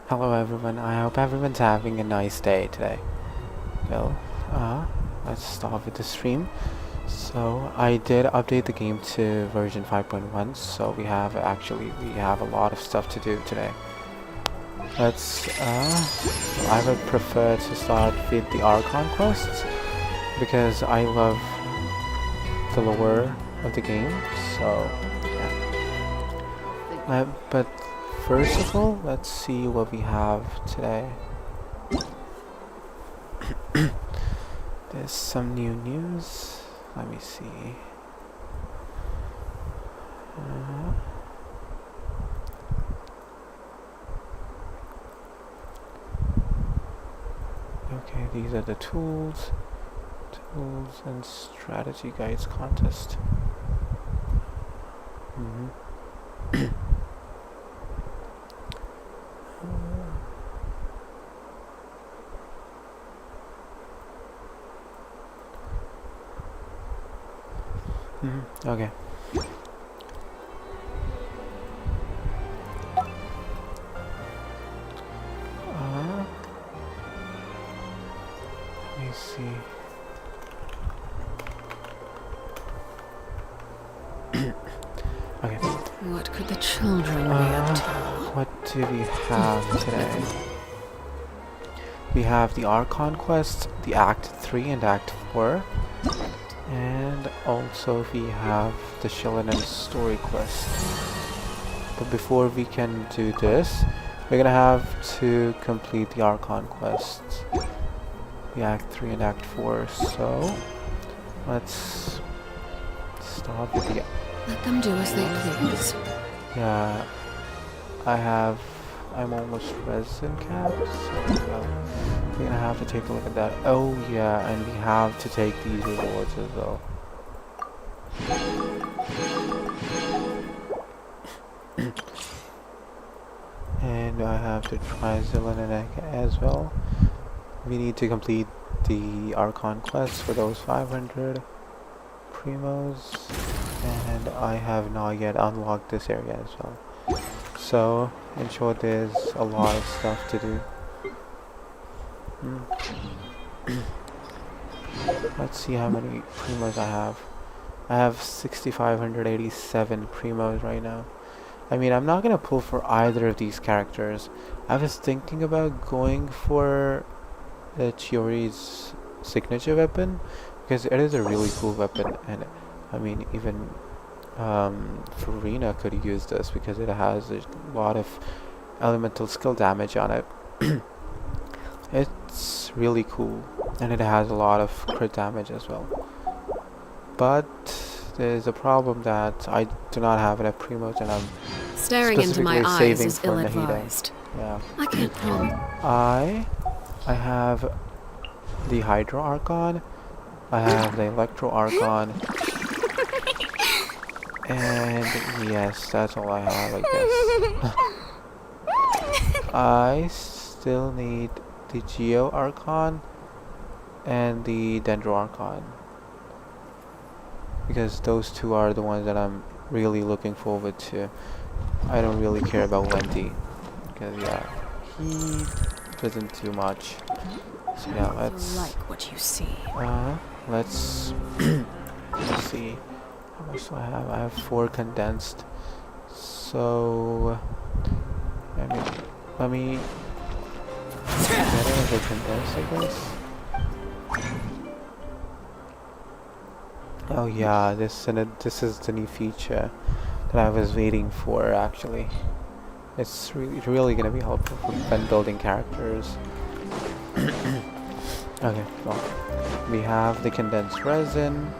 Hello everyone, I hope everyone's having a nice day today. Well, let's start with the stream. So, I did update the game to version 5.1, so we have a lot of stuff to do today. I would prefer to start with the Archon quests, because I love the lore of the game, so, yeah. But first of all, let's see what we have today. There's some new news. Let me see. Okay, these are the tools and strategy guides contest. Okay. Let me see. Okay. What could the children be up to? What do we have today? We have the Archon quest, the Act 3 and Act 4. And also we have the Shillinan story quest. But before we can do this, we're gonna have to complete the Archon quests. The Act 3 and Act 4. So let's start with the... Let them do as they please. Yeah, I'm almost resin capped, so we're gonna have to take a look at that. Oh yeah, and we have to take these rewards as well. And I have to try Zillinanek as well. We need to complete the Archon quest for those 500 primos, and I have not yet unlocked this area as well. So, in short, there's a lot of stuff to do. Let's see how many primos I have. I have 6,587 primos right now. I mean, I'm not gonna pull for either of these characters. I was thinking about going for Chiori's signature weapon, because it is a really cool weapon, and I mean, even Farina could use this because it has a lot of elemental skill damage on it. It's really cool, and it has a lot of crit damage as well. But there's a problem that I do not have enough primos, and I'm staring into my eyes is ill-advised. Yeah. I can't promise. I have the Hydro Archon, I have the Electro Archon, and yes, that's all I have, I guess. I still need the Geo Archon and the Dendro Archon, because those two are the ones that I'm really looking forward to. I don't really care about Wendy, because yeah, he doesn't do much. So yeah, let's like what you see. Let's see. How much do I have? I have 4 condensed. So let me get it as a condensed, I guess. Oh yeah, this is the new feature that I was waiting for actually. It's really gonna be helpful for when building characters. Okay, well, we have the condensed resin.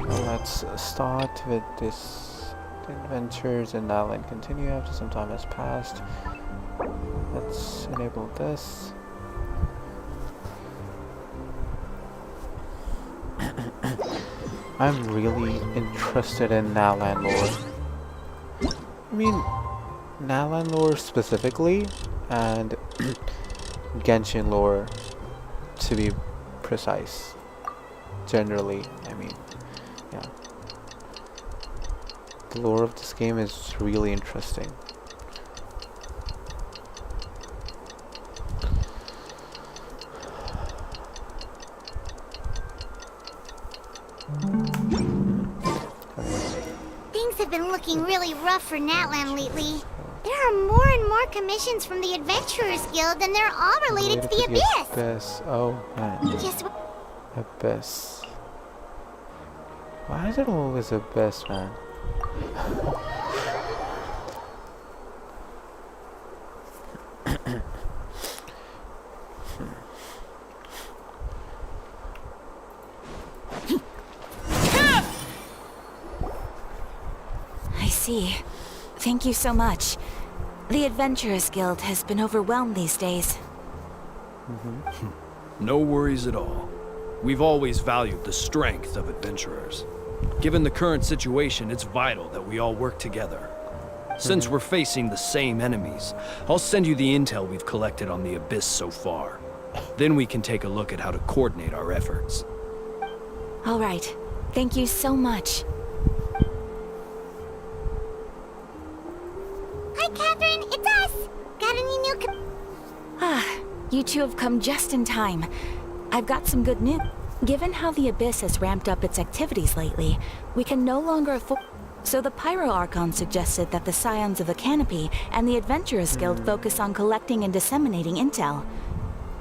Let's start with this adventures and now and continue after some time has passed. Let's enable this. I'm really interested in Nalan lore. I mean, Nalan lore specifically, and Genshin lore to be precise. Generally, I mean, yeah. The lore of this game is really interesting. rough for Natlan lately. There are more and more commissions from the Adventurers Guild, and they're all related to the Abyss. Oh man. Just Abyss. Why is it always Abyss, man? I see. Thank you so much. The Adventurers Guild has been overwhelmed these days. No worries at all. We've always valued the strength of adventurers. Given the current situation, it's vital that we all work together. Since we're facing the same enemies, I'll send you the intel we've collected on the Abyss so far. Then we can take a look at how to coordinate our efforts. All right. Thank you so much. Hi, Catherine. It's us. Got any new? You two have come just in time. I've got some good news. Given how the Abyss has ramped up its activities lately, we can no longer afford. So the Pyro Archon suggested that the Scions of the Canopy and the Adventurers Guild focus on collecting and disseminating intel.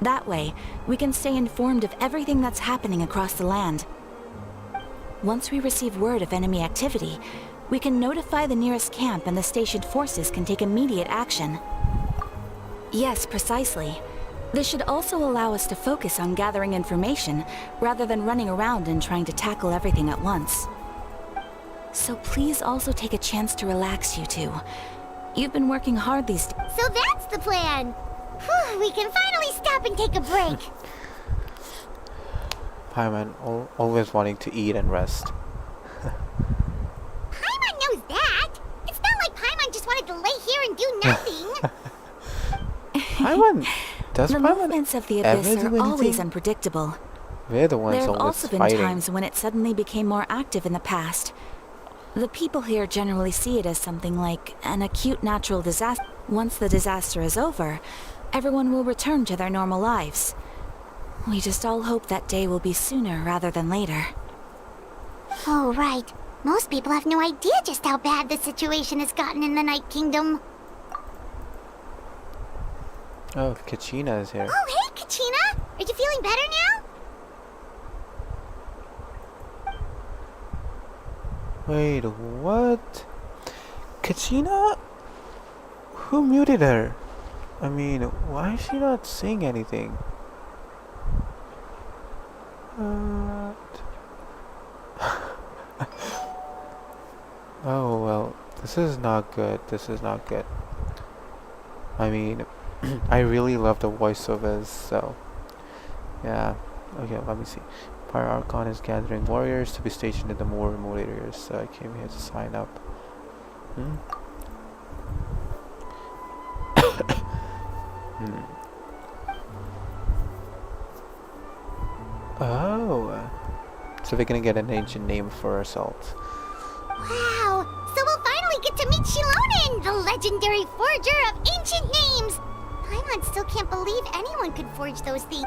That way, we can stay informed of everything that's happening across the land. Once we receive word of enemy activity, we can notify the nearest camp and the stationed forces can take immediate action. Yes, precisely. This should also allow us to focus on gathering information rather than running around and trying to tackle everything at once. So please also take a chance to relax, you two. You've been working hard these days. So that's the plan. Whew, we can finally stop and take a break. Paimon always wanting to eat and rest. Paimon knows that. It's not like Paimon just wanted to lay here and do nothing. Paimon, does The Paimon movements of the ever Abyss do are always anything? unpredictable. We're the ones There have always also been fighting. times when it suddenly became more active in the past. The people here generally see it as something like an acute natural disaster. Once the disaster is over, everyone will return to their normal lives. We just all hope that day will be sooner rather than later. Oh, right. Most people have no idea just how bad the situation has gotten in the Night Kingdom. Oh, Kachina is here. Oh, hey, Kachina! Are you feeling better now? Wait, what? Kachina? Who muted her? I mean, why is she not saying anything? What? Oh, well, this is not good. This is not good. I mean, I really love the voiceovers, so yeah. Okay, let me see. Pyro Archon is gathering warriors to be stationed in the more remote areas, so I came here to sign up. Oh, so we're gonna get an ancient name for ourselves. Wow! So we'll finally get to meet Shilonen, the legendary forger of ancient names! Paimon still can't believe anyone could forge those things.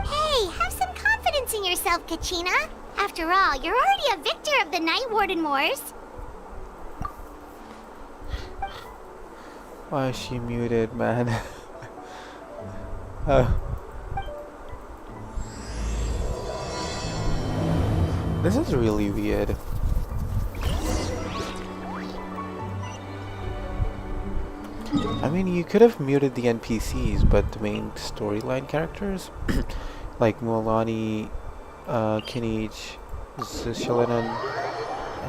Hey, have some confidence in yourself, Kachina. After all, you're already a victor of the Night Warden Wars. Why is she muted, man? Oh. This is really weird. I mean, you could have muted the NPCs, but the main storyline characters, like Mualani, Kinich, Shilonen,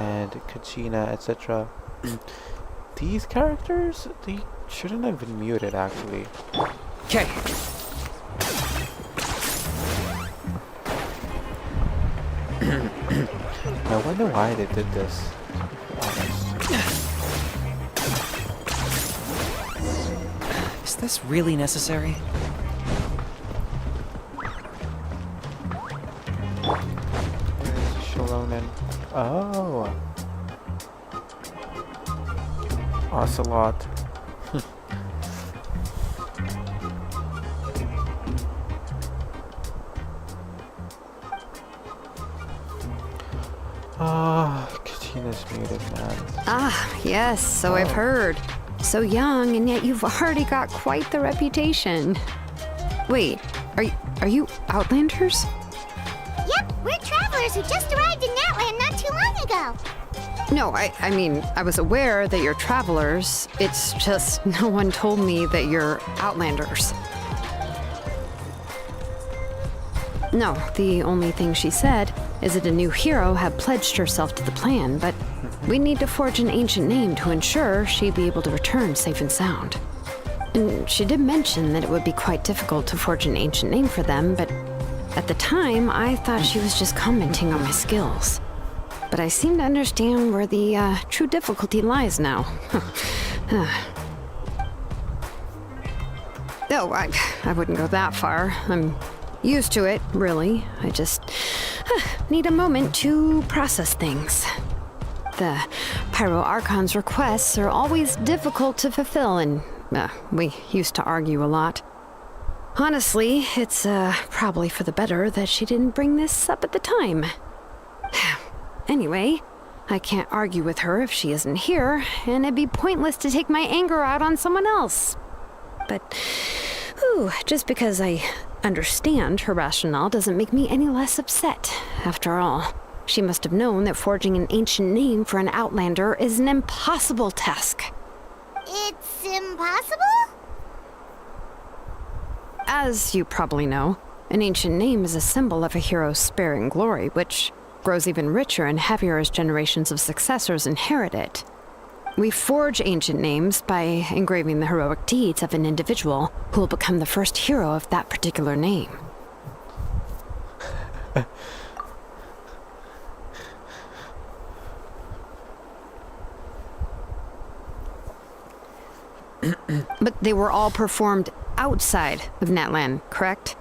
and Kachina, etc. These characters, they shouldn't have been muted, actually. Okay. I wonder why they did this. Is this really necessary? cannon. Oh. Ocelot. Ah, Katina's muted, man. Ah, yes, so I've heard. So young, and yet you've already got quite the reputation. Wait, are you Outlanders? Yep, we're travelers who just arrived in Natland not too long ago. No, I mean, I was aware that you're travelers. It's just no one told me that you're Outlanders. No, the only thing she said is that a new hero had pledged herself to the plan, but we need to forge an ancient name to ensure she'd be able to return safe and sound. And she did mention that it would be quite difficult to forge an ancient name for them, but at the time, I thought she was just commenting on my skills. But I seem to understand where the true difficulty lies now. Oh, I wouldn't go that far. I'm used to it, really. I just need a moment to process things. The Pyro Archon's requests are always difficult to fulfill, and we used to argue a lot. Honestly, it's probably for the better that she didn't bring this up at the time. Anyway, I can't argue with her if she isn't here, and it'd be pointless to take my anger out on someone else. But, just because I understand her rationale doesn't make me any less upset. After all, she must have known that forging an ancient name for an Outlander is an impossible task. It's impossible? As you probably know, an ancient name is a symbol of a hero's sparing glory, which grows even richer and heavier as generations of successors inherit it. We forge ancient names by engraving the heroic deeds of an individual who will become the first hero of that particular name. But they were all performed outside of Natland, correct?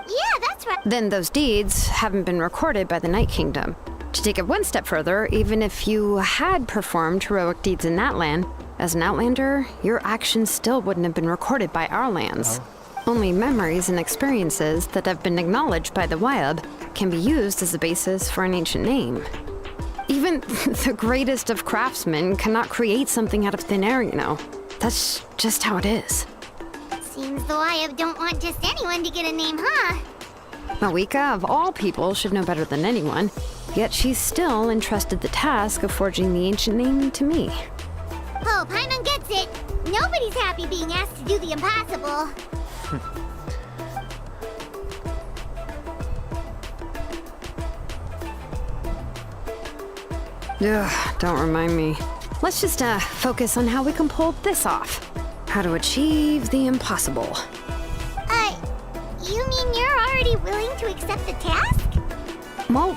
Yeah, that's right. Then those deeds haven't been recorded by the Night Kingdom. To take it one step further, even if you had performed heroic deeds in Natland, as an Outlander, your actions still wouldn't have been recorded by our lands. Only memories and experiences that have been acknowledged by the Wyab can be used as a basis for an ancient name. Even the greatest of craftsmen cannot create something out of thin air, you know. That's just how it is. Seems the Wyab don't want just anyone to get a name, huh? Malika, of all people, should know better than anyone, yet she's still entrusted the task of forging the ancient name to me. Oh, Paimon gets it. Nobody's happy being asked to do the impossible. Ugh, don't remind me. Let's just focus on how we can pull this off. How to achieve the impossible. You mean you're already willing to accept the task? Well,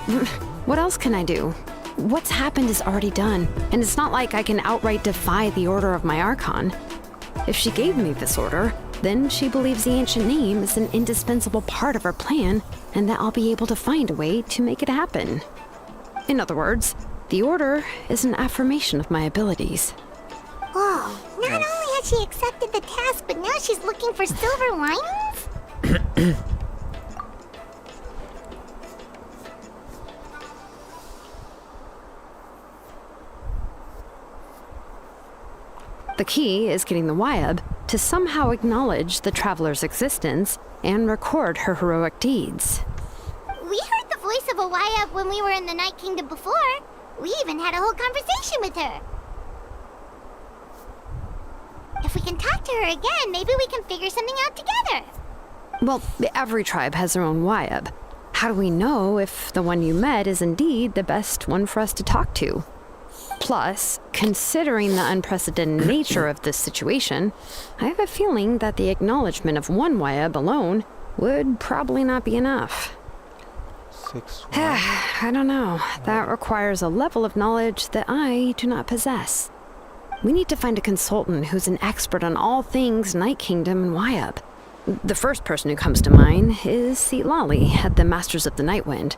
what else can I do? What's happened is already done, and it's not like I can outright defy the order of my Archon. If she gave me this order, then she believes the ancient name is an indispensable part of her plan, and that I'll be able to find a way to make it happen. In other words, the order is an affirmation of my abilities. Whoa, not only has she accepted the task, but now she's looking for silver linings? The key is getting the Wyab to somehow acknowledge the traveler's existence and record her heroic deeds. We heard the voice of a Wyab when we were in the Night Kingdom before. We even had a whole conversation with her. If we can talk to her again, maybe we can figure something out together. Well, every tribe has their own Wyab. How do we know if the one you met is indeed the best one for us to talk to? Plus, considering the unprecedented nature of this situation, I have a feeling that the acknowledgement of one Wyab alone would probably not be enough. 6-1. I don't know. That requires a level of knowledge that I do not possess. We need to find a consultant who's an expert on all things Night Kingdom and Wyab. The first person who comes to mind is Seat Lolly at the Masters of the Nightwind.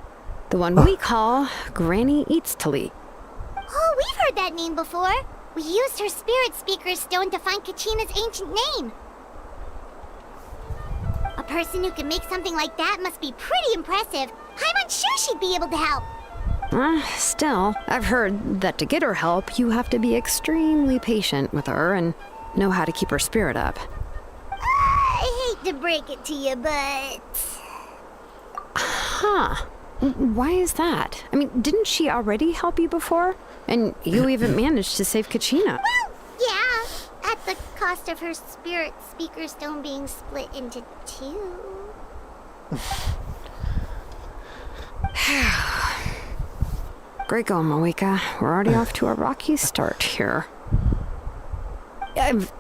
The one we call Granny Eatstali. Oh, we've heard that name before. We used her spirit speaker stone to find Kachina's ancient name. A person who can make something like that must be pretty impressive. I'm unsure she'd be able to help. Still, I've heard that to get her help, you have to be extremely patient with her and know how to keep her spirit up. I hate to break it to you, but... Huh. Why is that? I mean, didn't she already help you before? And you even managed to save Kachina. Well, yeah. At the cost of her spirit speaker stone being split into two. Great going, Moeka. We're already off to a rocky start here.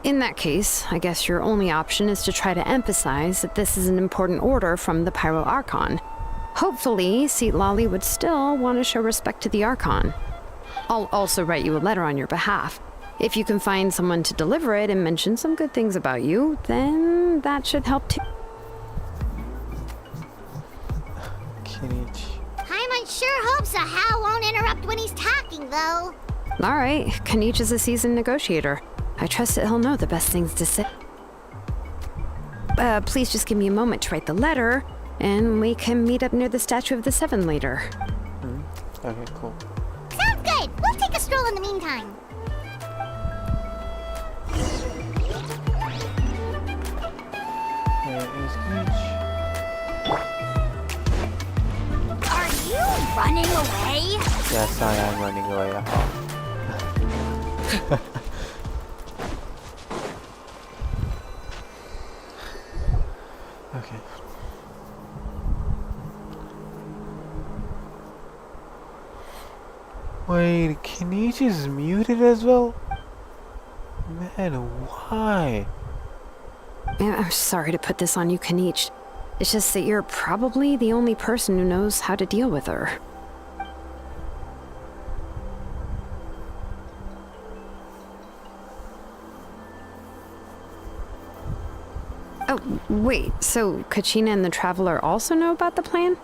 In that case, I guess your only option is to try to emphasize that this is an important order from the Pyro Archon. Hopefully, Seat Lolly would still want to show respect to the Archon. I'll also write you a letter on your behalf. If you can find someone to deliver it and mention some good things about you, then that should help too. Kenichi. Paimon sure hopes a Hal won't interrupt when he's talking, though. All right, Kanich is a seasoned negotiator. I trust that he'll know the best things to say. Please just give me a moment to write the letter, and we can meet up near the Statue of the Seven later. Okay, cool. Sounds good. We'll take a stroll in the meantime. Where is Kenichi? Are you running away? Yes, I am running away. Okay. Wait, Kenichi's muted as well? Man, why? I'm sorry to put this on you, Kanich. It's just that you're probably the only person who knows how to deal with her. Oh, wait, so Kachina and the Traveler also know about the plan?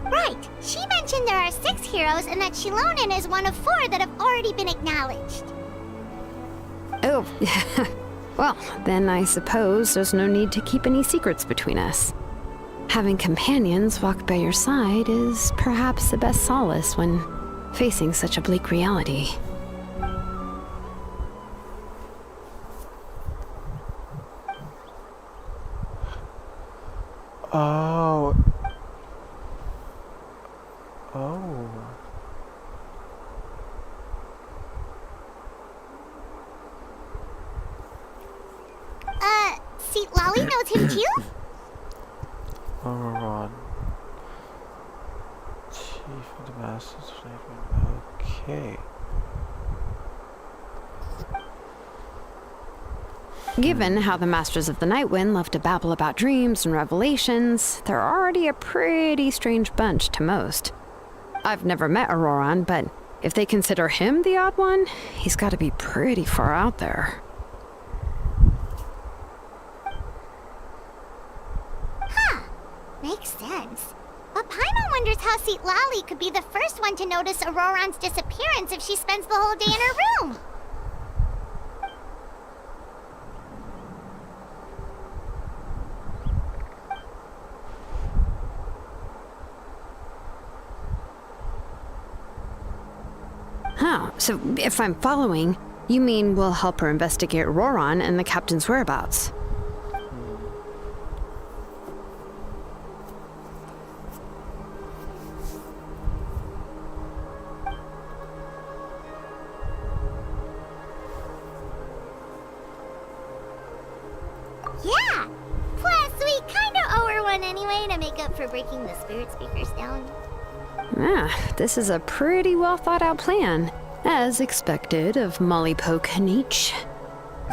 Right. She mentioned there are 6 heroes and that Shilonen is one of 4 that have already been acknowledged. Oh, well, then I suppose there's no need to keep any secrets between us. Having companions walk by your side is perhaps the best solace when facing such a bleak reality. Oh. Oh. Seat Lolly knows him too? Ron. Chief of the Masters Flavor. Okay. Given how the Masters of the Nightwind love to babble about dreams and revelations, they're already a pretty strange bunch to most. I've never met Auroran, but if they consider him the odd one, he's got to be pretty far out there. Makes sense. But Paimon wonders how Seat Lolly could be the first one to notice Auroran's disappearance if she spends the whole day in her room. Huh, so if I'm following, you mean we'll help her investigate Auroran and the captain's whereabouts? Yeah! Plus, we kinda owe her one anyway to make up for breaking the spirit speakers down. This is a pretty well thought out plan, as expected of Molly Poke Kanich.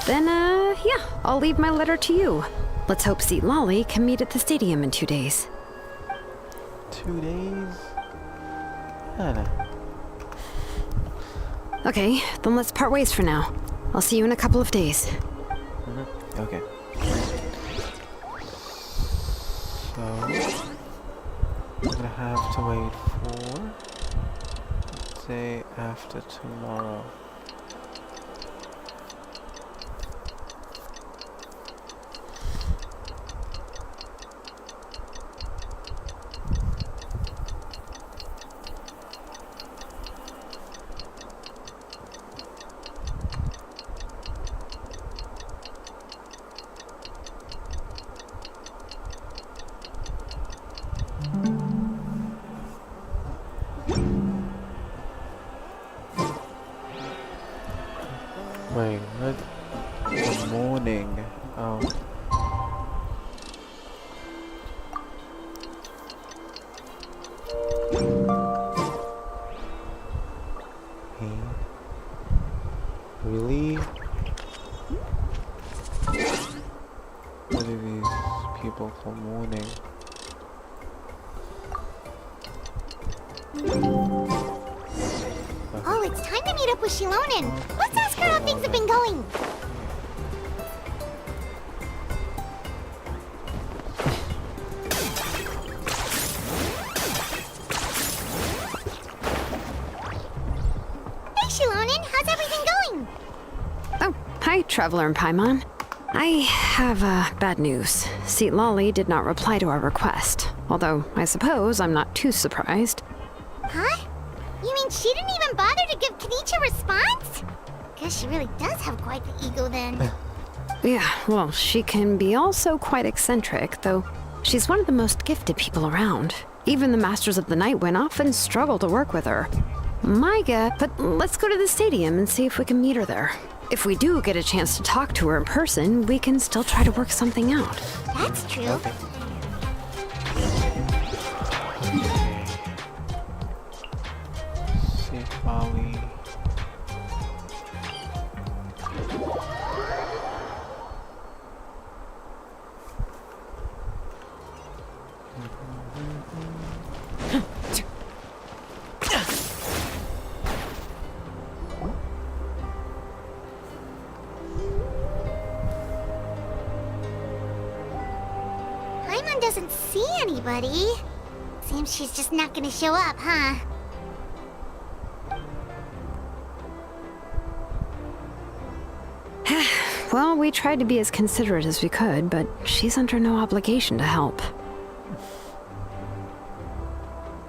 Then, yeah, I'll leave my letter to you. Let's hope Seat Lolly can meet at the stadium in 2 days. 2 days? No, no. Okay, then let's part ways for now. I'll see you in a couple of days. Okay. So I'm gonna have to wait for, let's say, after tomorrow. Wait, what? The morning. Oh. Hey. Really? What are these people call morning? Oh, it's time to meet up with Shilonen. Let's ask her how things have been going. Hey, Shilonen, how's everything going? Oh, hi, Traveler and Paimon. I have bad news. Lolly did not reply to our request. Although, I suppose I'm not too surprised. Huh? You mean she didn't even bother to give Kenichi a response? Guess she really does have quite the ego then. Yeah, well, she can be also quite eccentric, though she's one of the most gifted people around. Even the Masters of the Nightwind often struggle to work with her. My guess, but let's go to the stadium and see if we can meet her there. If we do get a chance to talk to her in person, we can still try to work something out. That's true. See Bali. Paimon doesn't see anybody. Seems she's just not gonna show up, huh? Well, we tried to be as considerate as we could, but she's under no obligation to help.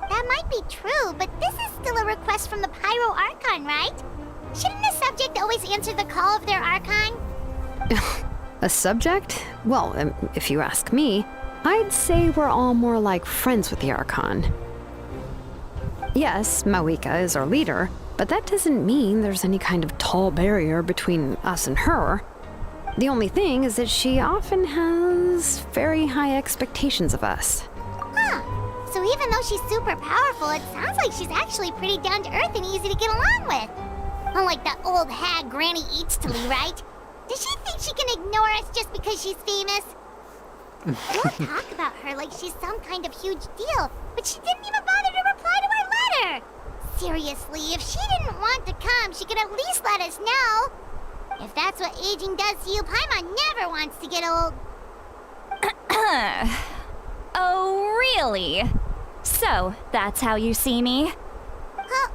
That might be true, but this is still a request from the Pyro Archon, right? Shouldn't a subject always answer the call of their Archon? A subject? Well, if you ask me, I'd say we're all more like friends with the Archon. Yes, Mawika is our leader, but that doesn't mean there's any kind of tall barrier between us and her. The only thing is that she often has very high expectations of us. Huh. So even though she's super powerful, it sounds like she's actually pretty down to earth and easy to get along with. Unlike that old hag Granny Eatstily, right? Does she think she can ignore us just because she's famous? Don't talk about her like she's some kind of huge deal, but she didn't even bother to reply to our letter. Seriously, if she didn't want to come, she could at least let us know. If that's what aging does to you, Paimon never wants to get old. Oh, really? So, that's how you see me? Huh?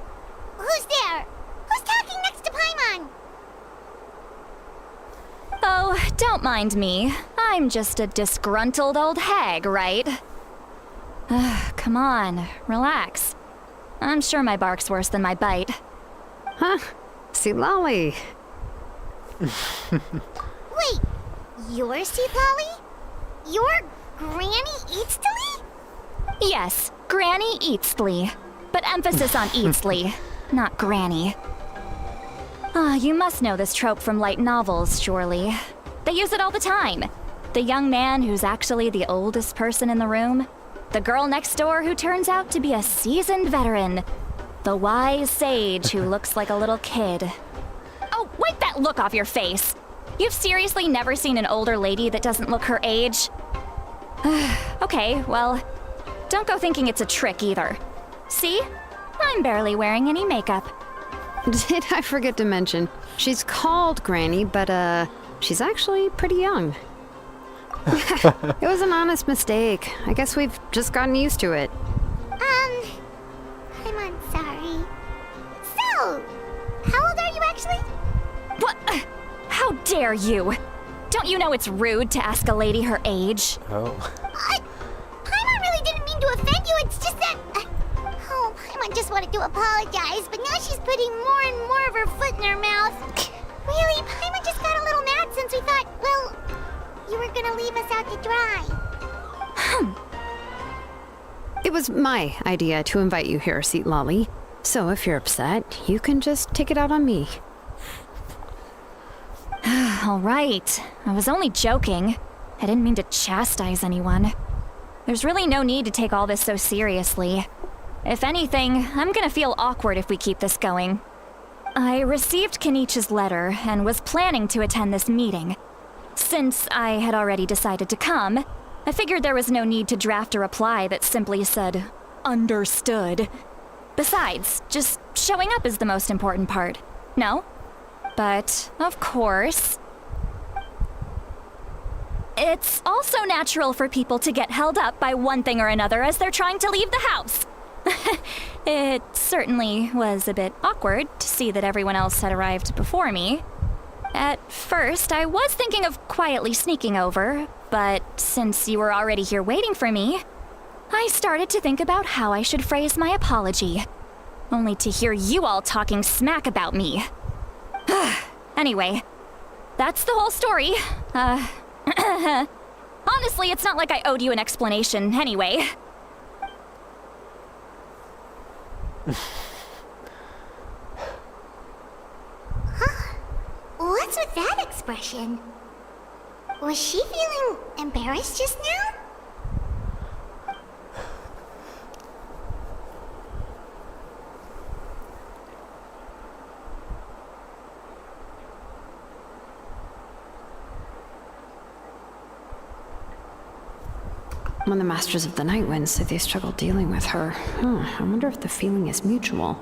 Who's there? Who's talking next to Paimon? Oh, don't mind me. I'm just a disgruntled old hag, right? Come on, relax. I'm sure my bark's worse than my bite. Huh? Lolly. Wait, you're Lolly? You're Granny Eatstily? Yes, Granny Eatstly. But emphasis on Eatstly, not Granny. You must know this trope from light novels, surely. They use it all the time. The young man who's actually the oldest person in the room. The girl next door who turns out to be a seasoned veteran. The wise sage who looks like a little kid. Oh, wipe that look off your face! You've seriously never seen an older lady that doesn't look her age? Okay, well, don't go thinking it's a trick either. See? I'm barely wearing any makeup. Did I forget to mention? She's called Granny, but she's actually pretty young. It was an honest mistake. I guess we've just gotten used to it. I'm sorry. So, how old are you actually? What? How dare you? Don't you know it's rude to ask a lady her age? Oh. Paimon really didn't mean to offend you, it's just that... oh, Paimon just wanted to apologize, but now she's putting more and more of her foot in her mouth. Really, Paimon just got a little mad since we thought, well, you were gonna leave us out to dry. It was my idea to invite you here, Seat Lolly. So if you're upset, you can just take it out on me. All right. I was only joking. I didn't mean to chastise anyone. There's really no need to take all this so seriously. If anything, I'm gonna feel awkward if we keep this going. I received Kenichi's letter and was planning to attend this meeting. Since I had already decided to come, I figured there was no need to draft a reply that simply said, "Understood." Besides, just showing up is the most important part. No? But, of course, it's also natural for people to get held up by one thing or another as they're trying to leave the house. It certainly was a bit awkward to see that everyone else had arrived before me. At first, I was thinking of quietly sneaking over, but since you were already here waiting for me, I started to think about how I should phrase my apology, only to hear you all talking smack about me. Anyway, that's the whole story. Honestly, it's not like I owed you an explanation anyway. What's with that expression? Was she feeling embarrassed just now? When the Masters of the Night Wind said they struggled dealing with her, I wonder if the feeling is mutual.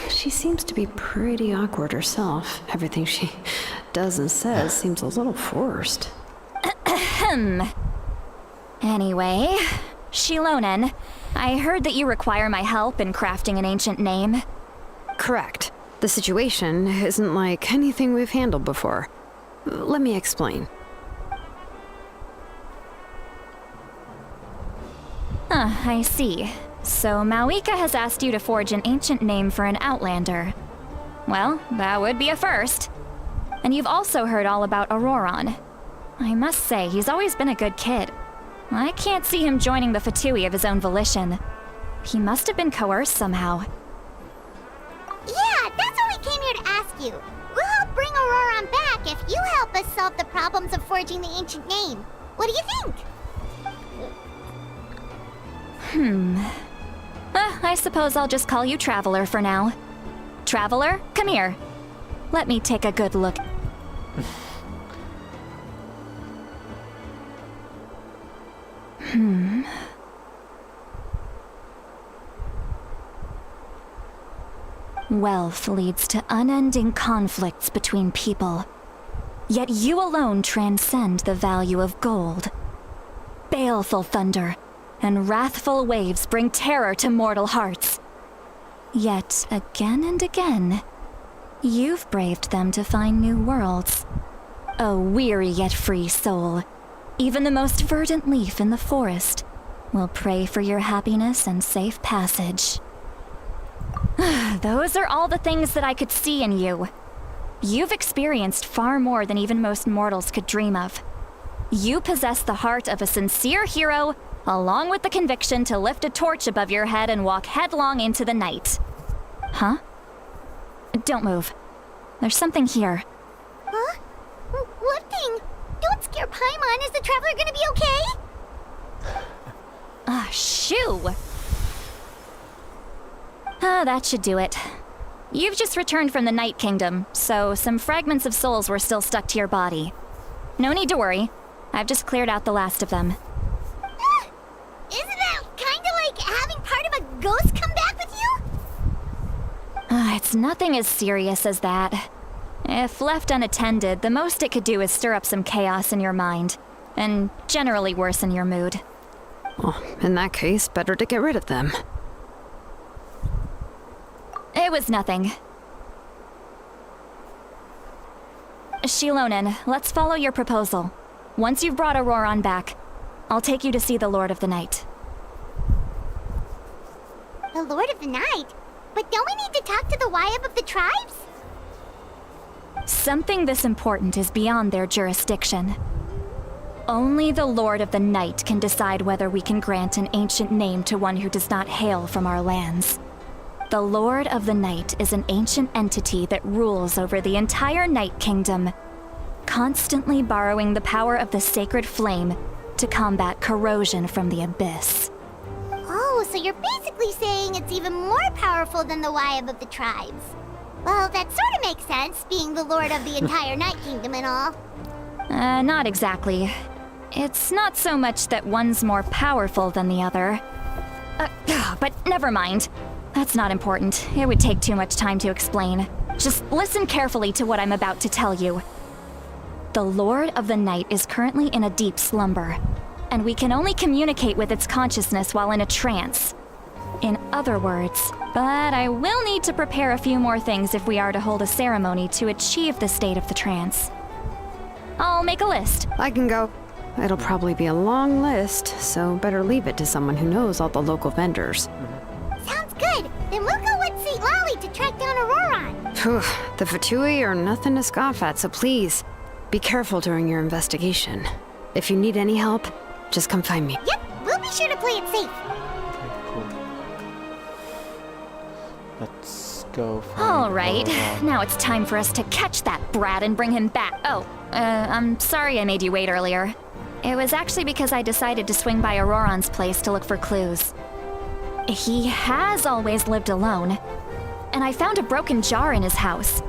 She seems to be pretty awkward herself. Everything she does and says seems a little forced. Anyway, Shilonen, I heard that you require my help in crafting an ancient name. Correct. The situation isn't like anything we've handled before. Let me explain. I see. So Mawika has asked you to forge an ancient name for an outlander. Well, that would be a first. And you've also heard all about Auroron. I must say, he's always been a good kid. I can't see him joining the Fatui of his own volition. He must have been coerced somehow. Yeah, that's what we came here to ask you. We'll help bring Auroron back if you help us solve the problems of forging the ancient name. What do you think? I suppose I'll just call you Traveler for now. Traveler, come here. Let me take a good look. Wealth leads to unending conflicts between people. Yet you alone transcend the value of gold. Baleful thunder and wrathful waves bring terror to mortal hearts. Yet again and again, you've braved them to find new worlds. O weary yet free soul, even the most verdant leaf in the forest will pray for your happiness and safe passage. Those are all the things that I could see in you. You've experienced far more than even most mortals could dream of. You possess the heart of a sincere hero, along with the conviction to lift a torch above your head and walk headlong into the night. Huh? Don't move. There's something here. Huh? What thing? Don't scare Paimon. Is the Traveler gonna be okay? Shoo! That should do it. You've just returned from the Night Kingdom, so some fragments of souls were still stuck to your body. No need to worry. I've just cleared out the last of them. Isn't that kinda like having part of a ghost come back with you? It's nothing as serious as that. If left unattended, the most it could do is stir up some chaos in your mind, and generally worsen your mood. Well, in that case, better to get rid of them. It was nothing. Shilonen, let's follow your proposal. Once you've brought Auroron back, I'll take you to see the Lord of the Night. The Lord of the Night? But don't we need to talk to the Wyab of the tribes? Something this important is beyond their jurisdiction. Only the Lord of the Night can decide whether we can grant an ancient name to one who does not hail from our lands. The Lord of the Night is an ancient entity that rules over the entire Night Kingdom, constantly borrowing the power of the sacred flame to combat corrosion from the abyss. Oh, so you're basically saying it's even more powerful than the Wyab of the tribes. Well, that sort of makes sense, being the lord of the entire Night Kingdom and all. Not exactly. It's not so much that one's more powerful than the other. But never mind. That's not important. It would take too much time to explain. Just listen carefully to what I'm about to tell you. The Lord of the Night is currently in a deep slumber, and we can only communicate with its consciousness while in a trance. In other words, but I will need to prepare a few more things if we are to hold a ceremony to achieve the state of the trance. I'll make a list. I can go. It'll probably be a long list, so better leave it to someone who knows all the local vendors. Sounds good. Then we'll go with St. Lolly to track down Auroron. Phew, the Fatui are nothing to scoff at, so please, be careful during your investigation. If you need any help, just come find me. Yep, we'll be sure to play it safe. Cool. Let's go find All right, Auroron. now it's time for us to catch that brat and bring him back. Oh, I'm sorry I made you wait earlier. It was actually because I decided to swing by Auroron's place to look for clues. He has always lived alone, and I found a broken jar in his house.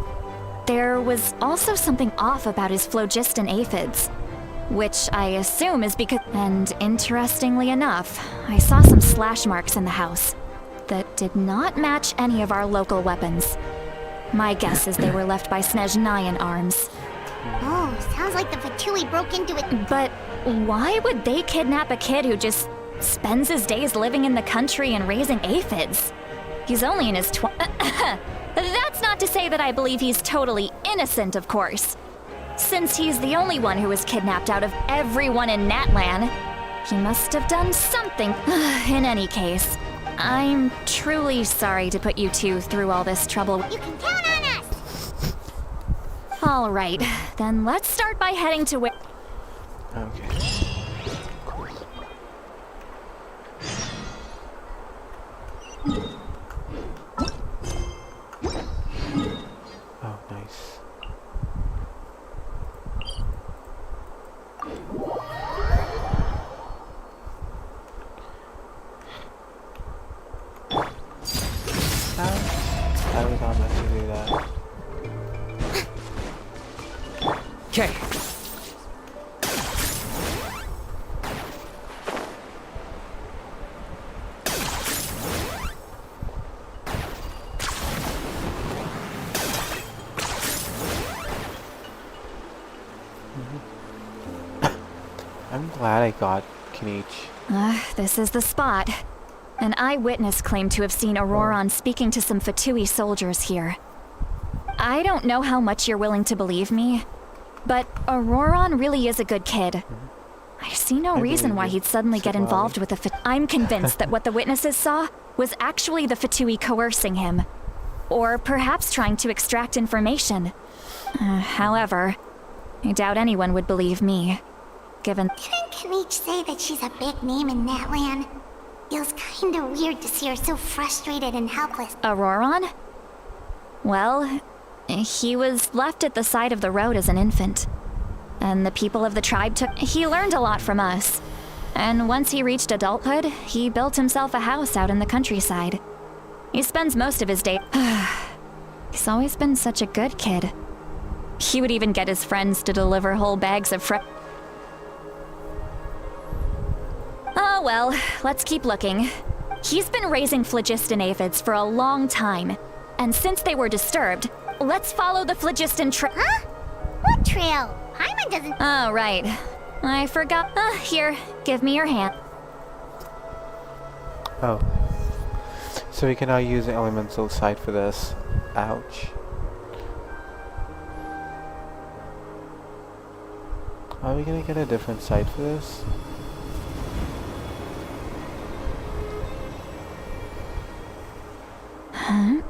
There was also something off about his phlogiston aphids, which I assume is because... And interestingly enough, I saw some slash marks in the house that did not match any of our local weapons. My guess is they were left by Snezhnayan arms. Oh, sounds like the Fatui broke into it. But why would they kidnap a kid who just spends his days living in the country and raising aphids? He's only in his That's not to say that I believe he's totally innocent, of course. Since he's the only one who was kidnapped out of everyone in Natlan, he must have done something. In any case, I'm truly sorry to put you two through all this trouble. You can count on us. All right, then let's start by heading to where... Okay. Oh, nice. I was not meant to do that. Okay. I'm glad I got Kinich. This is the spot. An eyewitness claimed to have seen Auroron speaking to some Fatui soldiers here. I don't know how much you're willing to believe me, but Auroron really is a good kid. I see no reason why he'd suddenly get involved with the I'm convinced that what the witnesses saw was actually the Fatui coercing him, or perhaps trying to extract information. However, I doubt anyone would believe me, given... Didn't Kinich say that she's a big name in Natlan? Feels kinda weird to see her so frustrated and helpless. Auroron? Well, he was left at the side of the road as an infant. And the people of the tribe took... He learned a lot from us. And once he reached adulthood, he built himself a house out in the countryside. He spends most of his day... He's always been such a good kid. He would even get his friends to deliver whole bags of Oh well, let's keep looking. He's been raising phlogiston aphids for a long time, and since they were disturbed, let's follow the phlogiston trail. Huh? What trail? Paimon doesn't... Oh, right. I forgot. Here, give me your hand. Oh. So we can now use the elemental site for this. Ouch. Are we gonna get a different site for this? Huh?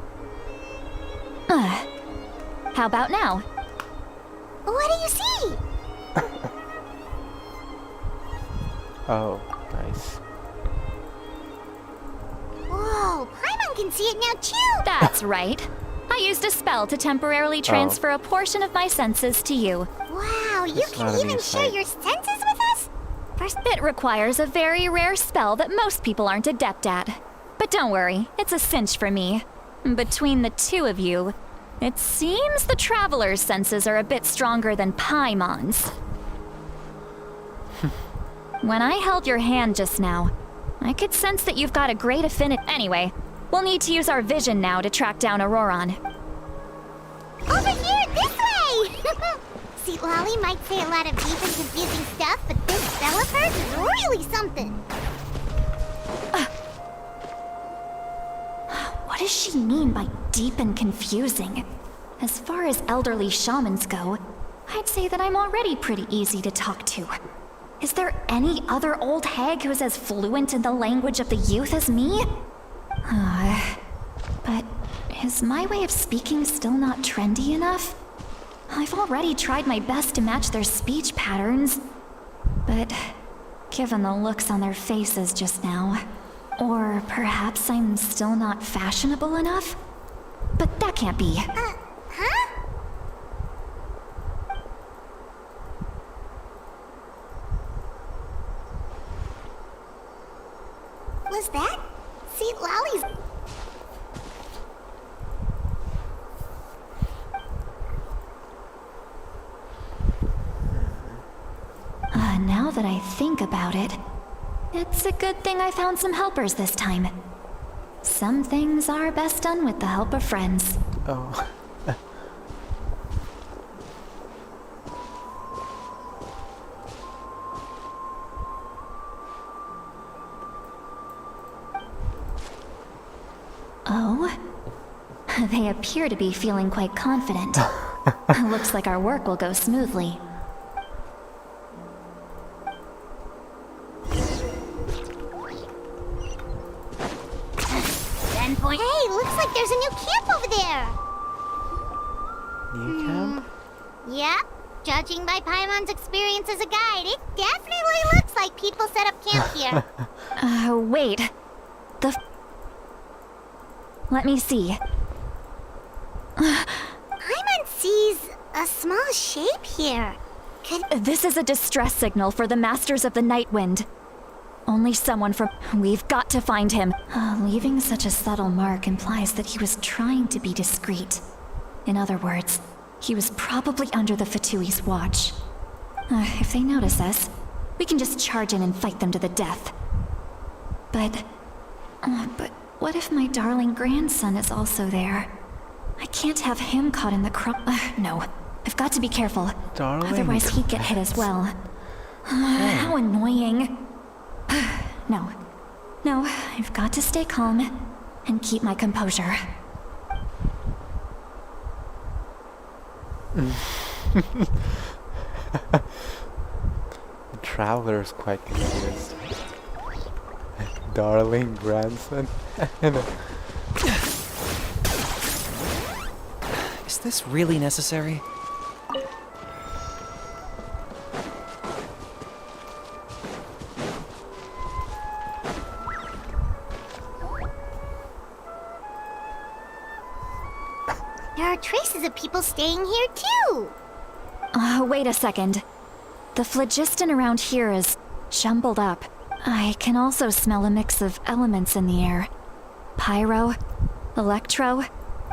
How about now? What do you see? Oh, nice. Whoa, Paimon can see it now too! That's right. I used a spell to temporarily transfer a portion of my senses to you. Wow, you It's not can a even new share site. your senses with us? First, It requires a very rare spell that most people aren't adept at. But don't worry, it's a cinch for me. Between the two of you, it seems the Traveler's senses are a bit stronger than Paimon's. When I held your hand just now, I could sense that you've got a great affinity. Anyway, we'll need to use our vision now to track down Auroron. over here, this way! See, Lolly might say a lot of deep and confusing stuff, but this spell of hers is really something. What does she mean by deep and confusing? As far as elderly shamans go, I'd say that I'm already pretty easy to talk to. Is there any other old hag who's as fluent in the language of the youth as me? But is my way of speaking still not trendy enough? I've already tried my best to match their speech patterns, but given the looks on their faces just now, or perhaps I'm still not fashionable enough? But that can't be. Huh? Was that? See, Lolly's... Now that I think about it, it's a good thing I found some helpers this time. Some things are best done with the help of friends. Oh. Oh? They appear to be feeling quite confident. Looks like our work will go smoothly. Hey, looks like there's a new camp over there! New camp? Yep. Judging by Paimon's experience as a guide, it definitely looks like people set up camp here. Wait. Let me see. Paimon sees a small shape here. This is a distress signal for the Masters of the Night Wind. Only someone from... We've got to find him. Leaving such a subtle mark implies that he was trying to be discreet. In other words, he was probably under the Fatui's watch. If they notice us, we can just charge in and fight them to the death. But what if my darling grandson is also there? I can't have him caught in the no, I've got to be careful. Darling Otherwise he'd get hit as well. How annoying. No, I've got to stay calm and keep my composure. The traveler's quite confused. Darling grandson. Is this really necessary? There are traces of people staying here too. Wait a second. The phlogiston around here is jumbled up. I can also smell a mix of elements in the air. Pyro, electro.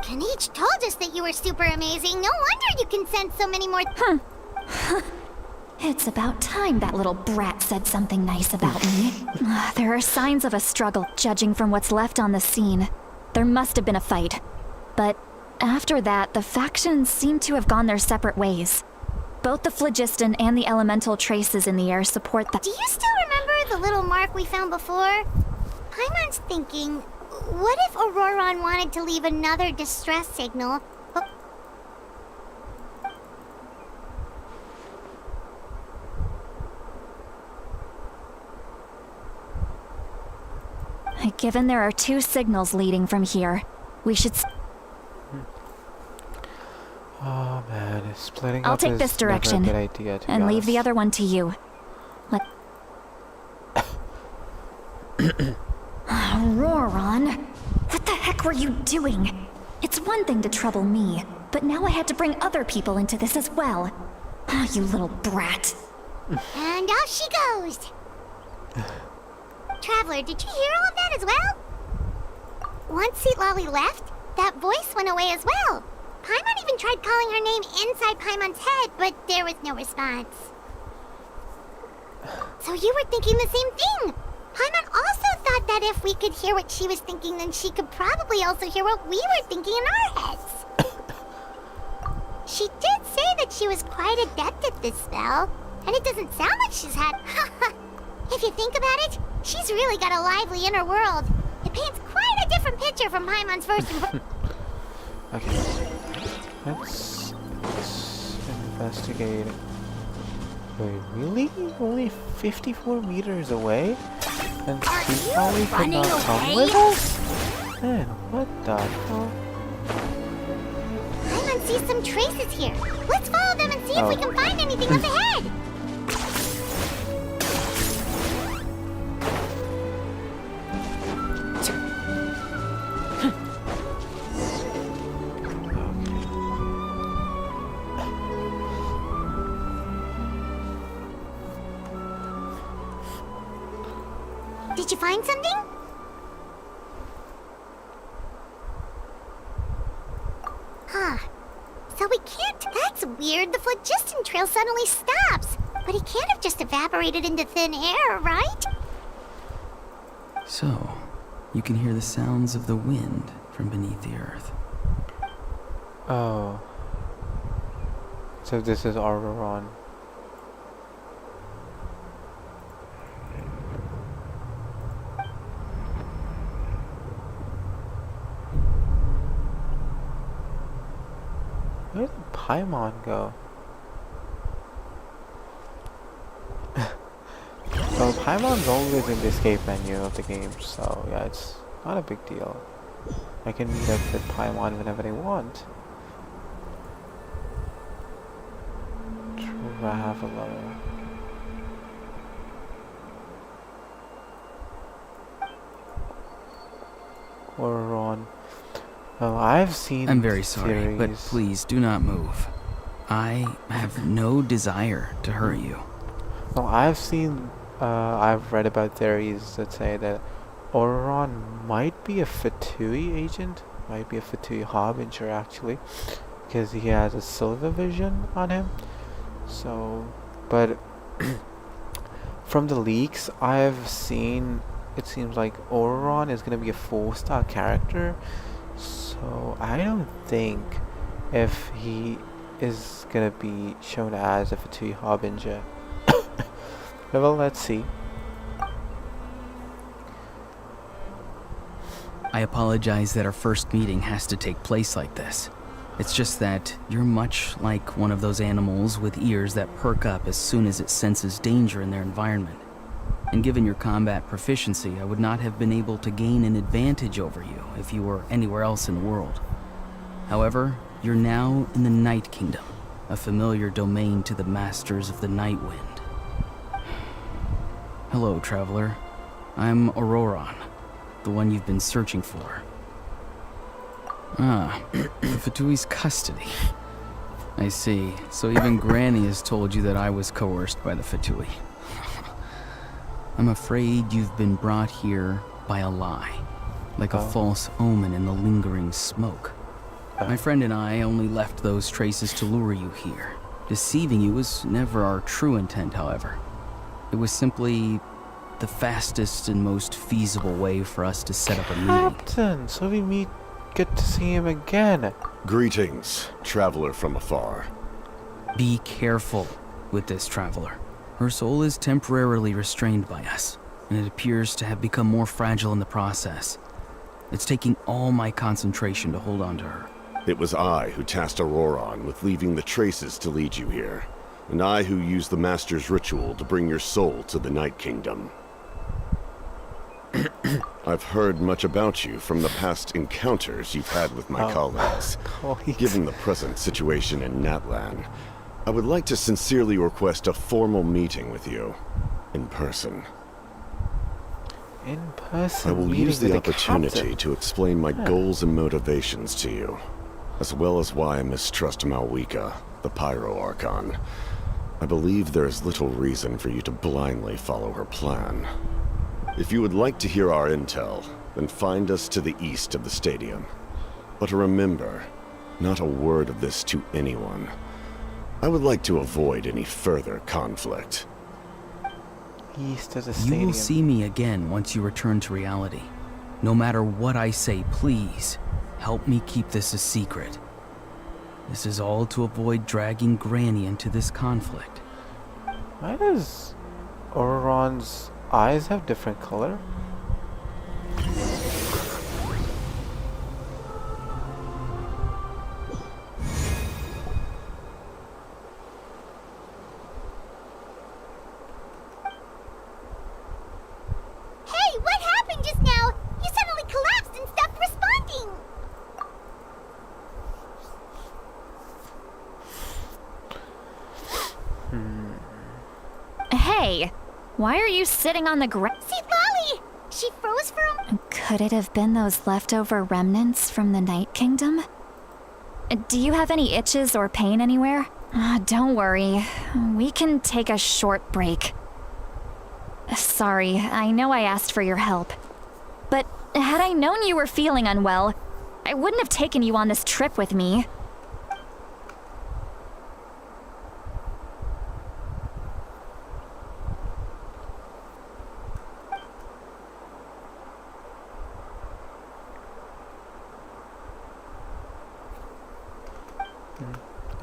Kanich told us that you were super amazing. No wonder you can sense so many more... It's about time that little brat said something nice about me. There are signs of a struggle, judging from what's left on the scene. There must have been a fight. But after that, the factions seem to have gone their separate ways. Both the phlogiston and the elemental traces in the air support that. Do you still remember the little mark we found before? Paimon's thinking, what if Auroron wanted to leave another distress signal? Given there are 2 signals leading from here, we should. Oh man, splitting I'll up take is this direction never a good idea, to be and leave the honest. other one to you. Auroron, what the heck were you doing? It's one thing to trouble me, but now I had to bring other people into this as well. Oh, you little brat. And off she goes. Traveler, did you hear all of that as well? Once Lolly left, that voice went away as well. Paimon even tried calling her name inside Paimon's head, but there was no response. So you were thinking the same thing. Paimon also thought that if we could hear what she was thinking, then she could probably also hear what we were thinking in our heads. She did say that she was quite adept at this spell, and it doesn't sound like she's had... If you think about it, she's really got a lively inner world. It paints quite a different picture from Paimon's first impression. Okay, let's investigate. Wait, really? Only 54 meters away? And she probably could not come with us? Man, what the hell? Paimon sees some traces here. Let's follow them and see if we can find anything up ahead. Did you find something? Huh. So we can't... That's weird. The phlogiston trail suddenly stops. But it can't have just evaporated into thin air, right? So, you can hear the sounds of the wind from beneath the earth. Oh. So this is Auroron. Where did Paimon go? Well, Paimon's always in the escape menu of the game, so yeah, it's not a big deal. I can meet up with Paimon whenever I want. Traveler. Auroron. Well, I've seen I'm very sorry, but theories. please do not move. I have no desire to hurt you. Well, I've read about theories that say that Auroron might be a Fatui agent, might be a Fatui harbinger actually, because he has a silver vision on him. So, but from the leaks I've seen, it seems like Auroron is going to be a 4-star character. So I don't think if he is going to be shown as a Fatui harbinger. Well, let's see. I apologize that our first meeting has to take place like this. It's just that you're much like one of those animals with ears that perk up as soon as it senses danger in their environment. And given your combat proficiency, I would not have been able to gain an advantage over you if you were anywhere else in the world. However, you're now in the Night Kingdom, a familiar domain to the Masters of the Night Wind. Hello, traveler. I'm Auroron, the one you've been searching for. Ah, the Fatui's custody. I see. So even Granny has told you that I was coerced by the Fatui. I'm afraid you've been brought here by a lie, like a false omen in the lingering smoke. My friend and I only left those traces to lure you here. Deceiving you was never our true intent, however. It was simply the fastest and most feasible way for us to set up a meeting. Captain, so we meet good to see him again. Greetings, traveler from afar. Be careful with this traveler. Her soul is temporarily restrained by us, and it appears to have become more fragile in the process. It's taking all my concentration to hold on to her. It was I who tasked Auroron with leaving the traces to lead you here, and I who used the Master's ritual to bring your soul to the Night Kingdom. I've heard much about you from the past encounters you've had with my colleagues. Given the present situation in Natlan, I would like to sincerely request a formal meeting with you, in person. In person. I will meeting use with the opportunity captain. to explain my goals and motivations to you, as well as why I mistrust Malwika, the Pyro Archon. I believe there is little reason for you to blindly follow her plan. If you would like to hear our intel, then find us to the east of the stadium. But remember, not a word of this to anyone. I would like to avoid any further conflict. East of the You stadium. will see me again once you return to reality. No matter what I say, please, help me keep this a secret. This is all to avoid dragging Granny into this conflict. Why does Auroron's eyes have different color? Hey, what happened just now? You suddenly collapsed and stopped responding. Hey, why are you sitting on the ground? See Lolly! She froze for a... Could it have been those leftover remnants from the Night Kingdom? Do you have any itches or pain anywhere? Don't worry. We can take a short break. Sorry, I know I asked for your help. But had I known you were feeling unwell, I wouldn't have taken you on this trip with me.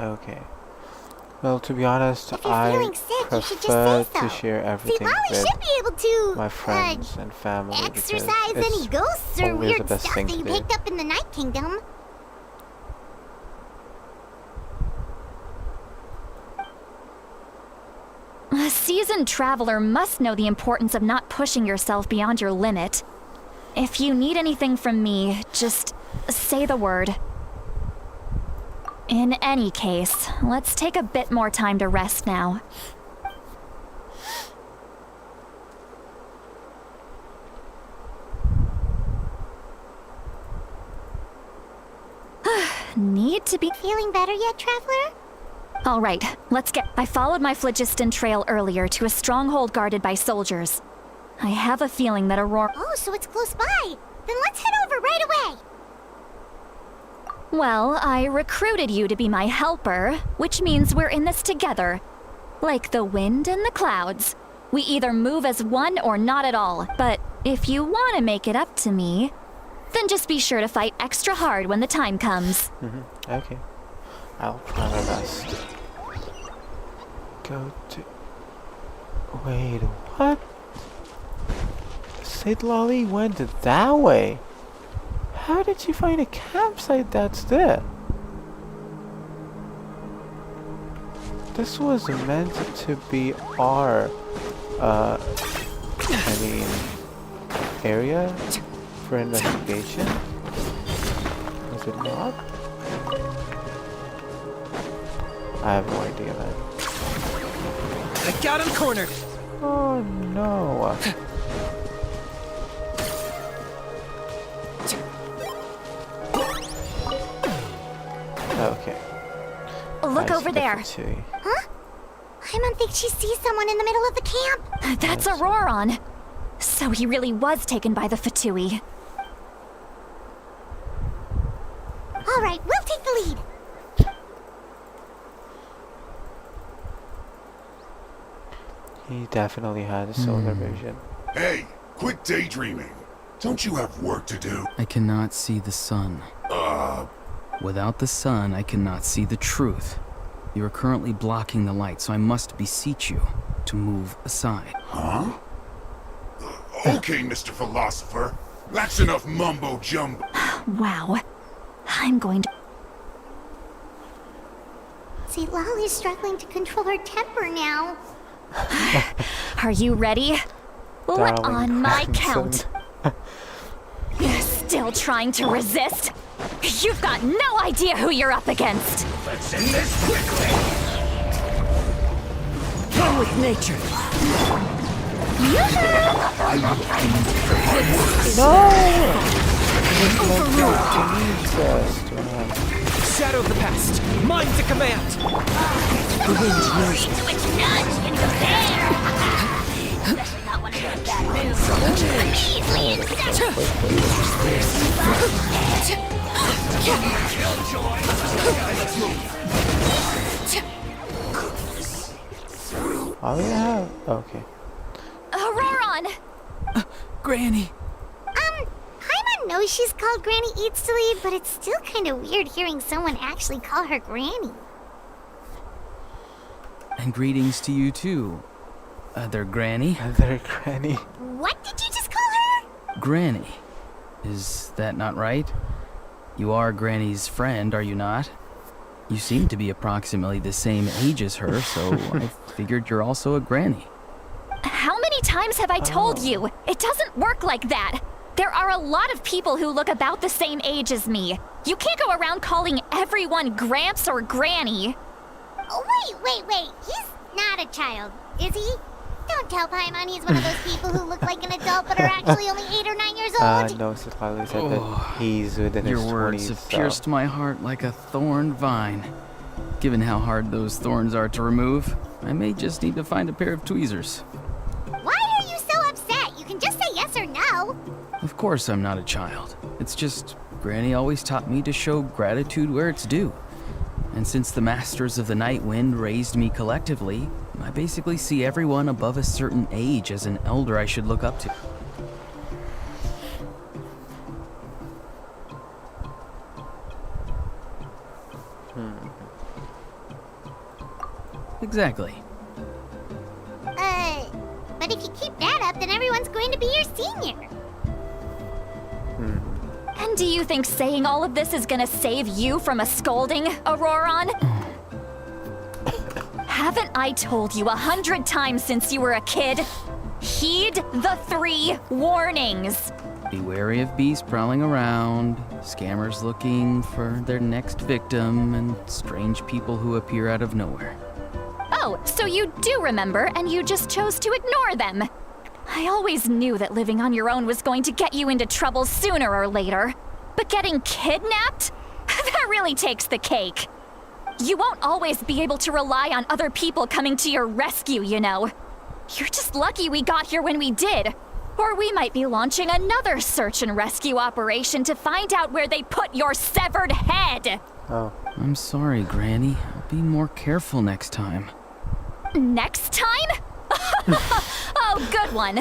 Okay. Well, to be honest, If you're I feeling sick, you should just prefer say so. to share See, everything Lolly with should be able to, my friends and family exercise because any it's ghosts or always the weird best stuff thing that to you do. picked up in the Night Kingdom. A seasoned traveler must know the importance of not pushing yourself beyond your limit. If you need anything from me, just say the word. In any case, let's take a bit more time to rest now. Need to be... Feeling better yet, Traveler? All right, let's get... I followed my phlogiston trail earlier to a stronghold guarded by soldiers. I have a feeling that Aurora... Oh, so it's close by. Then let's head over right away. Well, I recruited you to be my helper, which means we're in this together. Like the wind and the clouds. We either move as one or not at all. But if you want to make it up to me, then just be sure to fight extra hard when the time comes. Okay. I'll try my best. Go to... Wait, what? Sid Lolly went that way. How did you find a campsite that's there? This was meant to be our, area for investigation. Was it not? I have no idea, man. I got him cornered! Oh no. Okay. Look I over see the there. Fatui. Huh? I don't think she sees someone in the middle of the camp. That's Auroron. So he really was taken by the Fatui. All right, we'll take the lead. He definitely had a solar vision. Hey, quit daydreaming. Don't you have work to do? I cannot see the sun. Without the sun, I cannot see the truth. You are currently blocking the light, so I must beseech you to move aside. Huh? Okay, Mr. Philosopher. That's enough mumbo-jumbo. Wow. I'm going to... See, Lolly's struggling to control her temper now. Are you ready? Darling On my Hanson. count. Still trying to resist? You've got no idea who you're up against. Let's end this quickly. Come with nature. Shadow of the past. Mine to command. The wind knows me. Oh yeah. Okay. Auroron! Granny! Paimon knows she's called Granny Eats to Leave, but it's still kind of weird hearing someone actually call her Granny. And greetings to you too, other Granny. Other Granny. What did you just call her? Granny. Is that not right? You are Granny's friend, are you not? You seem to be approximately the same age as her, so I figured you're also a Granny. How many times have I told you? It doesn't work like that. There are a lot of people who look about the same age as me. You can't go around calling everyone Gramps or Granny. Oh, wait. He's not a child, is he? Don't tell Paimon he's one of those people who look like an adult but are actually only 8 or 9 years old. No, so Lolly said that he's within his 20s. Your words have pierced my heart like a thorn vine. Given how hard those thorns are to remove, I may just need to find a pair of tweezers. Why are you so upset? You can just say yes or no. Of course I'm not a child. It's just, Granny always taught me to show gratitude where it's due. And since the Masters of the Night Wind raised me collectively, I basically see everyone above a certain age as an elder I should look up to. Exactly. But if you keep that up, then everyone's going to be your senior. And do you think saying all of this is gonna save you from a scolding, Auroron? Haven't I told you 100 times since you were a kid? Heed the 3 warnings. Be wary of beasts prowling around, scammers looking for their next victim, and strange people who appear out of nowhere. Oh, so you do remember, and you just chose to ignore them. I always knew that living on your own was going to get you into trouble sooner or later. But getting kidnapped? That really takes the cake. You won't always be able to rely on other people coming to your rescue, you know. You're just lucky we got here when we did. Or we might be launching another search and rescue operation to find out where they put your severed head. Oh. I'm sorry, Granny. I'll be more careful next time. Next time? Oh, good one.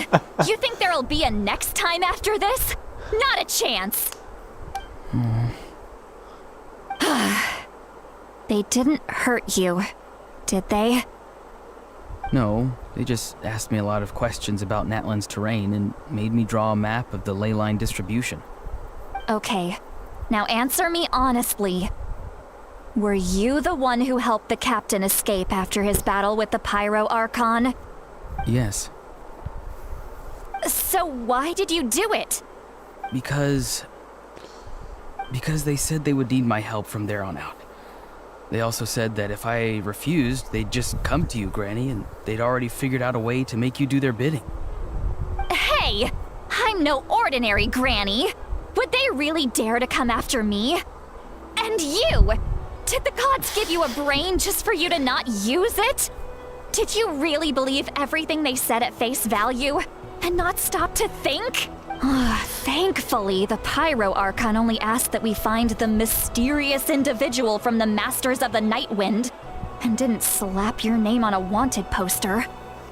You think there'll be a next time after this? Not a chance. They didn't hurt you, did they? No, they just asked me a lot of questions about Natlan's terrain and made me draw a map of the ley line distribution. Okay, now answer me honestly. Were you the one who helped the captain escape after his battle with the Pyro Archon? Yes. So why did you do it? Because they said they would need my help from there on out. They also said that if I refused, they'd just come to you, Granny, and they'd already figured out a way to make you do their bidding. Hey, I'm no ordinary Granny. Would they really dare to come after me? And you! Did the gods give you a brain just for you to not use it? Did you really believe everything they said at face value and not stop to think? Thankfully, the Pyro Archon only asked that we find the mysterious individual from the Masters of the Night Wind and didn't slap your name on a wanted poster.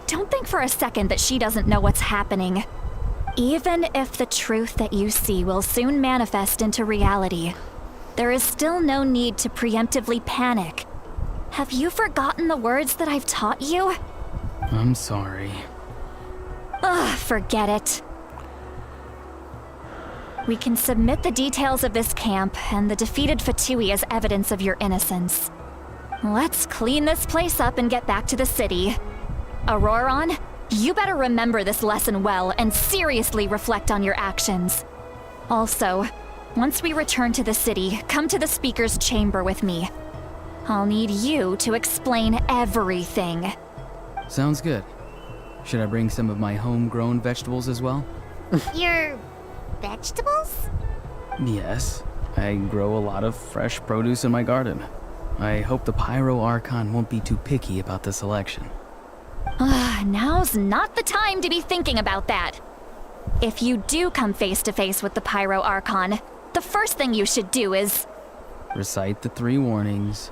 Don't think for a second that she doesn't know what's happening. Even if the truth that you see will soon manifest into reality, there is still no need to preemptively panic. Have you forgotten the words that I've taught you? I'm sorry. Ugh, forget it. We can submit the details of this camp and the defeated Fatui as evidence of your innocence. Let's clean this place up and get back to the city. Auroron, you better remember this lesson well and seriously reflect on your actions. Also, once we return to the city, come to the speaker's chamber with me. I'll need you to explain everything. Sounds good. Should I bring some of my homegrown vegetables as well? Your vegetables? Yes. I grow a lot of fresh produce in my garden. I hope the Pyro Archon won't be too picky about the selection. Now's not the time to be thinking about that. If you do come face to face with the Pyro Archon, the first thing you should do is... Recite the 3 warnings.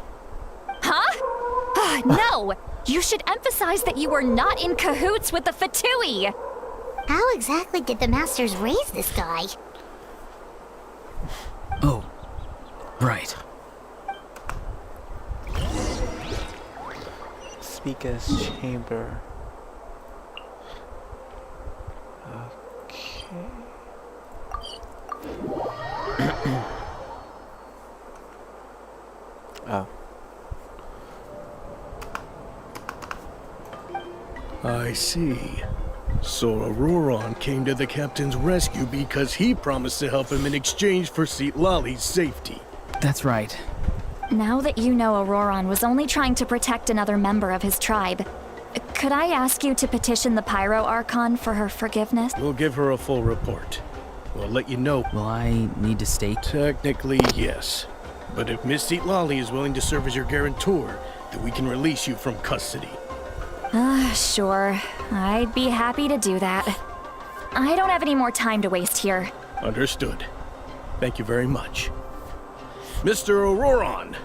Huh? No! You should emphasize that you were not in cahoots with the Fatui! How exactly did the Masters raise this guy? Oh, right. Speaker's chamber. Okay. Oh. I see. So Auroron came to the captain's rescue because he promised to help him in exchange for Citlali's safety. That's right. Now that you know Auroron was only trying to protect another member of his tribe, could I ask you to petition the Pyro Archon for her forgiveness? We'll give her a full report. We'll let you know. Will I need to state? Technically, yes. But if Miss Citlali is willing to serve as your guarantor, then we can release you from custody. Sure. I'd be happy to do that. I don't have any more time to waste here. Understood. Thank you very much. Mr. Auroron,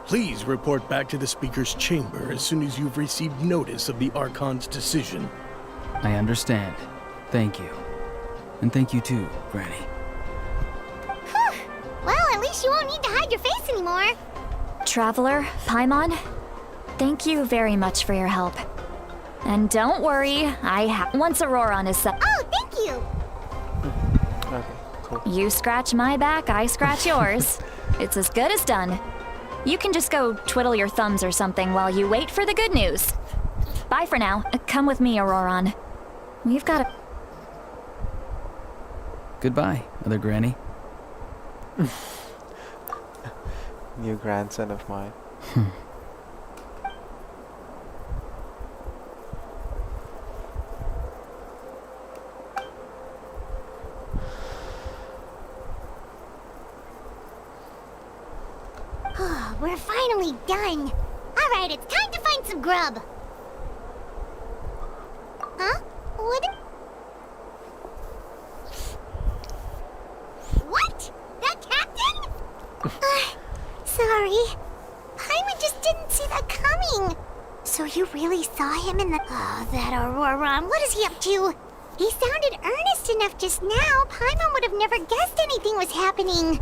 please report back to the Speaker's chamber as soon as you've received notice of the Archon's decision. I understand. Thank you. And thank you too, Granny. Whew. Well, at least you won't need to hide your face anymore. Traveler, Paimon, thank you very much for your help. And don't worry, once Auroron is set. Oh, thank you! Okay, cool. You scratch my back, I scratch yours. It's as good as done. You can just go twiddle your thumbs or something while you wait for the good news. Bye for now. Come with me, Auroron. We've got a... Goodbye, Mother Granny. New grandson of mine. We're finally done. Alright, it's time to find some grub. Huh? What? That captain? Sorry. Paimon just didn't see that coming. So you really saw him in the... Oh, that Auroron. What is he up to? He sounded earnest enough just now. Paimon would have never guessed anything was happening.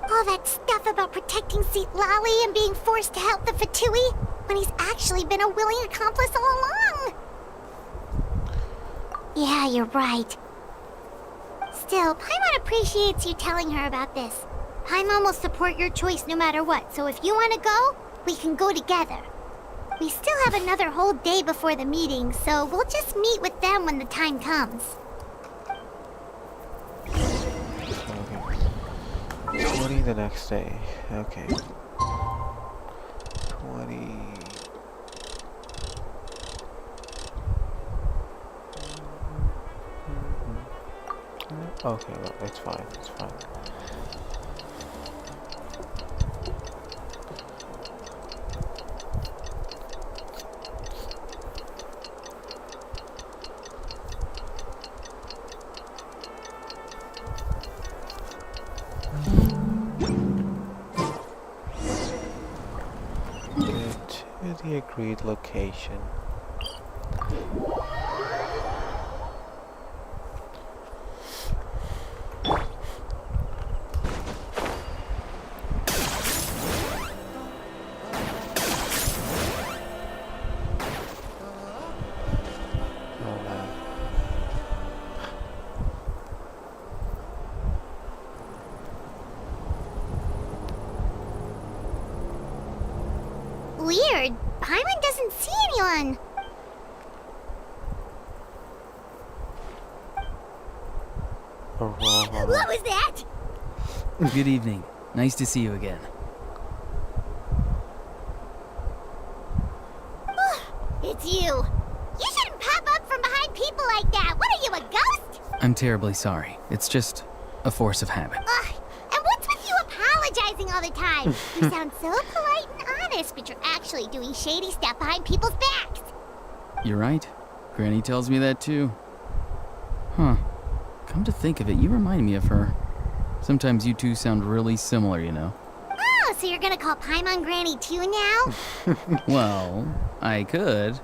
All that stuff about protecting Citlali and being forced to help the Fatui when he's actually been a willing accomplice all along. Yeah, you're right. Still, Paimon appreciates you telling her about this. Paimon will support your choice no matter what, so if you want to go, we can go together. We still have another whole day before the meeting, so we'll just meet with them when the time comes. 20 the next day. Okay. 20. Okay, well, it's fine. It's fine. The agreed location. weird. Paimon doesn't see anyone. What was that? Good evening. Nice to see you again. It's you. You shouldn't pop up from behind people like that. What are you, a ghost? I'm terribly sorry. It's just a force of habit. And what's with you apologizing all the time? You sound so polite and honest, but you're actually doing shady stuff behind people's backs. You're right. Granny tells me that too. Huh. Come to think of it, you remind me of her. Sometimes you two sound really similar, you know. Oh, so you're gonna call Paimon Granny too now? Well, I could.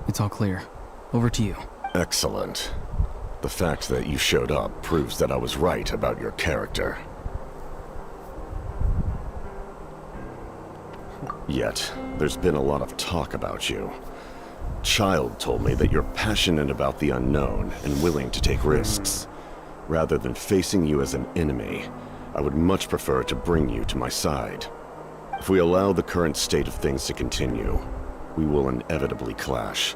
It's all clear. Over to you. Excellent. The fact that you showed up proves that I was right about your character. Yet, there's been a lot of talk about you. Child told me that you're passionate about the unknown and willing to take risks. Rather than facing you as an enemy, I would much prefer to bring you to my side. If we allow the current state of things to continue, we will inevitably clash.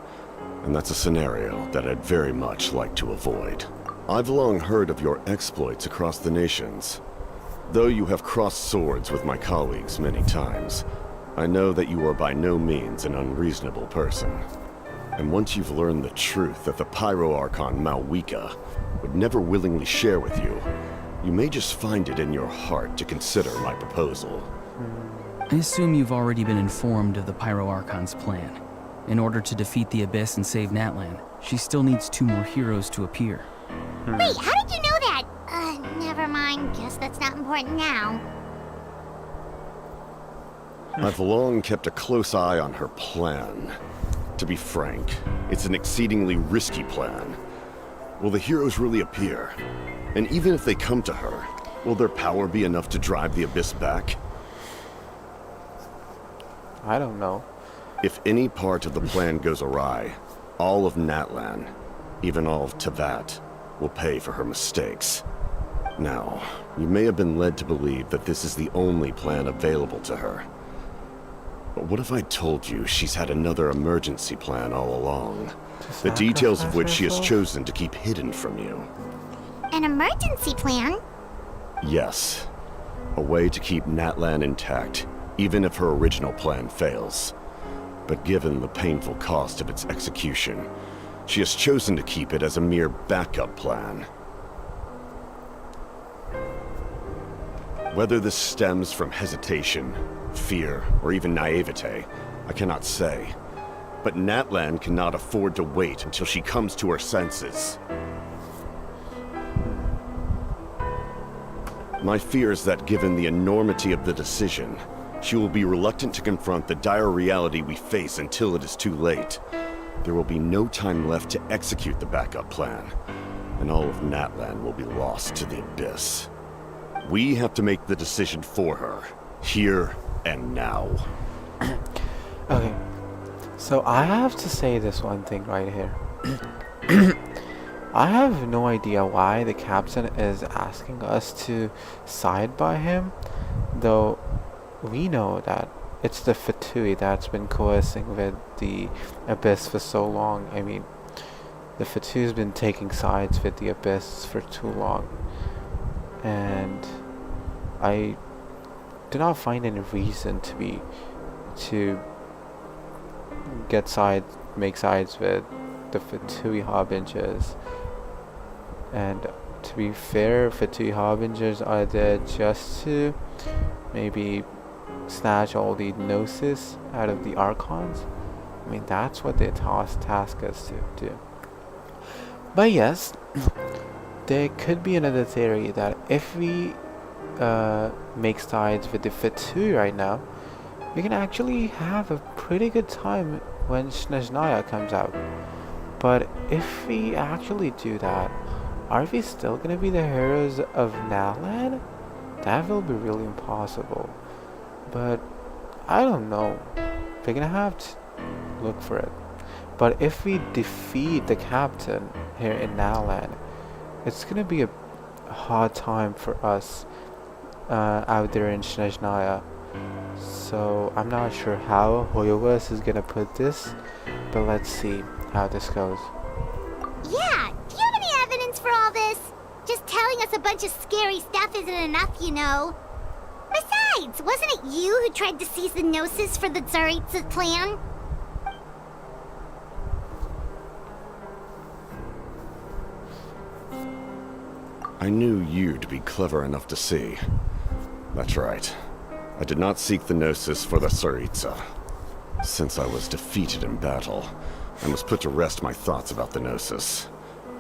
And that's a scenario that I'd very much like to avoid. I've long heard of your exploits across the nations. Though you have crossed swords with my colleagues many times, I know that you are by no means an unreasonable person. And once you've learned the truth that the Pyro Archon Malwika would never willingly share with you, you may just find it in your heart to consider my proposal. I assume you've already been informed of the Pyro Archon's plan. In order to defeat the Abyss and save Natlan, she still needs 2 more heroes to appear. Wait, how did you know that? Never mind. Guess that's not important now. I've long kept a close eye on her plan. To be frank, it's an exceedingly risky plan. Will the heroes really appear? And even if they come to her, will their power be enough to drive the Abyss back? I don't know. If any part of the plan goes awry, all of Natlan, even all of Tevat, will pay for her mistakes. Now, you may have been led to believe that this is the only plan available to her. But what if I told you she's had another emergency plan all along? The details of which she has chosen to keep hidden from you. An emergency plan? Yes. A way to keep Natlan intact, even if her original plan fails. But given the painful cost of its execution, she has chosen to keep it as a mere backup plan. Whether this stems from hesitation, fear, or even naivete, I cannot say. But Natlan cannot afford to wait until she comes to her senses. My fear is that given the enormity of the decision, she will be reluctant to confront the dire reality we face until it is too late. There will be no time left to execute the backup plan, and all of Natlan will be lost to the Abyss. We have to make the decision for her, here and now. Okay, so I have to say this one thing right here. I have no idea why the captain is asking us to side by him, though we know that it's the Fatui that's been coercing with the Abyss for so long. I mean, the Fatui's been taking sides with the Abyss for too long, and I do not find any reason to make sides with the Fatui Harbingers. And to be fair, Fatui Harbingers are there just to maybe snatch all the Gnosis out of the Archons. I mean, that's what they task us to do. But yes, there could be another theory that if we make sides with the Fatui right now, we can actually have a pretty good time when Snezhnaya comes out. But if we actually do that, are we still gonna be the heroes of Natlan? That will be really impossible. But I don't know. We're gonna have to look for it. But if we defeat the captain here in Nalan, it's gonna be a hard time for us out there in Snezhnaya. So I'm not sure how Hoyoverse is gonna put this, but let's see how this goes. Yeah, do you have any evidence for all this? Just telling us a bunch of scary stuff isn't enough, you know. Besides, wasn't it you who tried to seize the Gnosis for the Tsaritsa clan? I knew you'd be clever enough to see. That's right. I did not seek the Gnosis for the Tsaritsa. Since I was defeated in battle, I must put to rest my thoughts about the Gnosis.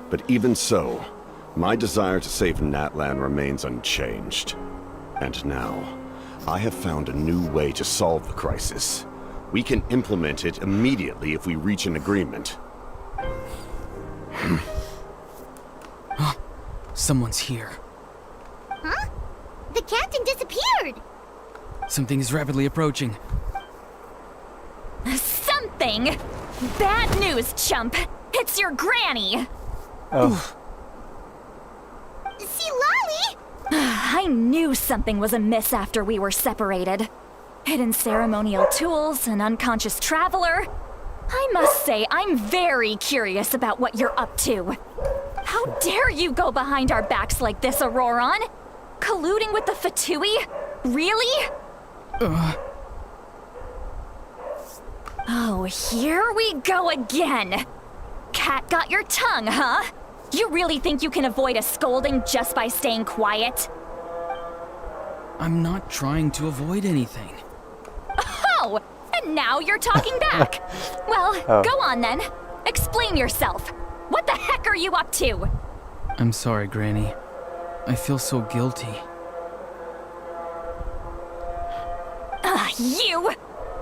But even so, my desire to save Natlan remains unchanged. And now, I have found a new way to solve the crisis. We can implement it immediately if we reach an agreement. Someone's here. Huh? The captain disappeared! Something is rapidly approaching. Something? Bad news, chump. It's your granny. Oh. See, Lolly? I knew something was amiss after we were separated. Hidden ceremonial tools, an unconscious traveler. I must say, I'm very curious about what you're up to. How dare you go behind our backs like this, Auroron? Colluding with the Fatui? Really? Oh, here we go again. Cat got your tongue, huh? You really think you can avoid a scolding just by staying quiet? I'm not trying to avoid anything. Oh, and now you're talking back. Well, go on then. Explain yourself. What the heck are you up to? I'm sorry, Granny. I feel so guilty. You!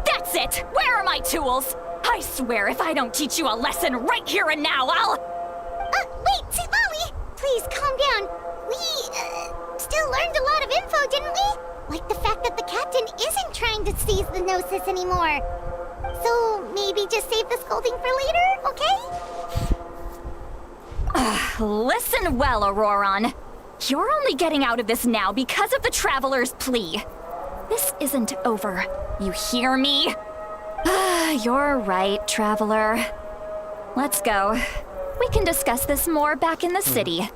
That's it! Where are my tools? I swear if I don't teach you a lesson right here and now, I'll... Wait, see, Lolly! Please, calm down. We, still learned a lot of info, didn't we? Like the fact that the captain isn't trying to seize the Gnosis anymore. So, maybe just save the scolding for later, okay? Listen well, Auroron. You're only getting out of this now because of the Traveler's plea. This isn't over. You hear me? You're right, Traveler. Let's go. We can discuss this more back in the city.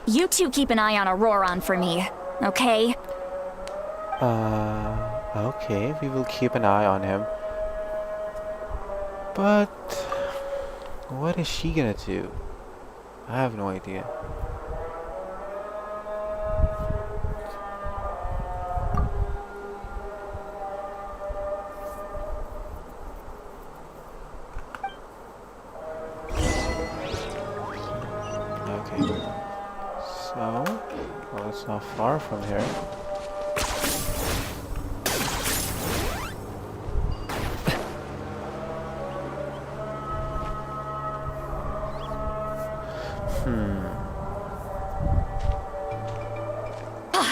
You two keep an eye on Auroron for me, okay? Okay, we will keep an eye on him. But what is she gonna do? I have no idea. Okay. So, well, it's not far from here.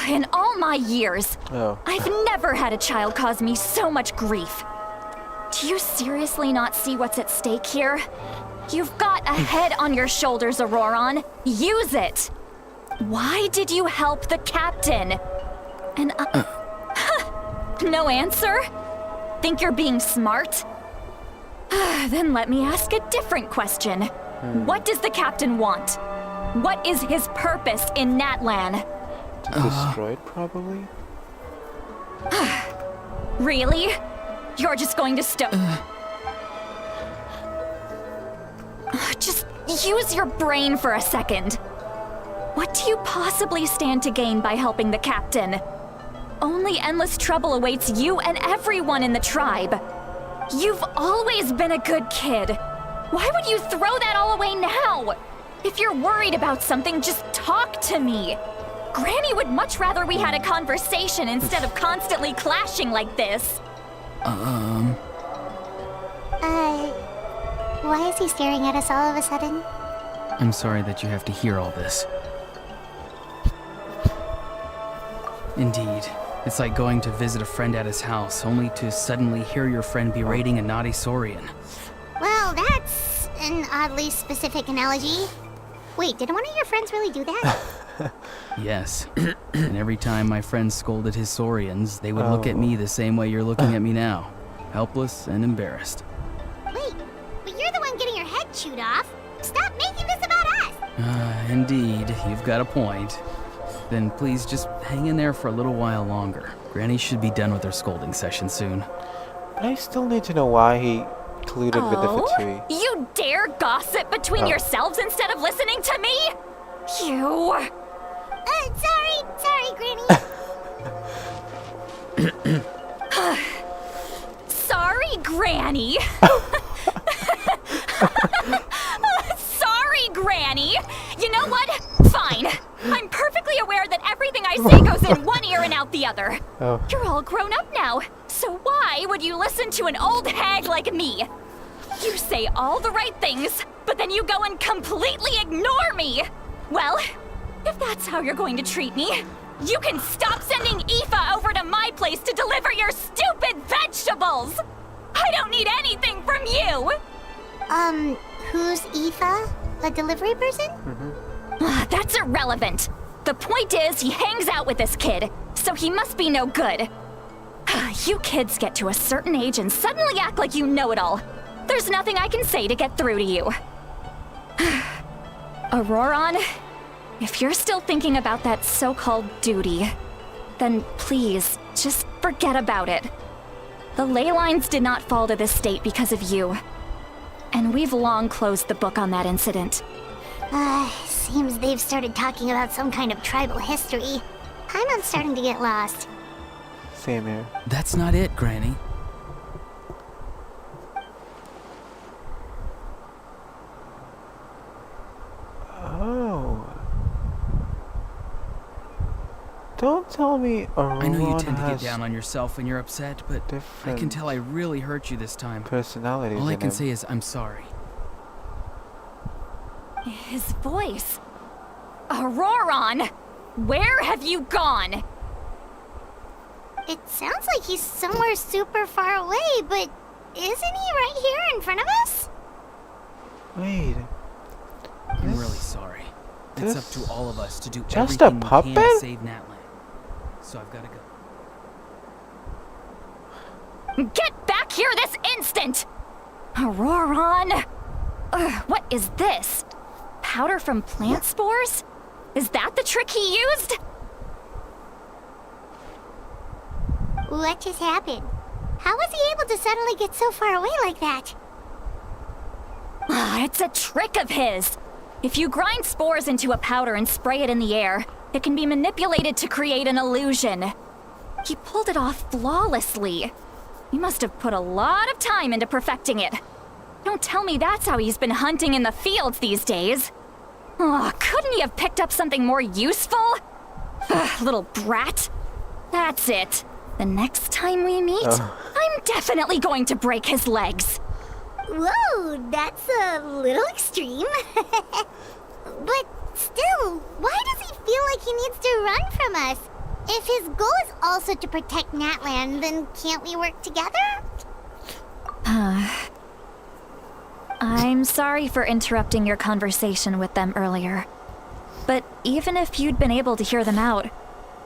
In all my years, I've never had a child cause me so much grief. Do you seriously not see what's at stake here? You've got a head on your shoulders, Auroron. Use it! Why did you help the captain? And, no answer? Think you're being smart? Then let me ask a different question. What does the captain want? What is his purpose in Natlan? Destroyed, probably? Really? You're just going to just use your brain for a second. What do you possibly stand to gain by helping the captain? Only endless trouble awaits you and everyone in the tribe. You've always been a good kid. Why would you throw that all away now? If you're worried about something, just talk to me. Granny would much rather we had a conversation instead of constantly clashing like this. Why is he staring at us all of a sudden? I'm sorry that you have to hear all this. Indeed. It's like going to visit a friend at his house, only to suddenly hear your friend berating a naughty Saurian. Well, that's an oddly specific analogy. Wait, did one of your friends really do that? Yes. And every time my friends scolded his Saurians, they would look at me the same way you're looking at me now. Helpless and embarrassed. Wait, but you're the one getting your head chewed off. Stop making this about us! Indeed, you've got a point. Then please just hang in there for a little while longer. Granny should be done with her scolding session soon. But I still need to know why he colluded with the Fatui. You dare gossip between yourselves instead of listening to me? You... Sorry, Granny. Sorry, Granny. Sorry, Granny. You know what? Fine. I'm perfectly aware that everything I say goes in one ear and out the other. You're all grown up now, so why would you listen to an old hag like me? You say all the right things, but then you go and completely ignore me. Well, if that's how you're going to treat me, you can stop sending Aoife over to my place to deliver your stupid vegetables! I don't need anything from you! Who's Aoife? A delivery person? That's irrelevant. The point is, he hangs out with this kid, so he must be no good. You kids get to a certain age and suddenly act like you know it all. There's nothing I can say to get through to you. Auroron, if you're still thinking about that so-called duty, then please, just forget about it. The ley lines did not fall to this state because of you. And we've long closed the book on that incident. Seems they've started talking about some kind of tribal history. I'm starting to get lost. Same here. That's not it, Granny. Oh. Don't tell me Auroron I know you tend to get has down on yourself when you're upset, but I can tell I really hurt you this time. personalities All I in can him. say is I'm sorry. His voice. Auroron! Where have you gone? It sounds like he's somewhere super far away, but isn't he right here in front of us? Wait. I'm really sorry. It's up to all of us to do just a everything we can to puppet? save Natlan. So I've got to go. Get back here this instant! Auroron! What is this? Powder from plant spores? Is that the trick he used? What just happened? How was he able to suddenly get so far away like that? It's a trick of his. If you grind spores into a powder and spray it in the air, it can be manipulated to create an illusion. He pulled it off flawlessly. He must have put a lot of time into perfecting it. Don't tell me that's how he's been hunting in the fields these days. Couldn't he have picked up something more useful? Little brat. That's it. The next time we meet, I'm definitely going to break his legs. Whoa, that's a little extreme. But still, why does he feel like he needs to run from us? If his goal is also to protect Natlan, then can't we work together? I'm sorry for interrupting your conversation with them earlier. But even if you'd been able to hear them out,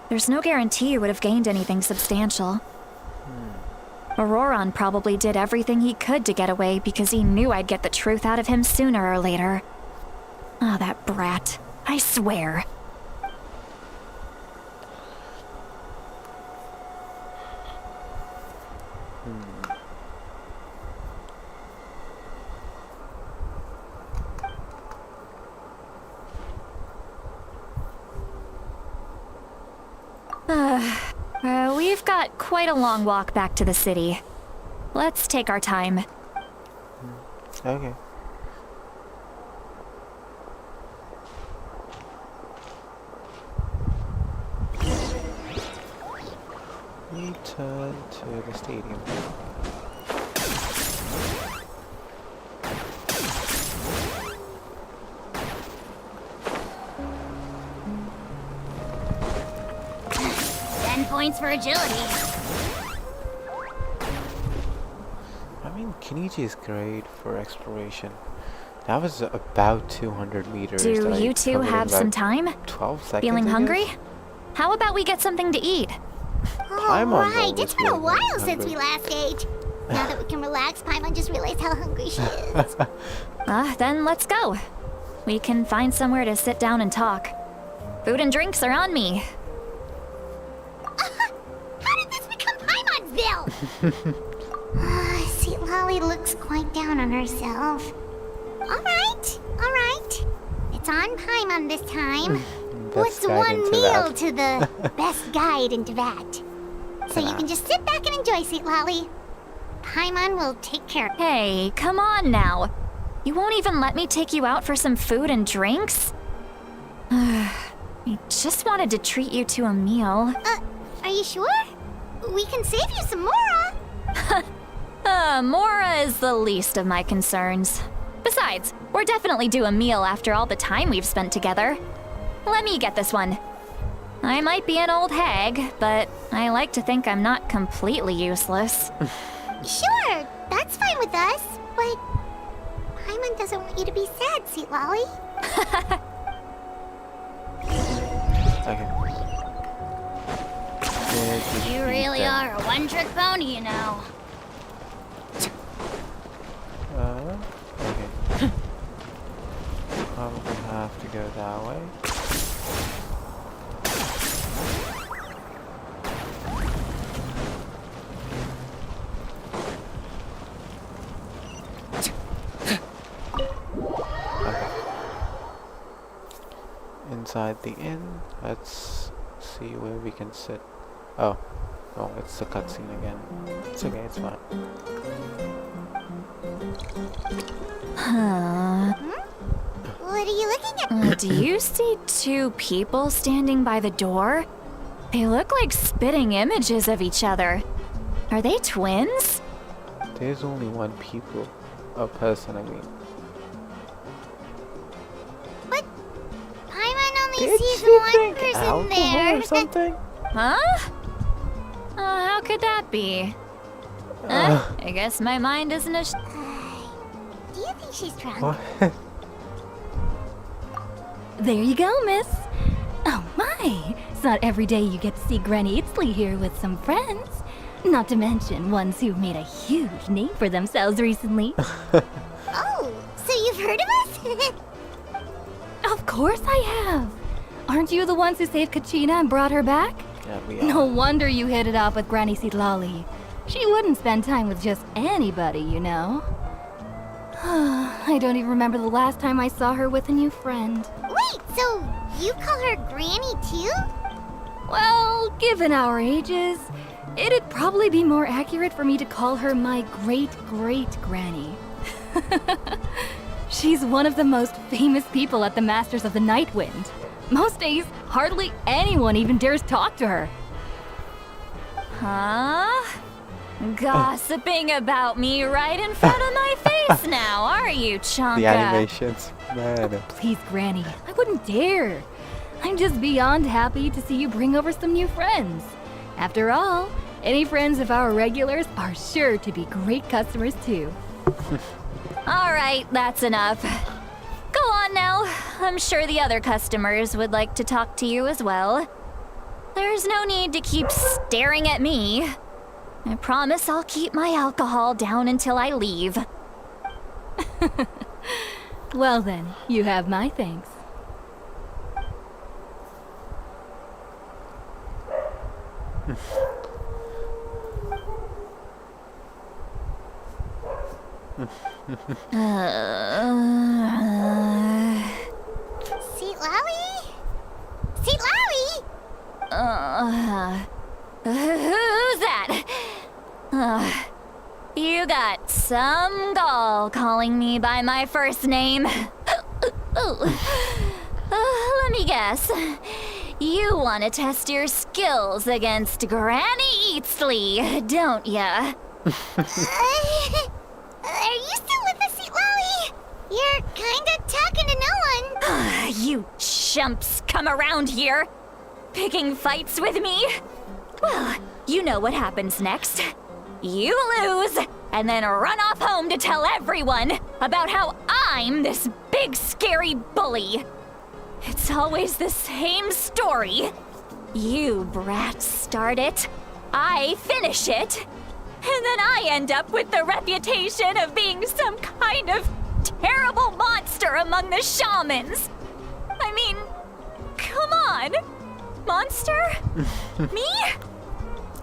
there's no guarantee you would have gained anything substantial. Auroron probably did everything he could to get away because he knew I'd get the truth out of him sooner or later. That brat. I swear. We've got quite a long walk back to the city. Let's take our time. Okay. Return to the stadium. 10 points for agility. I mean, Kenichi is great for exploration. That was about 200 meters. Do you two have some time? 12 seconds. Feeling I hungry? guess? How about we get something to eat? Right, it's been a while since we last ate. Now that we can relax, Paimon just realized how hungry she is. Then let's go. We can find somewhere to sit down and talk. Food and drinks are on me. How did this become Paimonville? See, Lolly looks quite down on herself. Alright. It's on Paimon this time. What's one meal to the best guide into that? So you can just sit back and enjoy, sweet Lolly. Paimon will take care of. Hey, come on now. You won't even let me take you out for some food and drinks? I just wanted to treat you to a meal. Are you sure? We can save you some Mora. Mora is the least of my concerns. Besides, we're definitely due a meal after all the time we've spent together. Let me get this one. I might be an old hag, but I like to think I'm not completely useless. Sure, that's fine with us, but Paimon doesn't want you to be sad, sweet Lolly. Okay. You really are a one-trick pony, you know. Okay. Probably have to go that way. Inside the inn, let's see where we can sit. Oh, it's the cutscene again. It's okay, it's fine. What are you looking at? Do you see two people standing by the door? They look like spitting images of each other. Are they twins? There's only one person, I mean. But Paimon only sees one person there. Or something? Huh? How could that be? I guess my mind isn't as... Do you think she's drunk? What? There you go, miss. Oh my! It's not every day you get to see Granny Itzley here with some friends. Not to mention ones who've made a huge name for themselves recently. Oh, so you've heard of us? Of course I have. Aren't you the ones who saved Kachina and brought her back? Yeah, we are. No wonder you hit it off with Granny Sitlali. She wouldn't spend time with just anybody, you know. I don't even remember the last time I saw her with a new friend. Wait, so you call her Granny too? Well, given our ages, it'd probably be more accurate for me to call her my great-great-granny. She's one of the most famous people at the Masters of the Nightwind. Most days, hardly anyone even dares talk to her. Huh? Gossiping about me right in front of my face now, are you, Chonka? The animations, man. Please, Granny, I wouldn't dare. I'm just beyond happy to see you bring over some new friends. After all, any friends of our regulars are sure to be great customers too. All right, that's enough. Go on now. I'm sure the other customers would like to talk to you as well. There's no need to keep staring at me. I promise I'll keep my alcohol down until I leave. Well then, you have my thanks. Seat Lowy? Seat Lowy? Who's that? You got some gall calling me by my first name. Let me guess. You want to test your skills against Granny Eatsley, don't ya? Are you still with us, Seat Lowy? You're kinda talking to no one. You chumps come around here, picking fights with me? Well, you know what happens next. You lose, and then run off home to tell everyone about how I'm this big scary bully. It's always the same story. You brats start it, I finish it, and then I end up with the reputation of being some kind of terrible monster among the shamans. I mean, come on. Monster? Me?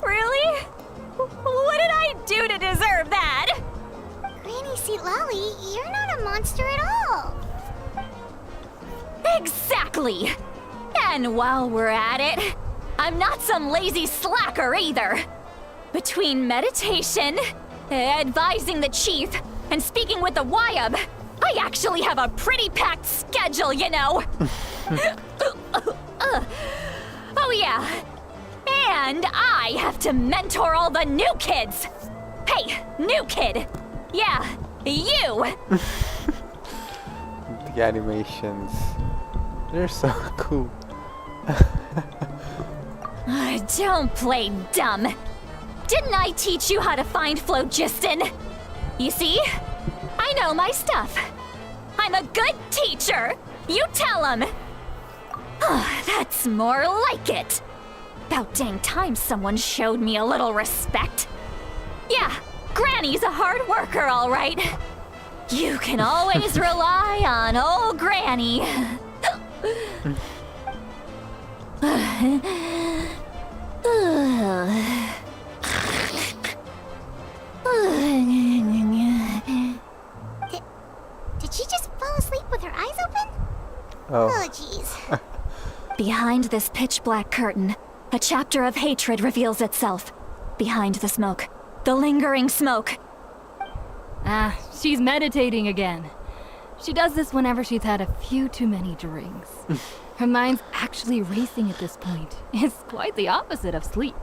Really? What did I do to deserve that? Granny Lolly, you're not a monster at all. Exactly. And while we're at it, I'm not some lazy slacker either. Between meditation, advising the chief, and speaking with the Wyab, I actually have a pretty packed schedule, you know. Oh yeah. And I have to mentor all the new kids. Hey, new kid. Yeah, you. The animations. They're so cool. Don't play dumb. Didn't I teach you how to find phlogiston? You see? I know my stuff. I'm a good teacher. You tell him. That's more like it. About dang time someone showed me a little respect. Yeah, Granny's a hard worker, all right. You can always rely on old Granny. Did she just fall asleep with her eyes open? Oh, jeez. Behind this pitch-black curtain, a chapter of hatred reveals itself. Behind the smoke. The lingering smoke. She's meditating again. She does this whenever she's had a few too many drinks. Her mind's actually racing at this point. It's quite the opposite of sleep.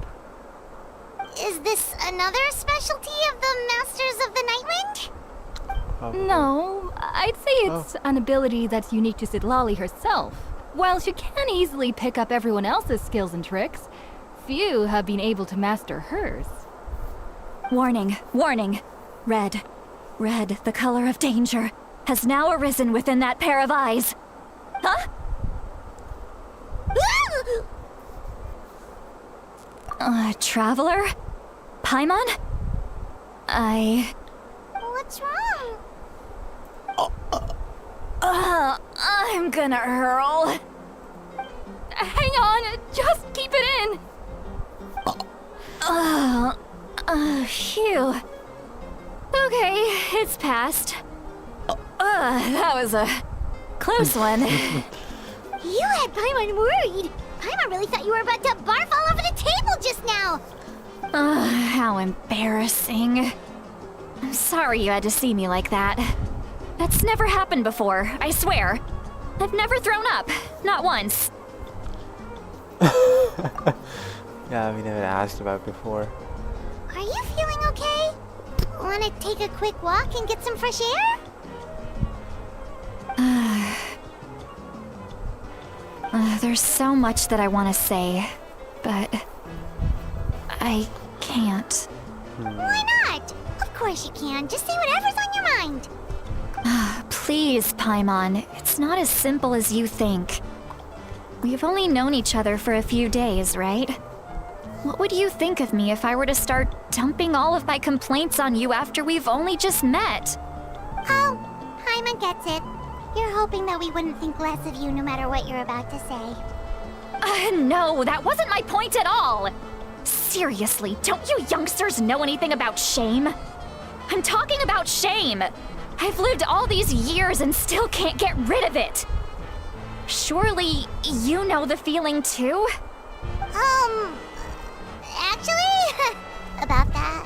Is this another specialty of the Masters of the Nightwind? No, I'd say it's an ability that's unique to Citlali herself. While she can easily pick up everyone else's skills and tricks, few have been able to master hers. Warning, warning. Red, the color of danger, has now arisen within that pair of eyes. Huh? Traveler? Paimon? What's wrong? I'm gonna hurl. Hang on, just keep it in. Phew. Okay, it's passed. That was a close one. You had Paimon worried. Paimon really thought you were about to barf all over the table just now. How embarrassing. I'm sorry you had to see me like that. That's never happened before, I swear. I've never thrown up, not once. yeah, we never asked about before. Are you feeling okay? Wanna take a quick walk and get some fresh air? There's so much that I want to say, but I can't. Why not? Of course you can. Just say whatever's on your mind. Please, Paimon, it's not as simple as you think. We've only known each other for a few days, right? What would you think of me if I were to start dumping all of my complaints on you after we've only just met? Oh, Paimon gets it. You're hoping that we wouldn't think less of you no matter what you're about to say. No, that wasn't my point at all. Seriously, don't you youngsters know anything about shame? I'm talking about shame. I've lived all these years and still can't get rid of it. Surely, you know the feeling too? Actually, about that.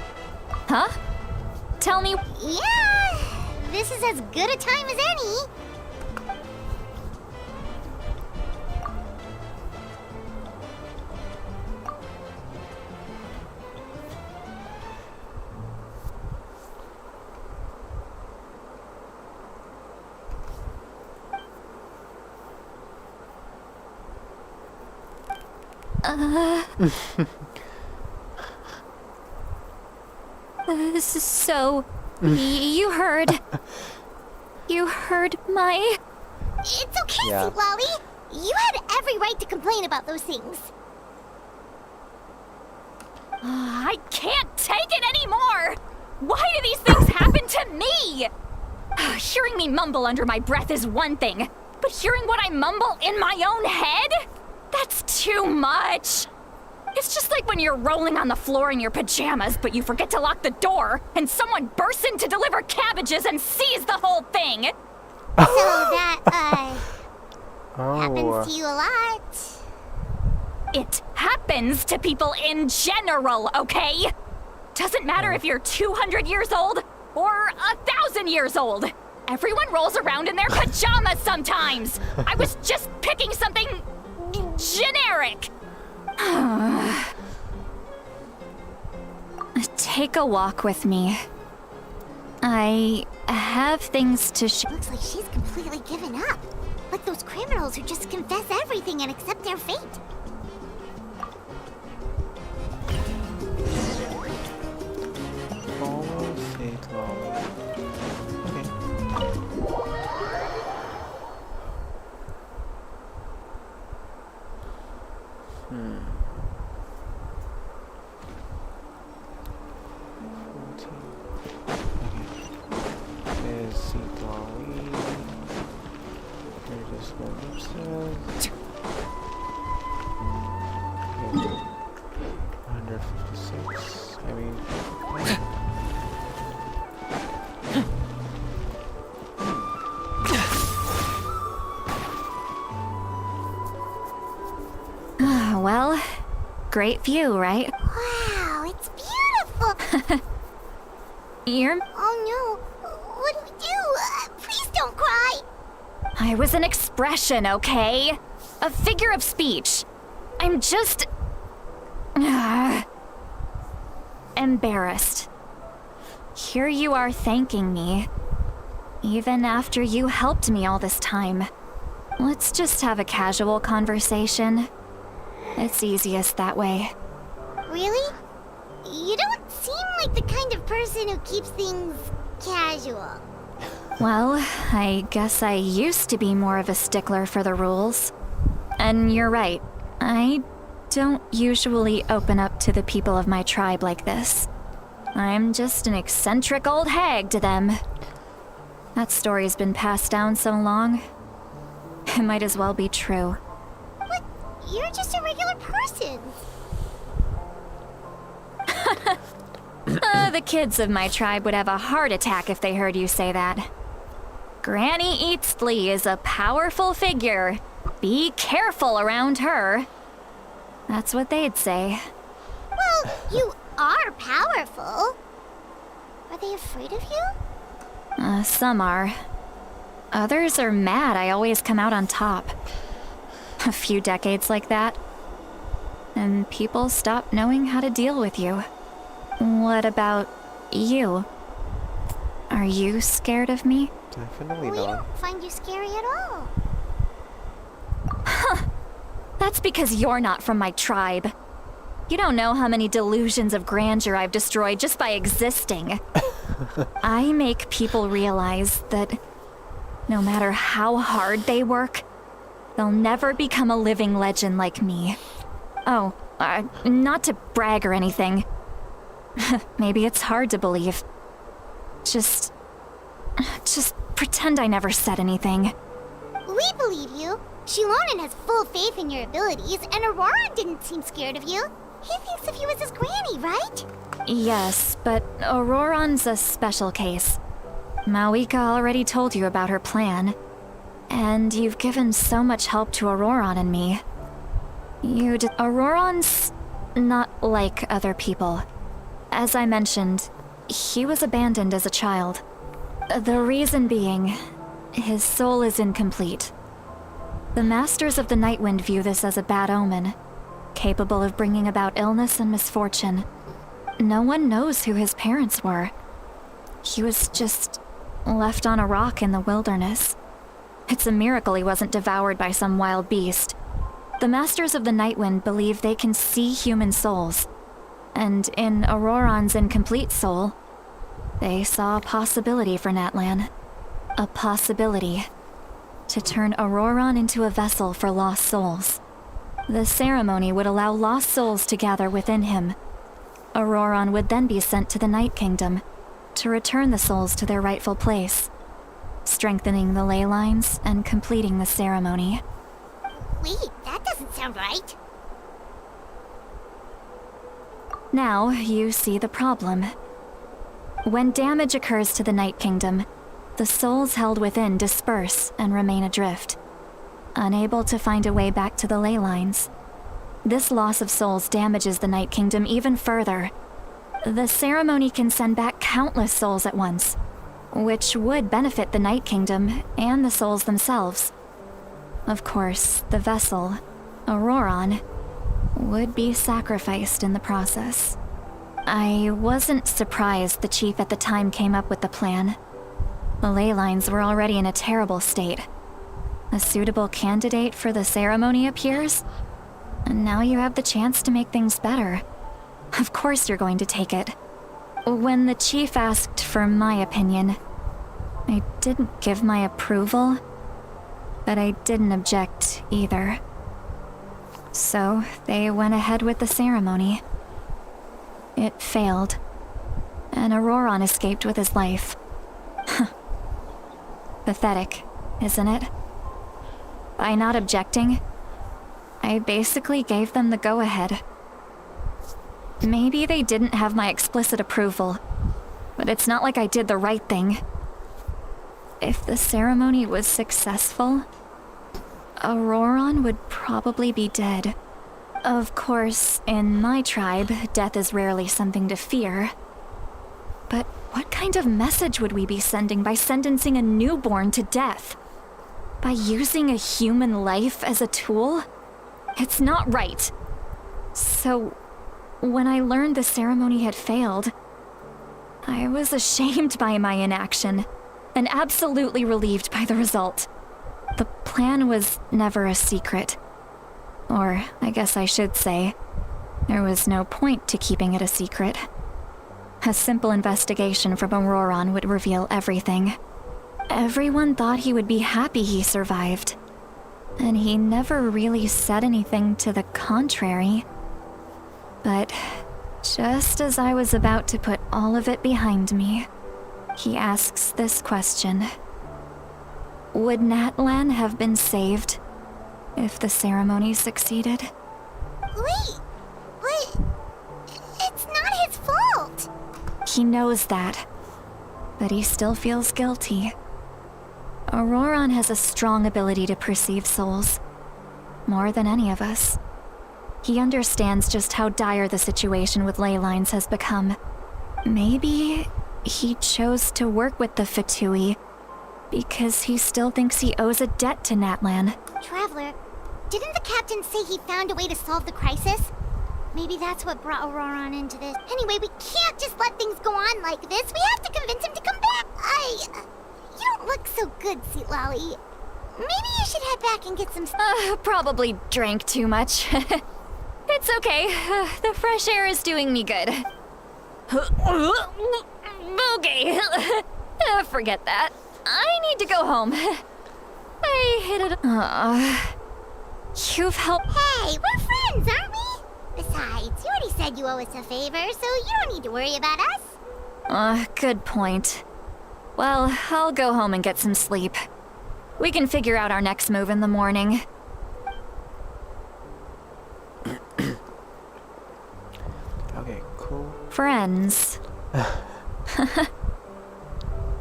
Huh? Tell me. Yeah, this is as good a time as any. So, you heard... You heard my... It's okay, Yeah. Sweet Lolly. You had every right to complain about those things. I can't take it anymore! Why do these things happen to me? Hearing me mumble under my breath is one thing, but hearing what I mumble in my own head? That's too much. It's just like when you're rolling on the floor in your pajamas, but you forget to lock the door, and someone bursts in to deliver cabbages and sees the whole thing. So that, happens to you a lot. It happens to people in general, okay? Doesn't matter if you're 200 years old or 1,000 years old. Everyone rolls around in their pajamas sometimes. I was just picking something generic. Take a walk with me. I have things to Looks like she's completely given up. Like those criminals who just confess everything and accept their fate. Follow Sweet Lolly. Okay. Hmm. 14. Okay. There's Sweet Lolly. Here's this one upstairs. Okay. 156. I mean. Well, great view, right? Wow, it's beautiful. You're... Oh no, what do we do? Please don't cry. I was an expression, okay? A figure of speech. I'm just... embarrassed. Here you are thanking me. Even after you helped me all this time. Let's just have a casual conversation. It's easiest that way. Really? You don't seem like the kind of person who keeps things casual. Well, I guess I used to be more of a stickler for the rules. And you're right. I don't usually open up to the people of my tribe like this. I'm just an eccentric old hag to them. That story's been passed down so long. It might as well be true. But you're just a regular person. The kids of my tribe would have a heart attack if they heard you say that. Granny Eatsley is a powerful figure. Be careful around her. That's what they'd say. Well, you are powerful. Are they afraid of you? Some are. Others are mad I always come out on top. A few decades like that, and people stop knowing how to deal with you. What about you? Are you scared of me? Definitely We not. don't find you scary at all. That's because you're not from my tribe. You don't know how many delusions of grandeur I've destroyed just by existing. I make people realize that no matter how hard they work, they'll never become a living legend like me. Oh, not to brag or anything. Maybe it's hard to believe. Just pretend I never said anything. We believe you. Shilonen has full faith in your abilities, and Auroron didn't seem scared of you. He thinks of you as his granny, right? Yes, but Auroron's a special case. Mawika already told you about her plan. And you've given so much help to Auroron and me. Auroron's not like other people. As I mentioned, he was abandoned as a child. The reason being, his soul is incomplete. The Masters of the Nightwind view this as a bad omen, capable of bringing about illness and misfortune. No one knows who his parents were. He was just left on a rock in the wilderness. It's a miracle he wasn't devoured by some wild beast. The Masters of the Nightwind believe they can see human souls. And in Auroron's incomplete soul, They saw a possibility for Natlan. A possibility to turn Auroron into a vessel for lost souls. The ceremony would allow lost souls to gather within him. Auroron would then be sent to the Night Kingdom to return the souls to their rightful place, strengthening the ley lines and completing the ceremony. Wait, that doesn't sound right. Now you see the problem. When damage occurs to the Night Kingdom, the souls held within disperse and remain adrift, unable to find a way back to the ley lines. This loss of souls damages the Night Kingdom even further. The ceremony can send back countless souls at once, which would benefit the Night Kingdom and the souls themselves. Of course, the vessel, Auroron, would be sacrificed in the process. I wasn't surprised the chief at the time came up with the plan. The ley lines were already in a terrible state. A suitable candidate for the ceremony appears, and now you have the chance to make things better. Of course you're going to take it. When the chief asked for my opinion, I didn't give my approval, but I didn't object either. So they went ahead with the ceremony. It failed, and Auroron escaped with his life. Pathetic, isn't it? By not objecting, I basically gave them the go-ahead. Maybe they didn't have my explicit approval, but it's not like I did the right thing. If the ceremony was successful, Auroron would probably be dead. Of course, in my tribe, death is rarely something to fear. But what kind of message would we be sending by sentencing a newborn to death? By using a human life as a tool? It's not right. So, when I learned the ceremony had failed, I was ashamed by my inaction, and absolutely relieved by the result. The plan was never a secret. Or, I guess I should say, there was no point to keeping it a secret. A simple investigation from Auroron would reveal everything. Everyone thought he would be happy he survived, and he never really said anything to the contrary. But just as I was about to put all of it behind me, he asks this question. Would Natlan have been saved if the ceremony succeeded? Wait, but it's not his fault. He knows that, but he still feels guilty. Auroron has a strong ability to perceive souls, more than any of us. He understands just how dire the situation with ley lines has become. Maybe he chose to work with the Fatui because he still thinks he owes a debt to Natlan. Traveler, didn't the captain say he found a way to solve the crisis? Maybe that's what brought Auroron into this. Anyway, we can't just let things go on like this. We have to convince him to come back. You don't look so good, Sweet Lolly. Maybe you should head back and get some... Probably drank too much. It's okay. The fresh air is doing me good. Okay. Forget that. I need to go home. I hit it... You've helped... Hey, we're friends, aren't we? Besides, you already said you owe us a favor, so you don't need to worry about us. Good point. Well, I'll go home and get some sleep. We can figure out our next move in the morning. Okay, cool. Friends.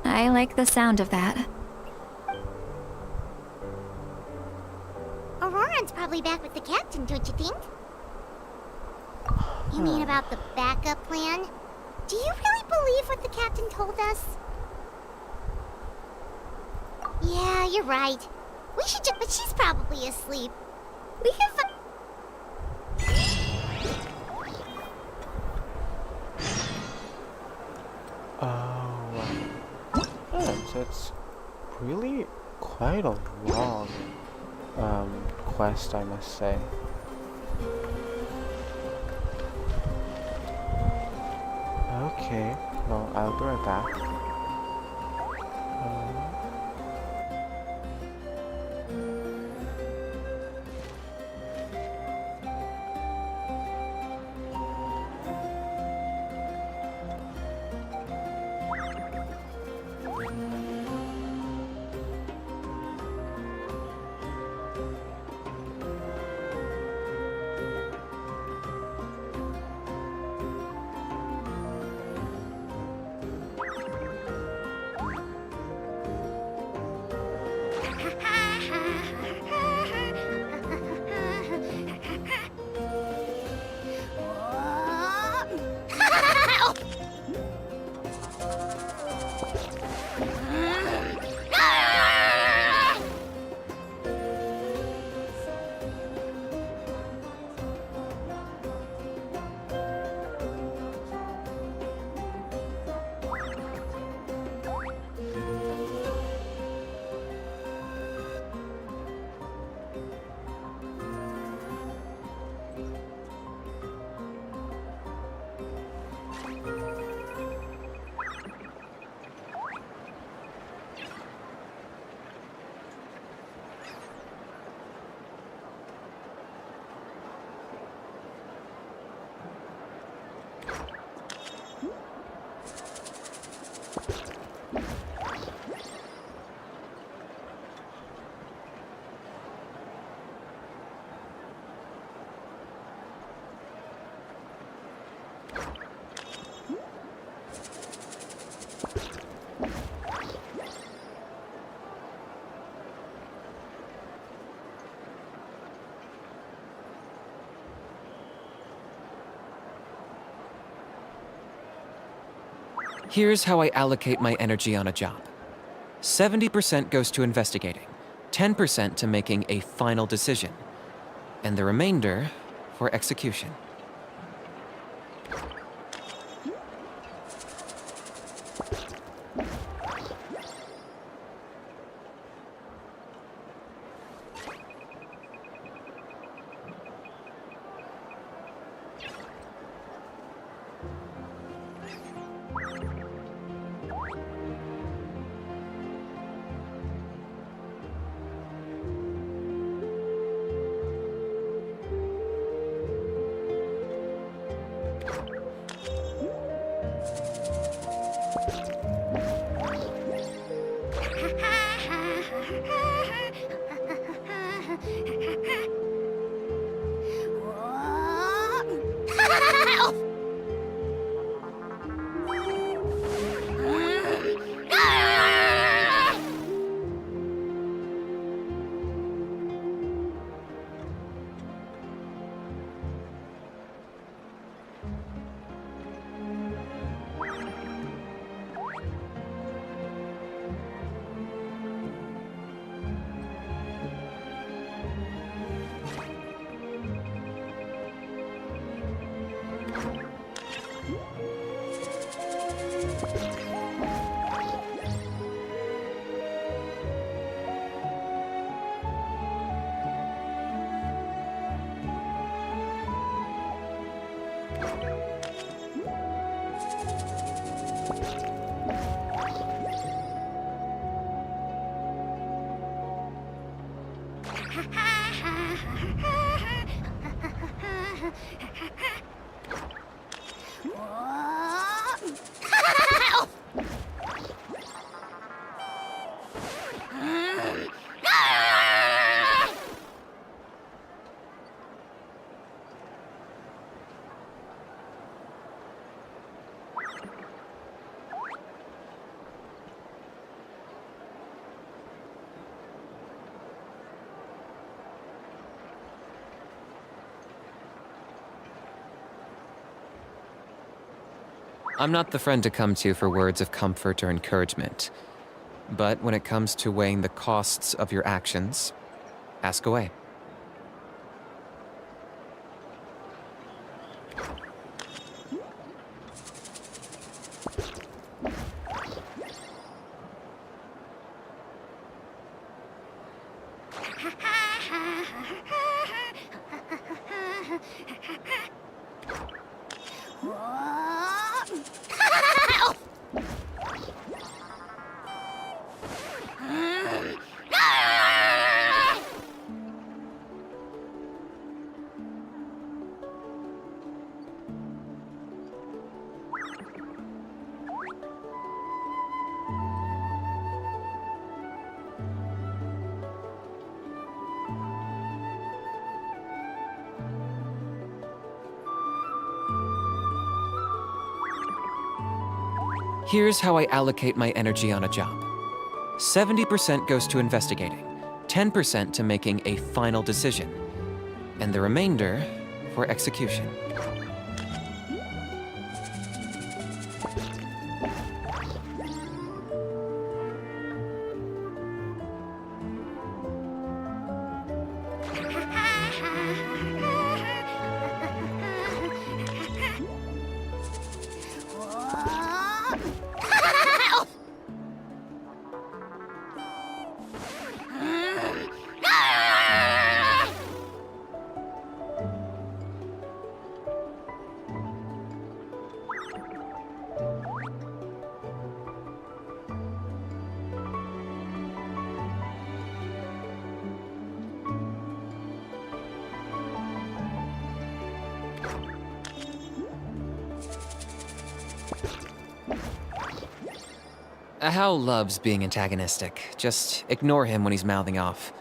I like the sound of that. Auroron's probably back with the captain, don't you think? You mean about the backup plan? Do you really believe what the captain told us? Yeah, you're right. We should just... But she's probably asleep. We can so it's really quite a long quest, I must say. Okay. Well, I'll be right back. Here's how I allocate my energy on a job. 70% goes to investigating, 10% to making a final decision, and the remainder for execution. I'm not the friend to come to for words of comfort or encouragement. But when it comes to weighing the costs of your actions, ask away. Here's how I allocate my energy on a job. 70% goes to investigating, 10% to making a final decision, and the remainder for execution. Hal loves being antagonistic. Just ignore him when he's mouthing off.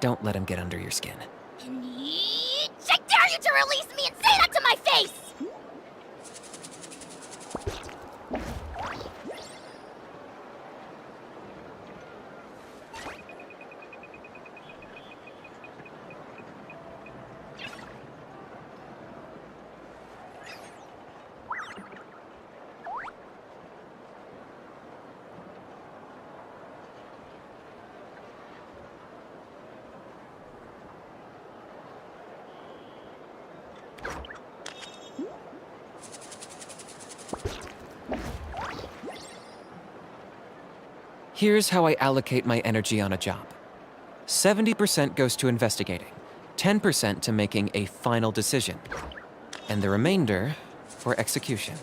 Don't let him get under your skin. I dare you to release me and say that to my face! Here's how I allocate my energy on a job. 70% goes to investigating, 10% to making a final decision, and the remainder for execution.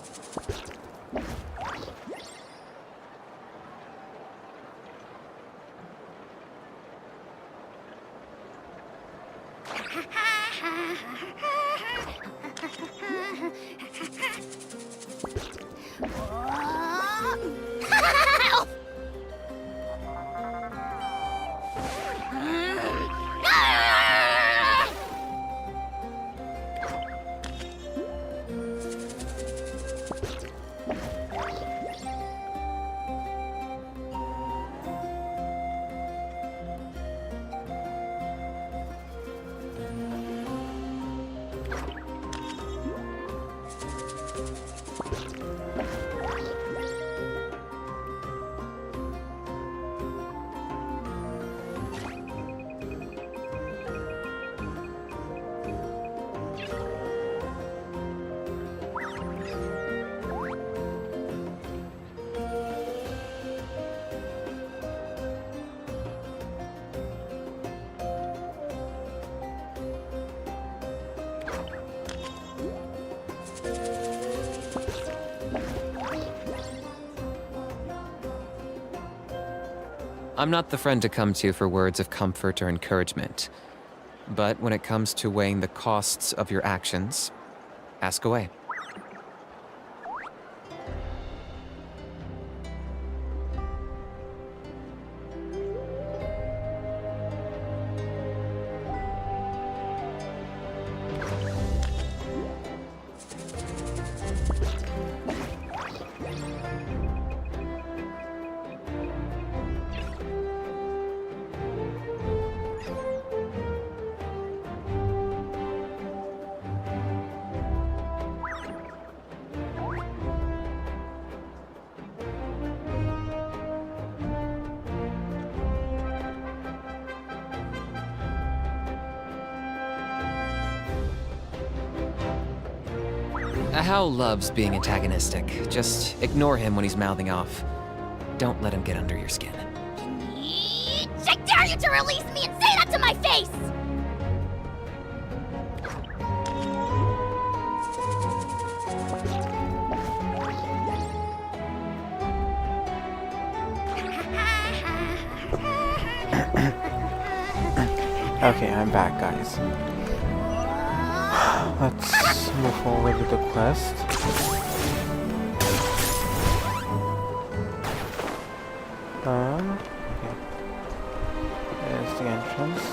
I'm not the friend to come to for words of comfort or encouragement. But when it comes to weighing the costs of your actions, ask away. Hal loves being antagonistic. Just ignore him when he's mouthing off. Don't let him get under your skin. I dare you to release me and say that to my face! Okay, I'm back, guys. Let's move forward with the quest. Okay. There's the entrance.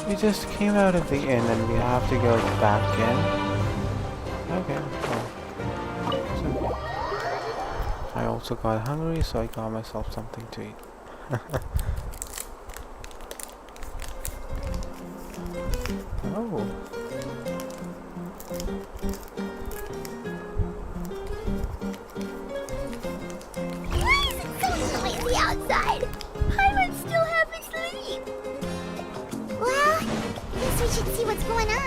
We just came out of the inn and we have to go back in. also got hungry, so I got myself something to eat. Oh. Why is it so noisy outside? Pirate's still half asleep. Well, I guess we should see what's going on.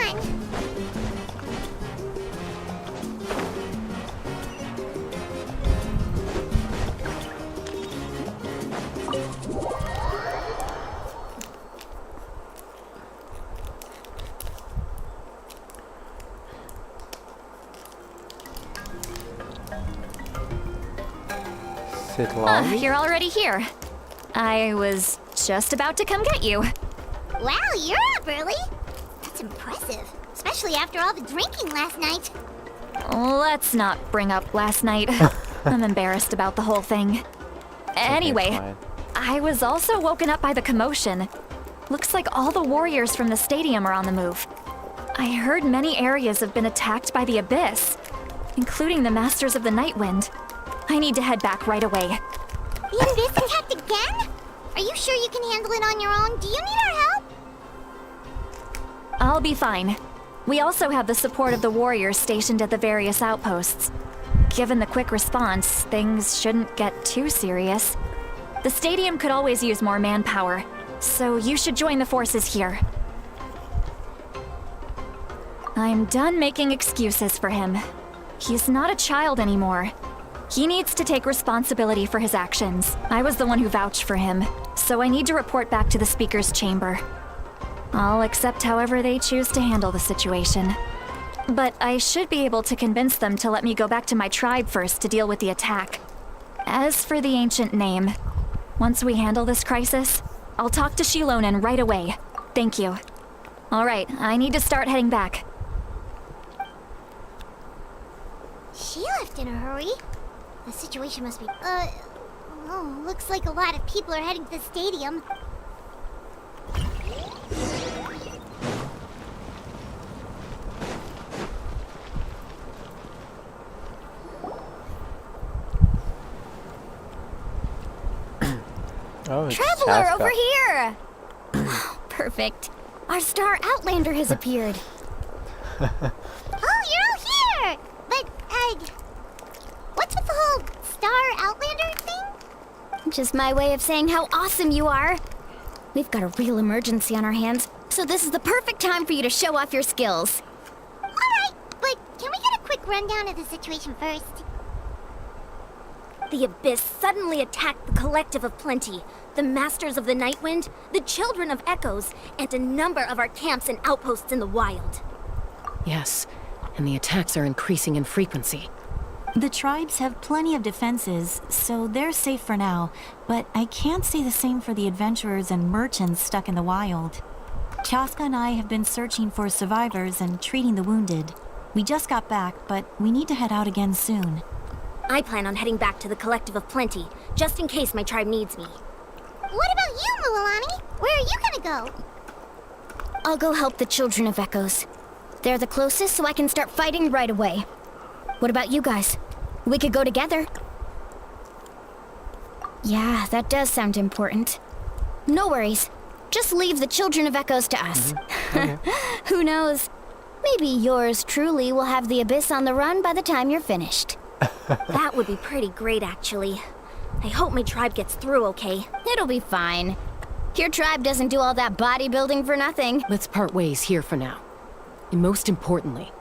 Sit long. You're already here. I was just about to come get you. Wow, you're up early. That's impressive, especially after all the drinking last night. Let's not bring up last night. I'm embarrassed about the whole thing. Anyway, I was also woken up by the commotion. Looks like all the warriors from the stadium are on the move. I heard many areas have been attacked by the Abyss, including the Masters of the Nightwind. I need to head back right away. The Abyss attacked again? Are you sure you can handle it on your own? Do you need our help? I'll be fine. We also have the support of the warriors stationed at the various outposts. Given the quick response, things shouldn't get too serious. The stadium could always use more manpower, so you should join the forces here. I'm done making excuses for him. He's not a child anymore. He needs to take responsibility for his actions. I was the one who vouched for him, so I need to report back to the Speaker's chamber. I'll accept however they choose to handle the situation. But I should be able to convince them to let me go back to my tribe first to deal with the attack. As for the ancient name, once we handle this crisis, I'll talk to Shilonen right away. Thank you. All right, I need to start heading back. She left in a hurry. The situation must be... Oh, looks like a lot of people are heading to the stadium. Oh, it's Traveler, Chaska. over here! Perfect. Our star Outlander has appeared. Oh, you're all here! But, what's with the whole Star Outlander thing? Just my way of saying how awesome you are. We've got a real emergency on our hands, so this is the perfect time for you to show off your skills. Alright, but can we get a quick rundown of the situation first? The Abyss suddenly attacked the Collective of Plenty, the Masters of the Nightwind, the Children of Echoes, and a number of our camps and outposts in the wild. Yes, and the attacks are increasing in frequency. The tribes have plenty of defenses, so they're safe for now, but I can't say the same for the adventurers and merchants stuck in the wild. Chaska and I have been searching for survivors and treating the wounded. We just got back, but we need to head out again soon. I plan on heading back to the Collective of Plenty, just in case my tribe needs me. What about you, Mulalani? Where are you gonna go? I'll go help the Children of Echoes. They're the closest, so I can start fighting right away. What about you guys? We could go together. Yeah, that does sound important. No worries. Just leave the Children of Echoes to us. Okay. Who knows? Maybe yours truly will have the Abyss on the run by the time you're finished. That would be pretty great, actually. I hope my tribe gets through okay. It'll be fine. Your tribe doesn't do all that bodybuilding for nothing. Let's part ways here for now. And most importantly,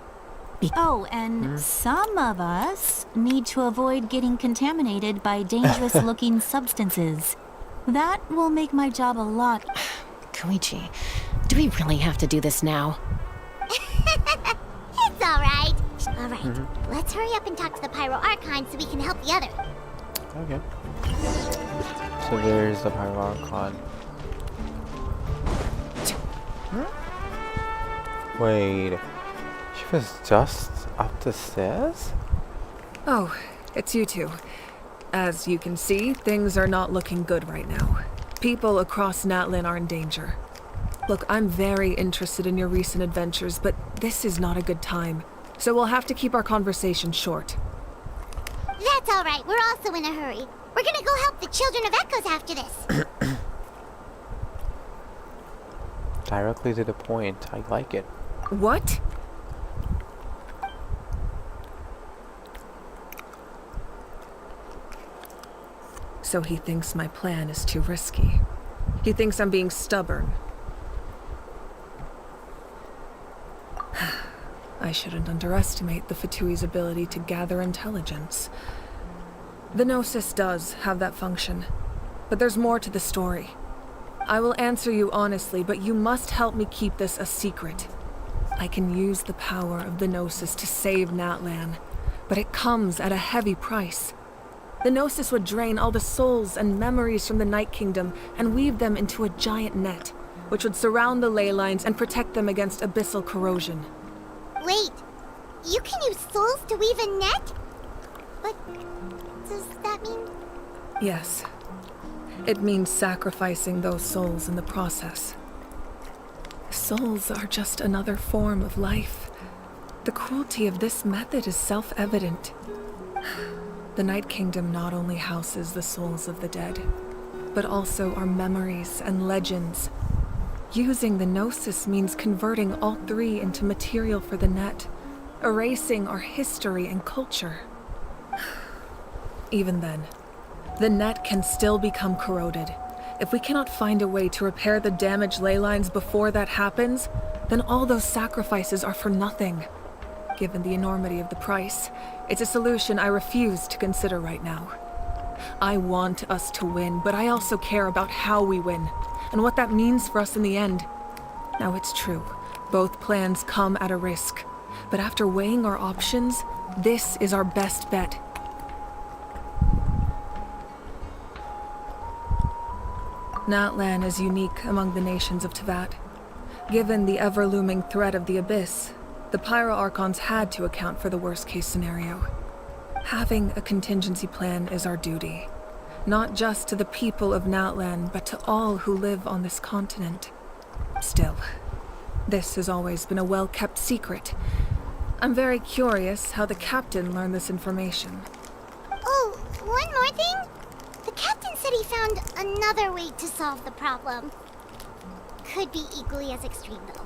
Oh, and some of us need to avoid getting contaminated by dangerous-looking substances. That will make my job a lot... Koichi, do we really have to do this now? It's alright. Alright, let's hurry up and talk to the Pyro Archon so we can help the other. Okay. So there's the Pyro Archon. Wait, she was just up the stairs? Oh, it's you two. As you can see, things are not looking good right now. People across Natlin are in danger. Look, I'm very interested in your recent adventures, but this is not a good time. So we'll have to keep our conversation short. That's It's alright, we're also in a hurry. We're gonna go help the Children of Echoes after this. Directly to the point. I like it. What? So he thinks my plan is too risky. He thinks I'm being stubborn. I shouldn't underestimate the Fatui's ability to gather intelligence. The Gnosis does have that function, but there's more to the story. I will answer you honestly, but you must help me keep this a secret. I can use the power of the Gnosis to save Natlan, but it comes at a heavy price. The Gnosis would drain all the souls and memories from the Night Kingdom and weave them into a giant net, which would surround the ley lines and protect them against abyssal corrosion. Wait, you can use souls to weave a net? But does that mean... Yes. It means sacrificing those souls in the process. Souls are just another form of life. The cruelty of this method is self-evident. The Night Kingdom not only houses the souls of the dead, but also our memories and legends. Using the Gnosis means converting all three into material for the net, erasing our history and culture. Even then, the net can still become corroded. If we cannot find a way to repair the damaged ley lines before that happens, then all those sacrifices are for nothing. Given the enormity of the price, it's a solution I refuse to consider right now. I want us to win, but I also care about how we win, and what that means for us in the end. Now it's true, both plans come at a risk, but after weighing our options, this is our best bet. Natlan is unique among the nations of Teyvat. Given the ever-looming threat of the Abyss, the Pyro Archons had to account for the worst-case scenario. Having a contingency plan is our duty, not just to the people of Natlan, but to all who live on this continent. Still, this has always been a well-kept secret. I'm very curious how the captain learned this information. Oh, one more thing? The captain said he found another way to solve the problem. Could be equally as extreme, though.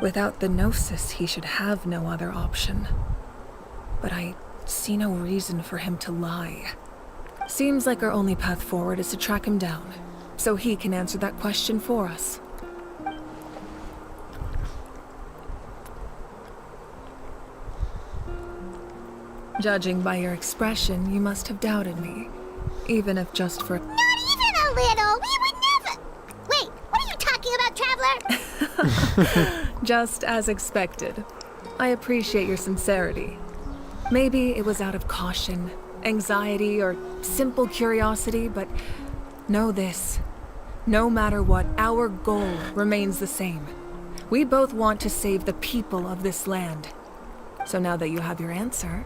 Without the Gnosis, he should have no other option. But I see no reason for him to lie. Seems like our only path forward is to track him down, so he can answer that question for us. Judging by your expression, you must have doubted me. Even if just for... Not even a little! We would never... Wait, what are you talking about, Traveler? Just as expected. I appreciate your sincerity. Maybe it was out of caution, anxiety, or simple curiosity, but know this. No matter what, our goal remains the same. We both want to save the people of this land. So now that you have your answer,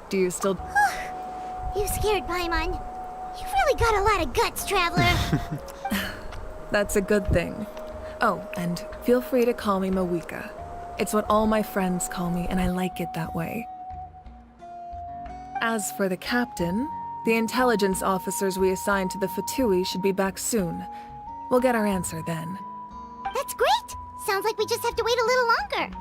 do you still... You scared Paimon. You've really got a lot of guts, Traveler. That's a good thing. Oh, and feel free to call me Mawika. It's what all my friends call me, and I like it that way. As for the captain, the intelligence officers we assigned to the Fatui should be back soon. We'll get our answer then. That's great! Sounds like we just have to wait a little longer.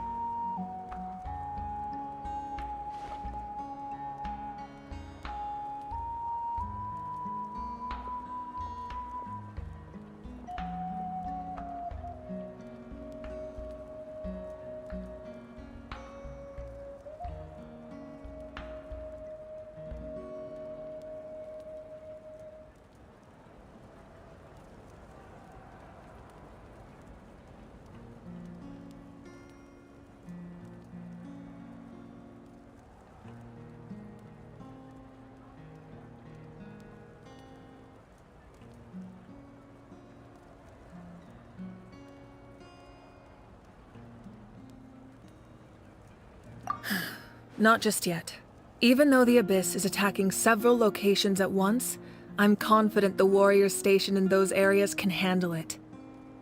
Not just yet. Even though the Abyss is attacking several locations at once, I'm confident the warriors stationed in those areas can handle it.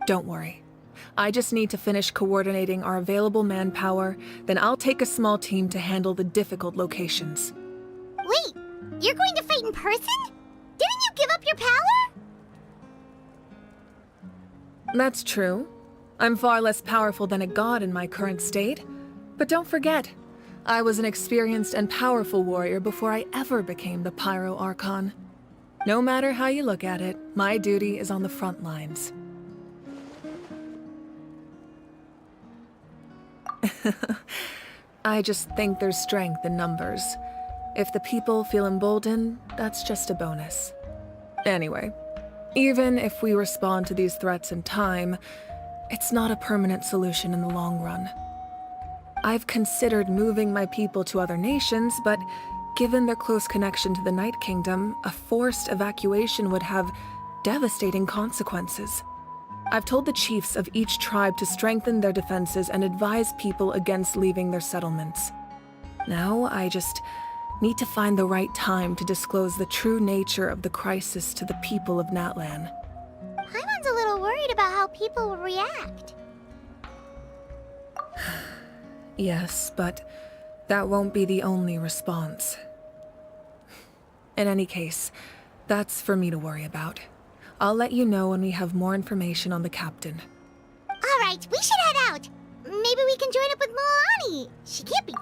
Don't worry. I just need to finish coordinating our available manpower, then I'll take a small team to handle the difficult locations. Wait, You're going to fight in person? Didn't you give up your power? That's true. I'm far less powerful than a god in my current state. But don't forget, I was an experienced and powerful warrior before I ever became the Pyro Archon. No matter how you look at it, my duty is on the front lines. I just think there's strength in numbers. If the people feel emboldened, that's just a bonus. Anyway, even if we respond to these threats in time, it's not a permanent solution in the long run. I've considered moving my people to other nations, but given their close connection to the Night Kingdom, a forced evacuation would have devastating consequences. I've told the chiefs of each tribe to strengthen their defenses and advise people against leaving their settlements. Now, I just need to find the right time to disclose the true nature of the crisis to the people of Natlan. Paimon's a little worried about how people will react. Yes, but that won't be the only response. In any case, that's for me to worry about. I'll let you know when we have more information on the captain. Alright, we should head out. Maybe we can join up with Milani. She can't be...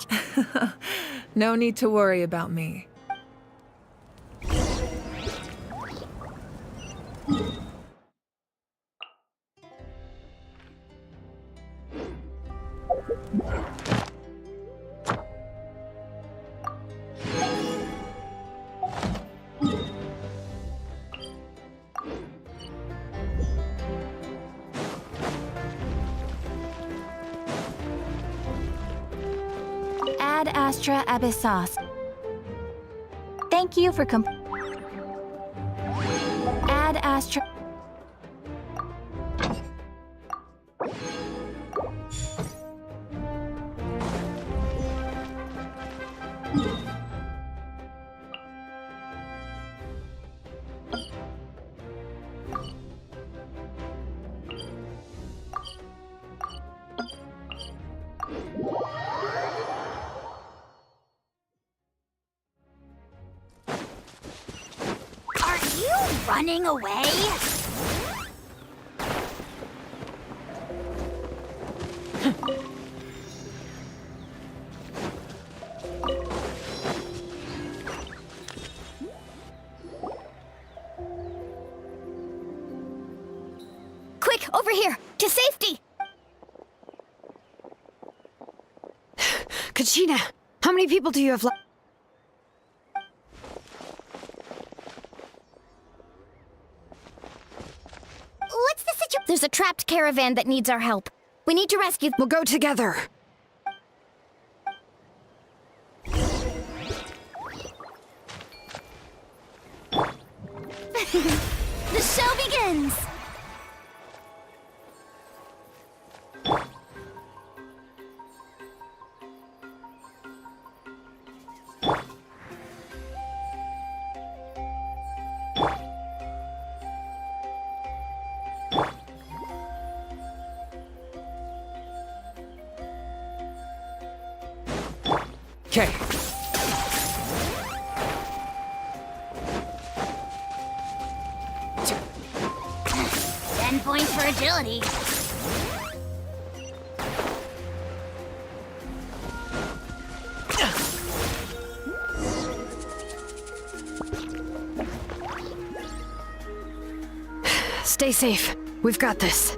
No need to worry about me. Ad Astra Abyssos. Thank you for Ad Astra. Are you running away? Quick, over here! To safety! Kachina, how many people do you have left? What's the situation? There's a trapped caravan that needs our help. We need to rescue. We'll go together. The show begins! Okay. 10 points for agility. Stay safe. We've got this.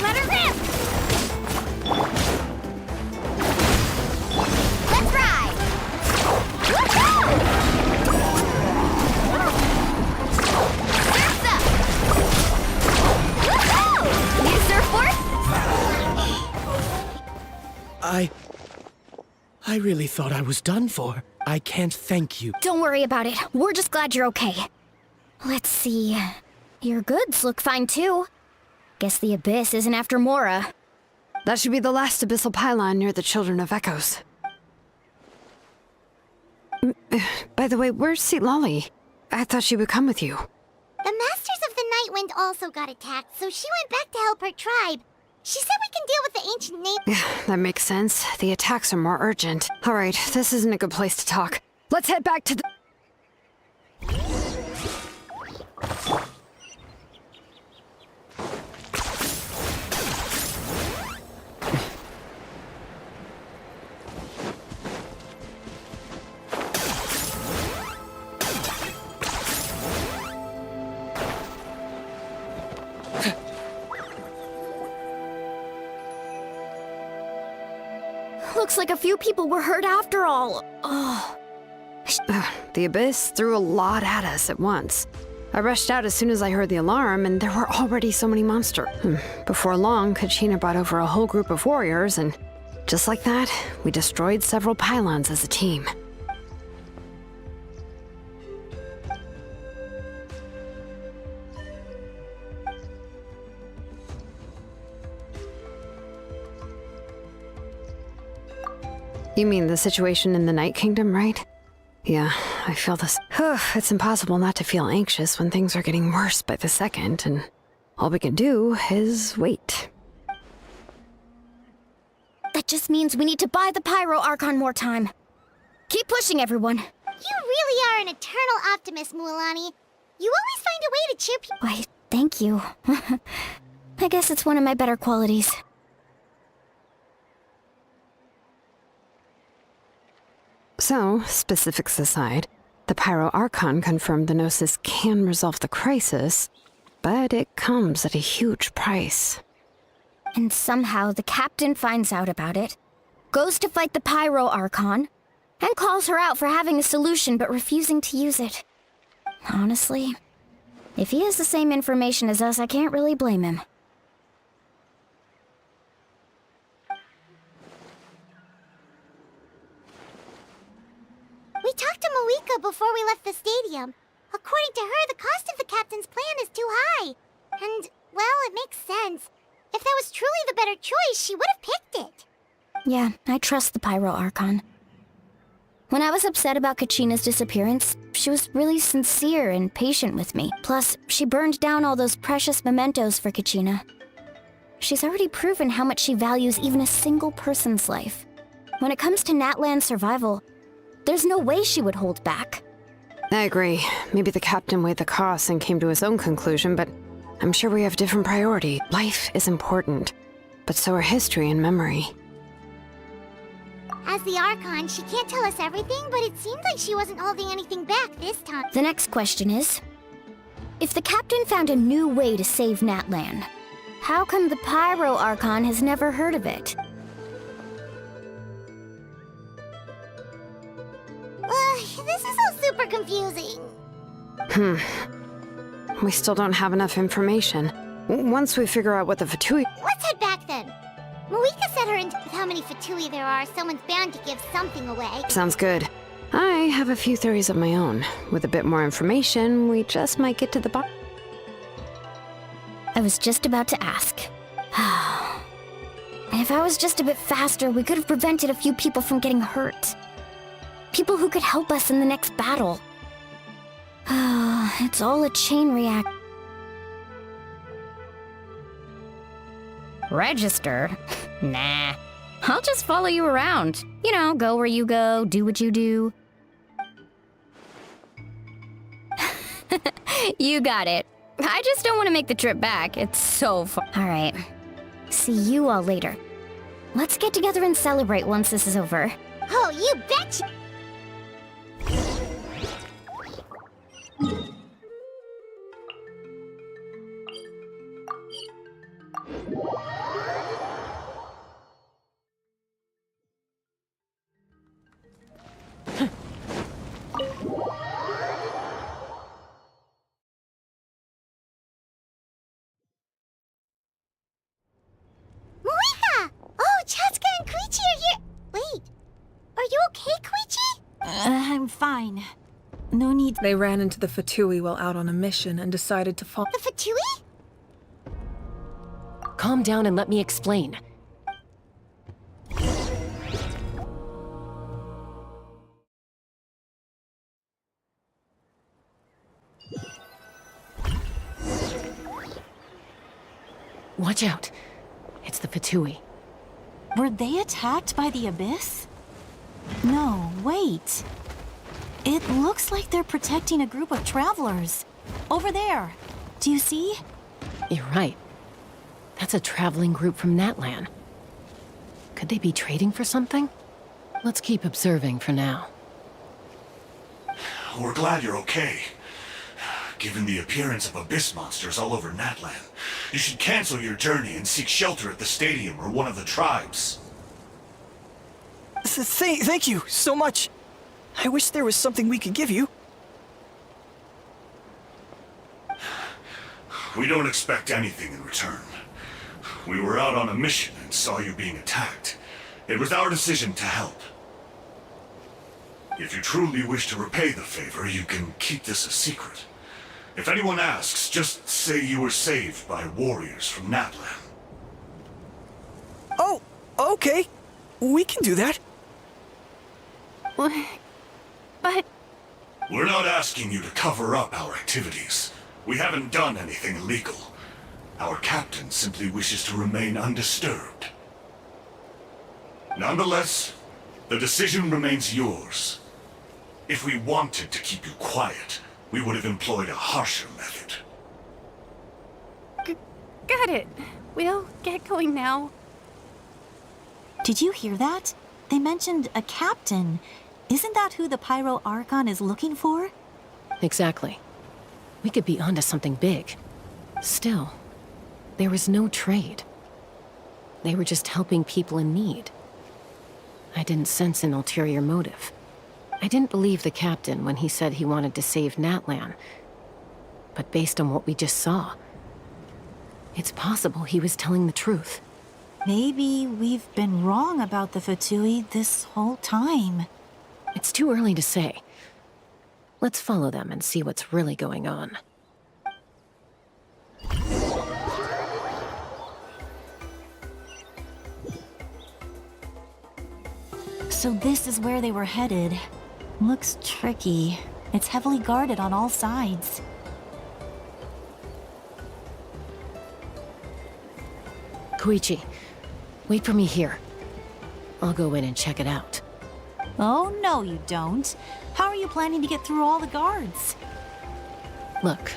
Let her rip! Let's ride! Woohoo! Surf's up! Woohoo! Need a surfboard? I really thought I was done for. I can't thank you. Don't worry about it. We're just glad you're okay. Let's see. Your goods look fine too. Guess the Abyss isn't after Mora. That should be the last abyssal pylon near the Children of Echoes. By the way, where's Lolly? I thought she would come with you. The Masters of the Night Wind also got attacked, so she went back to help her tribe. She said we can deal with the ancient name. Yeah, that makes sense. The attacks are more urgent. All right, this isn't a good place to talk. Let's head back to the... Looks like a few people were hurt after all. Oh. The Abyss threw a lot at us at once. I rushed out as soon as I heard the alarm, and there were already so many monsters. Before long, Kachina brought over a whole group of warriors, and just like that, we destroyed several pylons as a team. You mean the situation in the Night Kingdom, right? Yeah, I feel this. It's impossible not to feel anxious when things are getting worse by the second, and all we can do is wait. That just means we need to buy the Pyro Archon more time. Keep pushing, everyone. You really are an eternal optimist, Mualani. You always find a way to cheer people. Why, thank you. I guess it's one of my better qualities. So, specifics aside, the Pyro Archon confirmed the Gnosis can resolve the crisis, but it comes at a huge price. And somehow the captain finds out about it, goes to fight the Pyro Archon, and calls her out for having a solution but refusing to use it. Honestly, if he has the same information as us, I can't really blame him. We talked to Moika before we left the stadium. According to her, the cost of the captain's plan is too high. And, well, it makes sense. If that was truly the better choice, she would have picked it. Yeah, I trust the Pyro Archon. When I was upset about Kachina's disappearance, she was really sincere and patient with me. Plus, she burned down all those precious mementos for Kachina. She's already proven how much she values even a single person's life. When it comes to Natlan's survival, there's no way she would hold back. I agree. Maybe the captain weighed the costs and came to his own conclusion, but I'm sure we have different priority. Life is important, but so are history and memory. As the Archon, she can't tell us everything, but it seems like she wasn't holding anything back this time. The next question is, if the captain found a new way to save Natlan, how come the Pyro Archon has never heard of it? This is all super confusing. We still don't have enough information. Once we figure out what the Fatui... Let's head back then. Moika said her with how many Fatui there are, someone's bound to give something away. Sounds good. I have a few theories of my own. With a bit more information, we just might get to the bottom. I was just about to ask. If I was just a bit faster, we could have prevented a few people from getting hurt. People who could help us in the next battle. It's all a chain react. Registered? Nah. I'll just follow you around. You know, go where you go, do what you do. You got it. I just don't want to make the trip back. It's so fun. Alright. See you all later. Let's get together and celebrate once this is over. Oh, you betcha! I'm fine. No need. They ran into the Fatui while out on a mission and decided to follow. The Fatui? Calm down and let me explain. Watch out. It's the Fatui. Were they attacked by the Abyss? No, wait. It looks like they're protecting a group of travelers. Over there. Do you see? You're right. That's a traveling group from Natlan. Could they be trading for something? Let's keep observing for now. We're glad you're okay. Given the appearance of abyss monsters all over Natlan, you should cancel your journey and seek shelter at the stadium or one of the tribes. Thank you so much. I wish there was something we could give you. We don't expect anything in return. We were out on a mission and saw you being attacked. It was our decision to help. If you truly wish to repay the favor, you can keep this a secret. If anyone asks, just say you were saved by warriors from Natlan. Oh, okay. We can do that. But... We're not asking you to cover up our activities. We haven't done anything illegal. Our captain simply wishes to remain undisturbed. Nonetheless, the decision remains yours. If we wanted to keep you quiet, we would have employed a harsher method. Got it. We'll get going now. Did you hear that? They mentioned a captain. Isn't that who the Pyro Archon is looking for? Exactly. We could be onto something big. Still, there was no trade. They were just helping people in need. I didn't sense an ulterior motive. I didn't believe the captain when he said he wanted to save Natlan. But based on what we just saw, it's possible he was telling the truth. Maybe we've been wrong about the Fatui this whole time. It's too early to say. Let's follow them and see what's really going on. So this is where they were headed. Looks tricky. It's heavily guarded on all sides. Koichi, wait for me here. I'll go in and check it out. Oh, no you don't. How are you planning to get through all the guards? Look,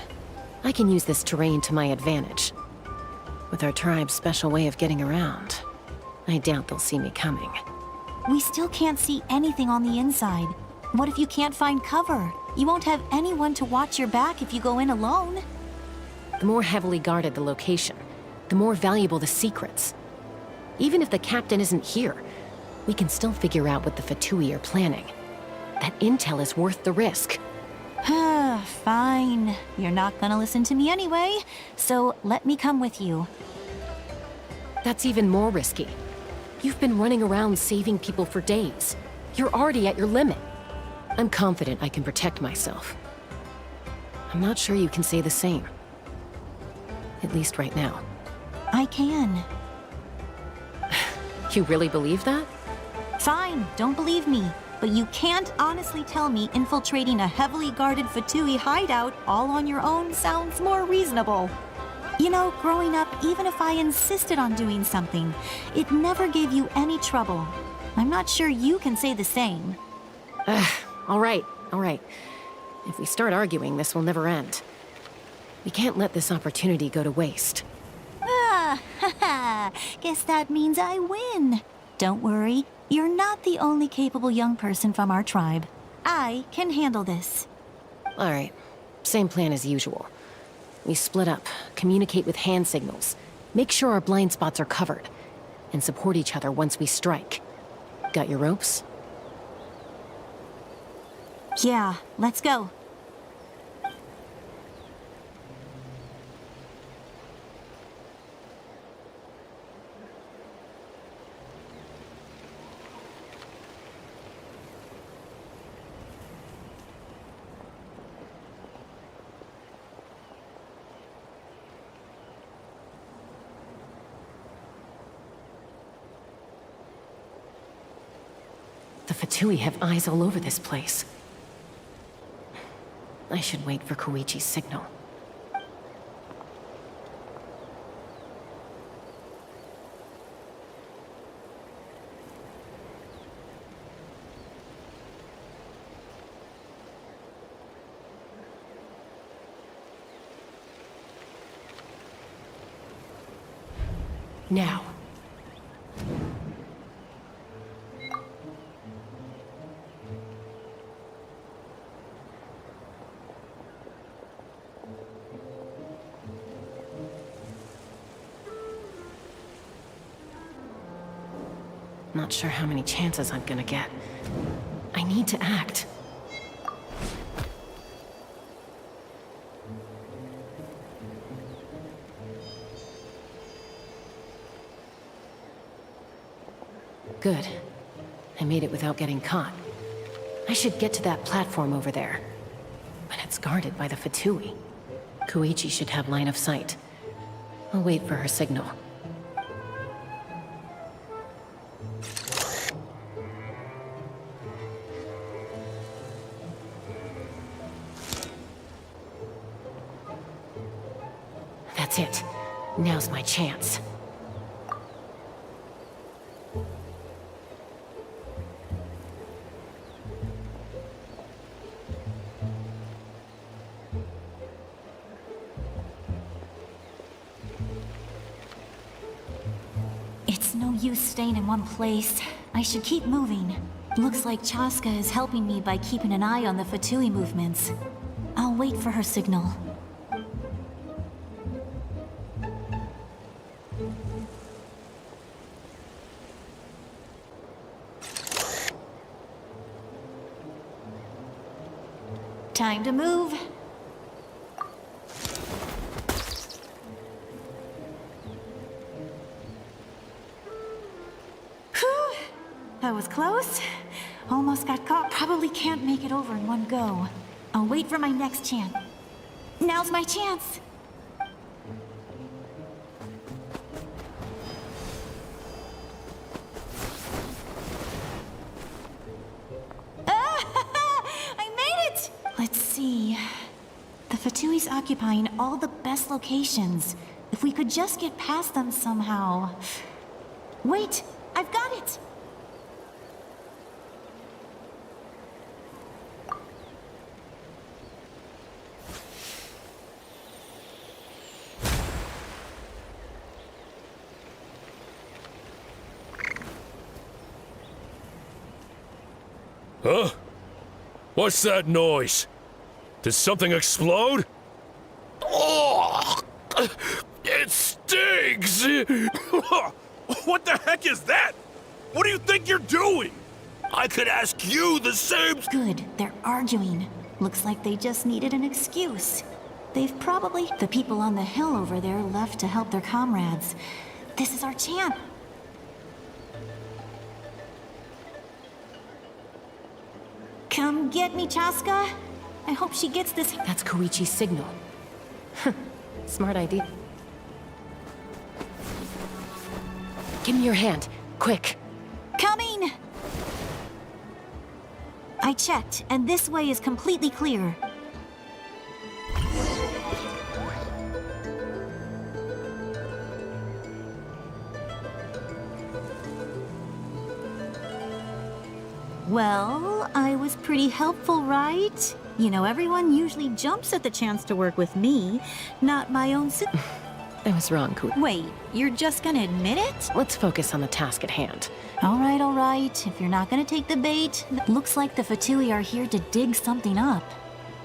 I can use this terrain to my advantage. With our tribe's special way of getting around, I doubt they'll see me coming. We still can't see anything on the inside. What if you can't find cover? You won't have anyone to watch your back if you go in alone. The more heavily guarded the location, the more valuable the secrets. Even if the captain isn't here, we can still figure out what the Fatui are planning. That intel is worth the risk. Fine. You're not gonna listen to me anyway, so let me come with you. That's even more risky. You've been running around saving people for days. You're already at your limit. I'm confident I can protect myself. I'm not sure you can say the same. At least right now. I can. You really believe that? Fine, don't believe me. But you can't honestly tell me infiltrating a heavily guarded Fatui hideout all on your own sounds more reasonable. You know, growing up, even if I insisted on doing something, it never gave you any trouble. I'm not sure you can say the same. All right. If we start arguing, this will never end. We can't let this opportunity go to waste. Guess that means I win. Don't worry, you're not the only capable young person from our tribe. I can handle this. All right, same plan as usual. We split up, communicate with hand signals, make sure our blind spots are covered, and support each other once we strike. Got your ropes? Yeah, let's go. The Fatui have eyes all over this place. I should wait for Koichi's signal. Now. Not sure how many chances I'm gonna get. I need to act. Good. I made it without getting caught. I should get to that platform over there. But it's guarded by the Fatui. Koichi should have line of sight. I'll wait for her signal. That's it. Now's my chance. It's no use staying in one place. I should keep moving. Looks like Chaska is helping me by keeping an eye on the Fatui movements. I'll wait for her signal. Time to move. Whew! That was close. Almost got caught. Probably can't make it over in one go. I'll wait for my next chance. Now's my chance. Let's see. The Fatui's occupying all the best locations. If we could just get past them somehow. Wait! I've got it! Huh? What's that noise? Did something explode? Oh! It stinks! What the heck is that? What do you think you're doing? I could ask you the same— Good, they're arguing. Looks like they just needed an excuse. They've probably— The people on the hill over there left to help their comrades. This is our chance. Come get me, Chaska. I hope she gets this— That's Koichi's signal. Smart idea. Give me your hand, quick. Coming! I checked, and this way is completely clear. Well, I was pretty helpful, right? You know, everyone usually jumps at the chance to work with me, not my own si— I was wrong, Koichi. Wait, you're just gonna admit it? Let's focus on the task at hand. All right. If you're not gonna take the bait, looks like the Fatui are here to dig something up.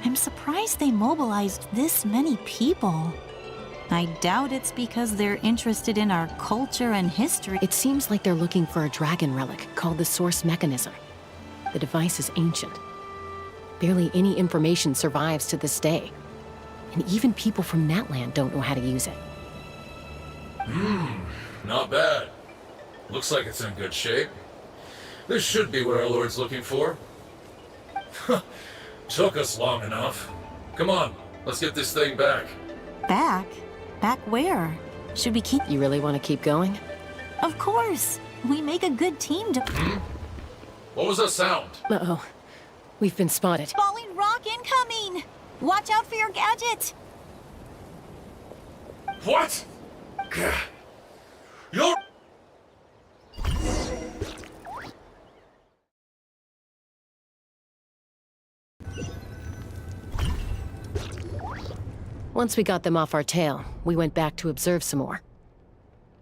I'm surprised they mobilized this many people. I doubt it's because they're interested in our culture and history. It seems like they're looking for a dragon relic called the Source Mechanism. The device is ancient. Barely any information survives to this day. And even people from Natland don't know how to use it. Not bad. Looks like it's in good shape. This should be what our Lord's looking for. Took us long enough. Come on, let's get this thing back. Back? Back where? Should we keep— You really want to keep going? Of course! We make a good team to— What was that sound? Uh-oh. We've been spotted. Falling rock incoming! Watch out for your gadget! What? You're... Once we got them off our tail, we went back to observe some more.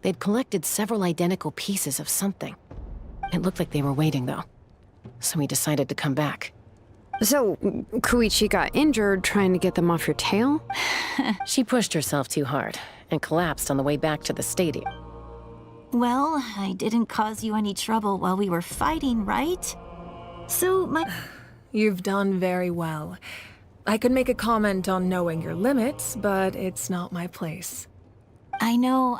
They'd collected several identical pieces of something. It looked like they were waiting, though. So we decided to come back. So, Koichi got injured trying to get them off your tail? She pushed herself too hard and collapsed on the way back to the stadium. Well, I didn't cause you any trouble while we were fighting, right? So, my... You've done very well. I could make a comment on knowing your limits, but it's not my place. I know,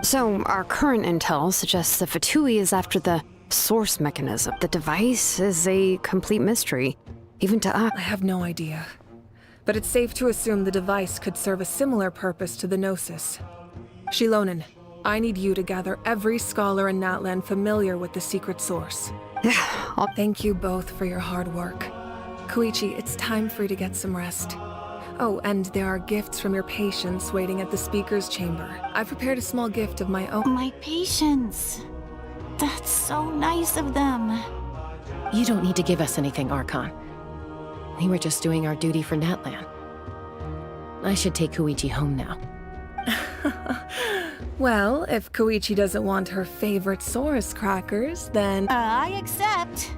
So, our current intel suggests the Fatui is after the source mechanism. The device is a complete mystery, even to us. I have no idea. But it's safe to assume the device could serve a similar purpose to the Gnosis. Shilonen, I need you to gather every scholar in Natlan familiar with the secret source. Thank you both for your hard work. Koichi, it's time for you to get some rest. Oh, and there are gifts from your patients waiting at the speaker's chamber. I've prepared a small gift of my own. My patients. That's so nice of them. You don't need to give us anything, Archon. We were just doing our duty for Natlan. I should take Koichi home now. Well, if Koichi doesn't want her favorite Saurus crackers, then... I accept.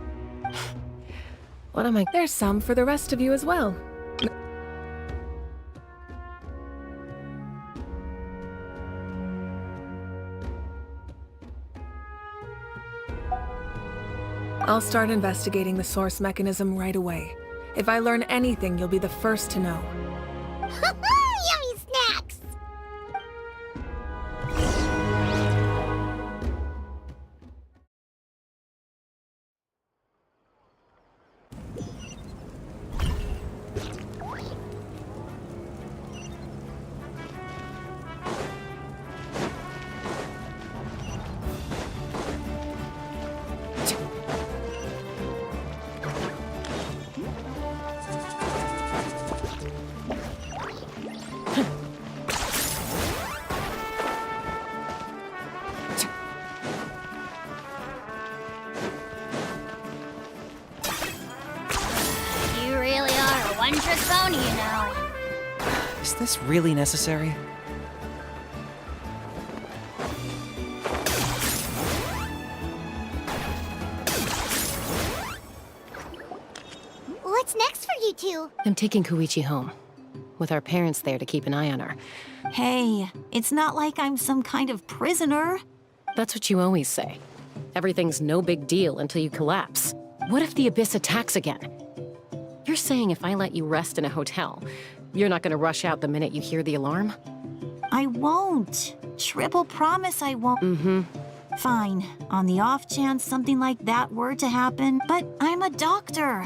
What am I... There's some for the rest of you as well. I'll start investigating the source mechanism right away. If I learn anything, you'll be the first to know. Yummy snacks! You really are a one-trick pony, you know. Is this really necessary? What's next for you two? I'm taking Koichi home, with our parents there to keep an eye on her. Hey, it's not like I'm some kind of prisoner. That's what you always say. Everything's no big deal until you collapse. What if the Abyss attacks again? You're saying if I let you rest in a hotel, you're not gonna rush out the minute you hear the alarm? I won't. Triple promise I won't. Mm-hmm. Fine, on the off chance something like that were to happen, but I'm a doctor.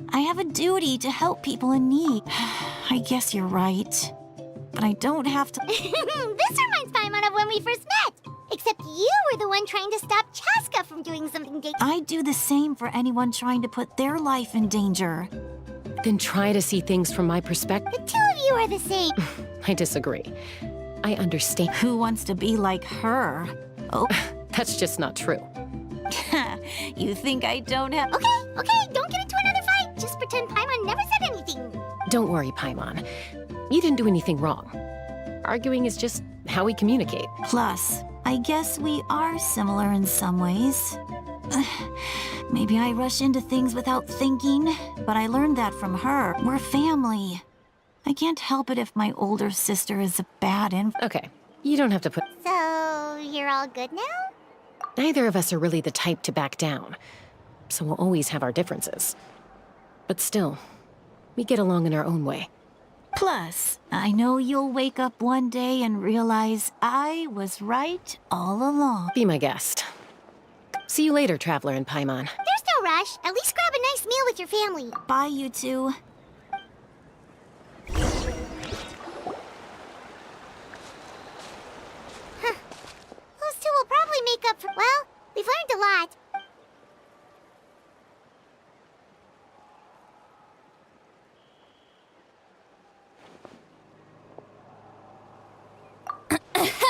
I have a duty to help people in need. I guess you're right. But I don't have to... This reminds Paimon of when we first met. Except you were the one trying to stop Chaska from doing something dangerous. I'd do the same for anyone trying to put their life in danger. Then try to see things from my perspective. The two of you are the same. I disagree. I understand. Who wants to be like her? Oh, that's just not true. You think I don't have... Okay, don't get into another fight. Just pretend Paimon never said anything. Don't worry, Paimon. You didn't do anything wrong. Arguing is just how we communicate. Plus, I guess we are similar in some ways. Maybe I rush into things without thinking, but I learned that from her. We're family. I can't help it if my older sister is a bad influence. Okay, you don't have to put... So, you're all good now? Neither of us are really the type to back down, so we'll always have our differences. But still, we get along in our own way. Plus, I know you'll wake up one day and realize I was right all along. Be my guest. See you later, Traveler and Paimon. There's no rush. At least grab a nice meal with your family. Bye, you two. Those two will probably make up for... Well, we've learned a lot.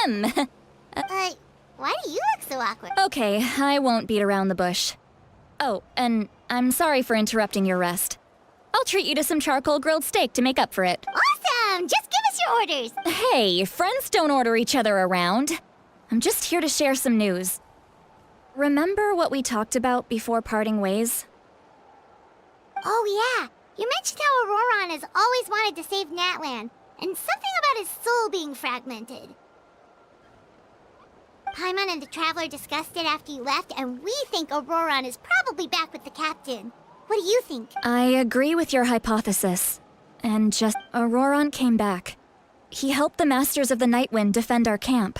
him. Why do you look so awkward? Okay, I won't beat around the bush. Oh, and I'm sorry for interrupting your rest. I'll treat you to some charcoal grilled steak to make up for it. Awesome! Just give us your orders! Hey, friends don't order each other around. I'm just here to share some news. Remember what we talked about before parting ways? Oh yeah, you mentioned how Auroron has always wanted to save Natlan, and something about his soul being fragmented. Paimon and the Traveler discussed it after you left, and we think Auroron is probably back with the captain. What do you think? I agree with your hypothesis. And just... Auroron came back. He helped the Masters of the Nightwind defend our camp.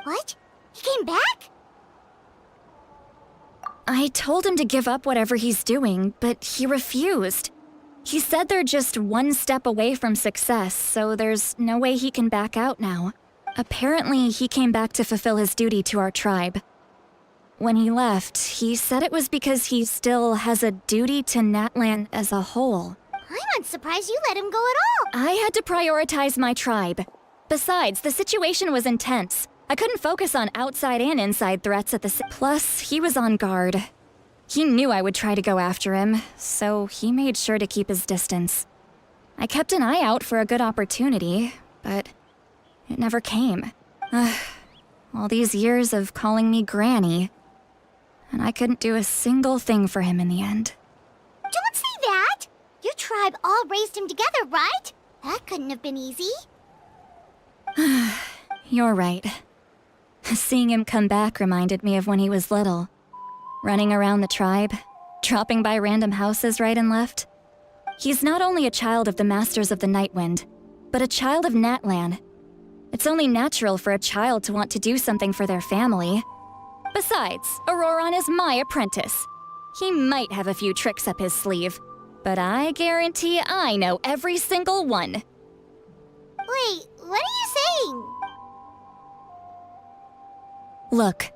What? He came back? I told him to give up whatever he's doing, but he refused. He said they're just one step away from success, so there's no way he can back out now. Apparently, he came back to fulfill his duty to our tribe. When he left, he said it was because he still has a duty to Natlan as a whole. I'm surprised you let him go at all. I had to prioritize my tribe. Besides, the situation was intense. I couldn't focus on outside and inside threats at the Plus, he was on guard. He knew I would try to go after him, so he made sure to keep his distance. I kept an eye out for a good opportunity, but it never came. All these years of calling me Granny, and I couldn't do a single thing for him in the end. Don't say that! Your tribe all raised him together, right? That couldn't have been easy. You're right. Seeing him come back reminded me of when he was little. Running around the tribe, dropping by random houses right and left. He's not only a child of the Masters of the Nightwind, but a child of Natlan. It's only natural for a child to want to do something for their family. Besides, Auroron is my apprentice. He might have a few tricks up his sleeve, but I guarantee I know every single one. Wait, what are you saying? Look.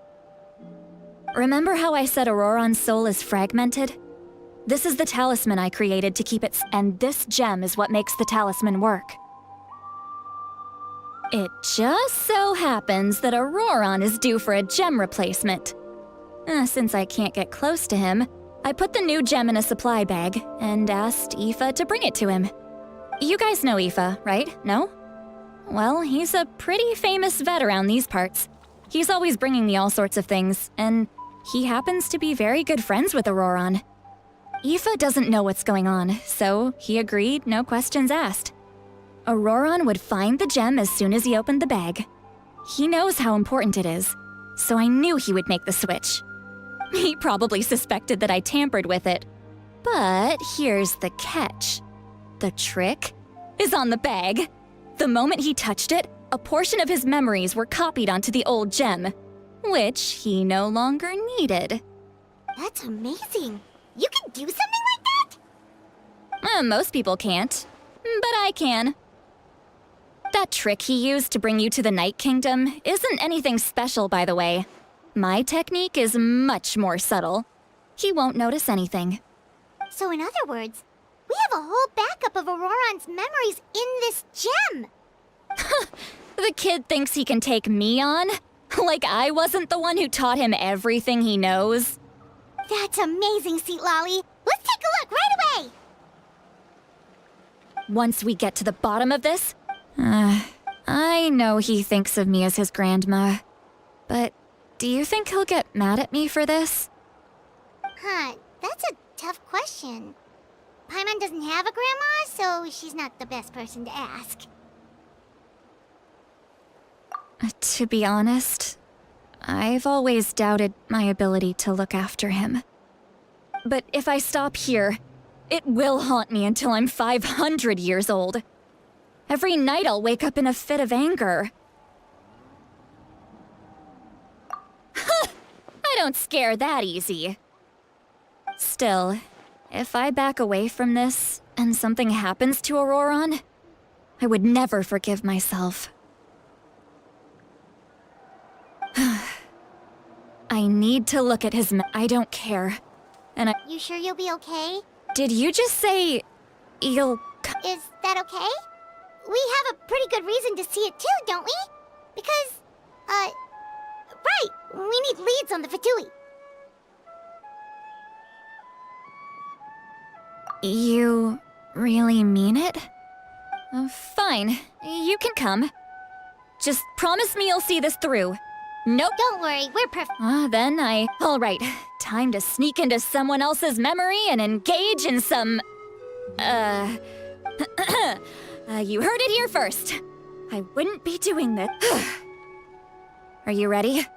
Remember how I said Auroron's soul is fragmented? This is the talisman I created to keep it and this gem is what makes the talisman work. It just so happens that Auroron is due for a gem replacement. Since I can't get close to him, I put the new gem in a supply bag and asked Aoife to bring it to him. You guys know Aoife, right? No? Well, he's a pretty famous vet around these parts. He's always bringing me all sorts of things, and he happens to be very good friends with Auroron. Aoife doesn't know what's going on, so he agreed, no questions asked. Auroron would find the gem as soon as he opened the bag. He knows how important it is, so I knew he would make the switch. He probably suspected that I tampered with it. But here's the catch. The trick is on the bag. The moment he touched it, a portion of his memories were copied onto the old gem, which he no longer needed. That's amazing. You can do something like that? Most people can't, but I can. That trick he used to bring you to the Night Kingdom isn't anything special, by the way. My technique is much more subtle. He won't notice anything. So in other words, we have a whole backup of Auroron's memories in this gem. The kid thinks he can take me on? Like I wasn't the one who taught him everything he knows? That's amazing, Seat Lolly. Let's take a look right away! Once we get to the bottom of this, I know he thinks of me as his grandma. But do you think he'll get mad at me for this? That's a tough question. Paimon doesn't have a grandma, so she's not the best person to ask. To be honest, I've always doubted my ability to look after him. But if I stop here, it will haunt me until I'm 500 years old. Every night I'll wake up in a fit of anger. I don't scare that easy. Still, if I back away from this and something happens to Auroron, I would never forgive myself. I need to look at his I don't care. And You sure you'll be okay? Did you just say you'll Is that okay? We have a pretty good reason to see it too, don't we? Because Right! We need leads on the Fatui. You really mean it? Fine, you can come. Just promise me you'll see this through. Nope. Don't worry, we're perfect. Alright, time to sneak into someone else's memory and engage in some. You heard it here first. I wouldn't be doing this. Are you ready?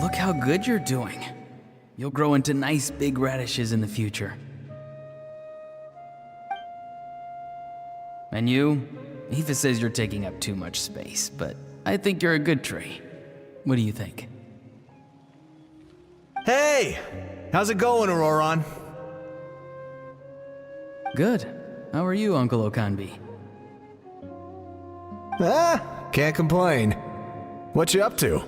Look how good you're doing. You'll grow into nice big radishes in the future. And you? Aoife says you're taking up too much space, but I think you're a good tree. What do you think? Hey! How's it going, Auroron? Good. How are you, Uncle Okanbi? Can't complain. What you up to?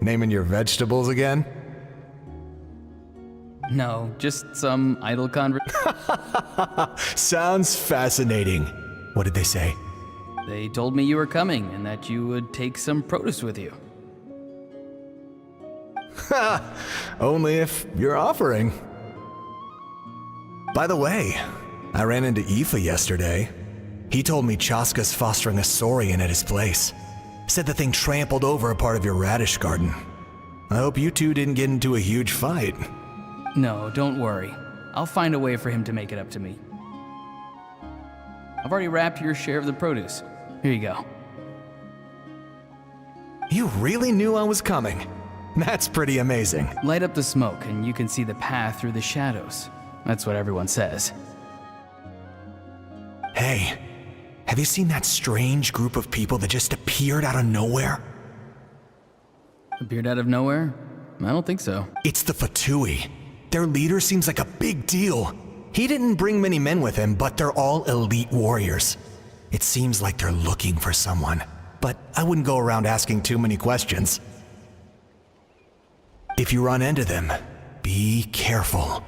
Naming your vegetables again? No, just some idle conversation. Sounds fascinating. What did they say? They told me you were coming and that you would take some produce with you. Ha! Only if you're offering. By the way, I ran into Aoife yesterday. He told me Chaska's fostering a saurian at his place. Said the thing trampled over a part of your radish garden. I hope you two didn't get into a huge fight. No, don't worry. I'll find a way for him to make it up to me. I've already wrapped your share of the produce. Here you go. You really knew I was coming. That's pretty amazing. Light up the smoke and you can see the path through the shadows. That's what everyone says. Hey, have you seen that strange group of people that just appeared out of nowhere? Appeared out of nowhere? I don't think so. It's the Fatui. Their leader seems like a big deal. He didn't bring many men with him, but they're all elite warriors. It seems like they're looking for someone, but I wouldn't go around asking too many questions. If you run into them, be careful.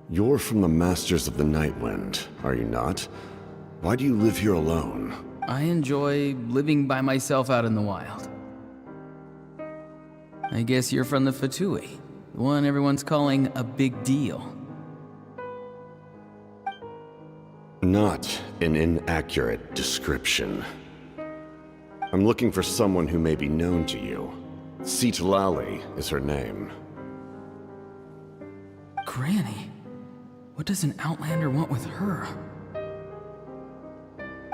You're from the Masters of the Nightwind, are you not? Why do you live here alone? I enjoy living by myself out in the wild. I guess you're from the Fatui, the one everyone's calling a big deal. Not an inaccurate description. I'm looking for someone who may be known to you. Citlali is her name. Granny? What does an Outlander want with her?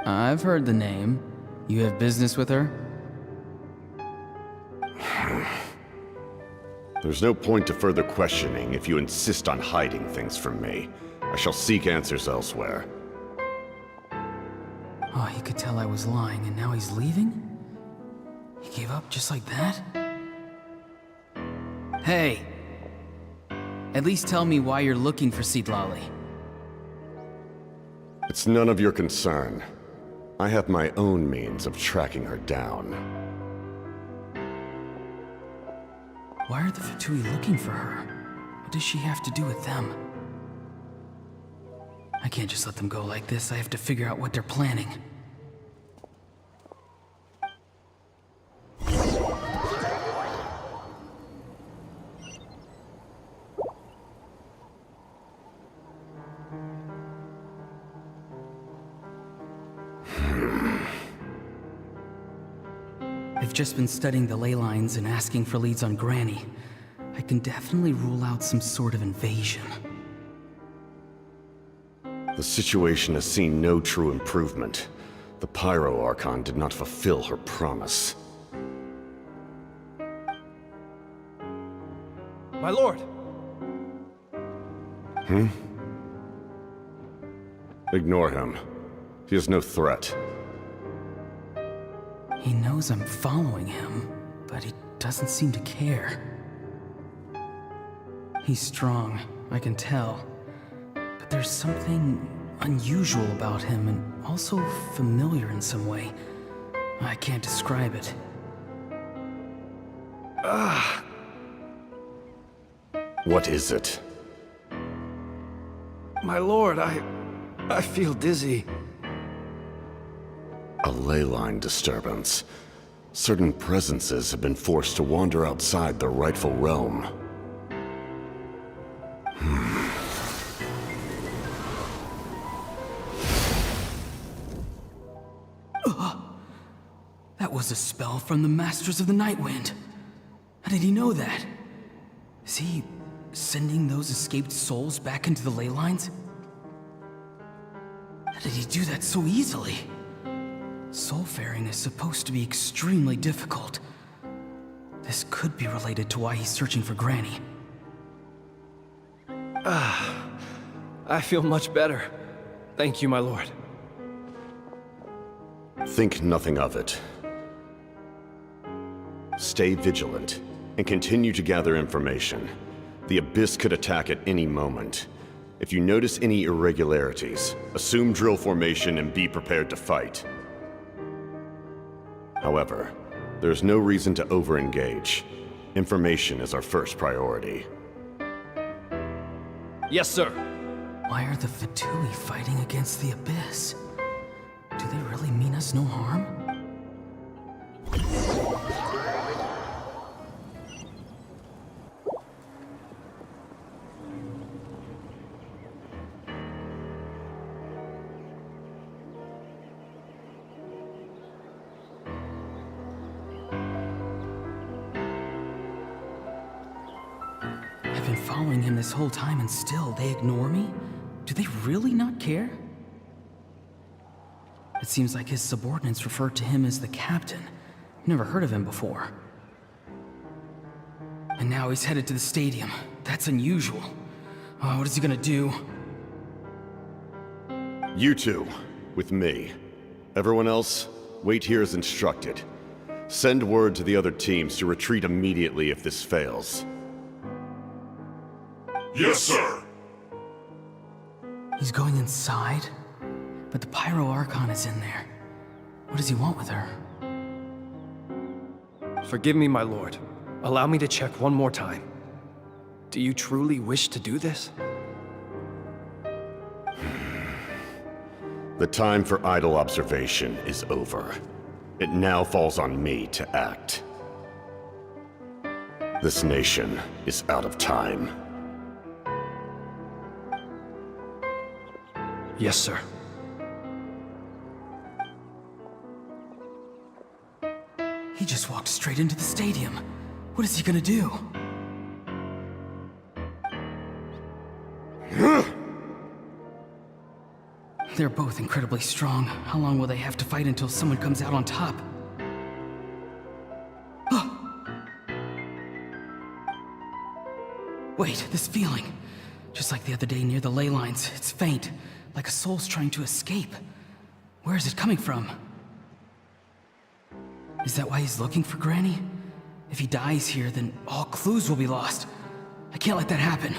I've heard the name. You have business with her? There's no point to further questioning if you insist on hiding things from me. I shall seek answers elsewhere. Oh, he could tell I was lying and now he's leaving? He gave up just like that? Hey! At least tell me why you're looking for Citlali. It's none of your concern. I have my own means of tracking her down. Why are the Fatui looking for her? What does she have to do with them? I can't just let them go like this. I have to figure out what they're planning. I've just been studying the ley lines and asking for leads on Granny. I can definitely rule out some sort of invasion. The situation has seen no true improvement. The Pyro Archon did not fulfill her promise. My lord! Ignore him. He is no threat. He knows I'm following him, but he doesn't seem to care. He's strong, I can tell. But there's something unusual about him and also familiar in some way. I can't describe it. What is it? My lord, I feel dizzy. A ley line disturbance. Certain presences have been forced to wander outside their rightful realm. That was a spell from the Masters of the Nightwind. How did he know that? Is he sending those escaped souls back into the ley lines? How did he do that so easily? Soulfaring is supposed to be extremely difficult. This could be related to why he's searching for Granny. I feel much better. Thank you, my lord. Think nothing of it. Stay vigilant, and continue to gather information. The Abyss could attack at any moment. If you notice any irregularities, assume drill formation and be prepared to fight. However, there's no reason to over-engage. Information is our first priority. Yes, sir. Why are the Fatui fighting against the Abyss? Do they really mean us no harm? I've been following him this whole time and still they ignore me? Do they really not care? It seems like his subordinates refer to him as the captain. Never heard of him before. And now he's headed to the stadium. That's unusual. Oh, what is he gonna do? You two, with me. Everyone else, wait here as instructed. Send word to the other teams to retreat immediately if this fails. Yes, sir. He's going inside? But the Pyro Archon is in there. What does he want with her? Forgive me, my lord. Allow me to check one more time. Do you truly wish to do this? The time for idle observation is over. It now falls on me to act. This nation is out of time. Yes, sir. He just walked straight into the stadium. What is he gonna do? They're both incredibly strong. How long will they have to fight until someone comes out on top? Wait, this feeling. Just like the other day near the ley lines, it's faint, like a soul's trying to escape. Where is it coming from? Is that why he's looking for Granny? If he dies here, then all clues will be lost. I can't let that happen.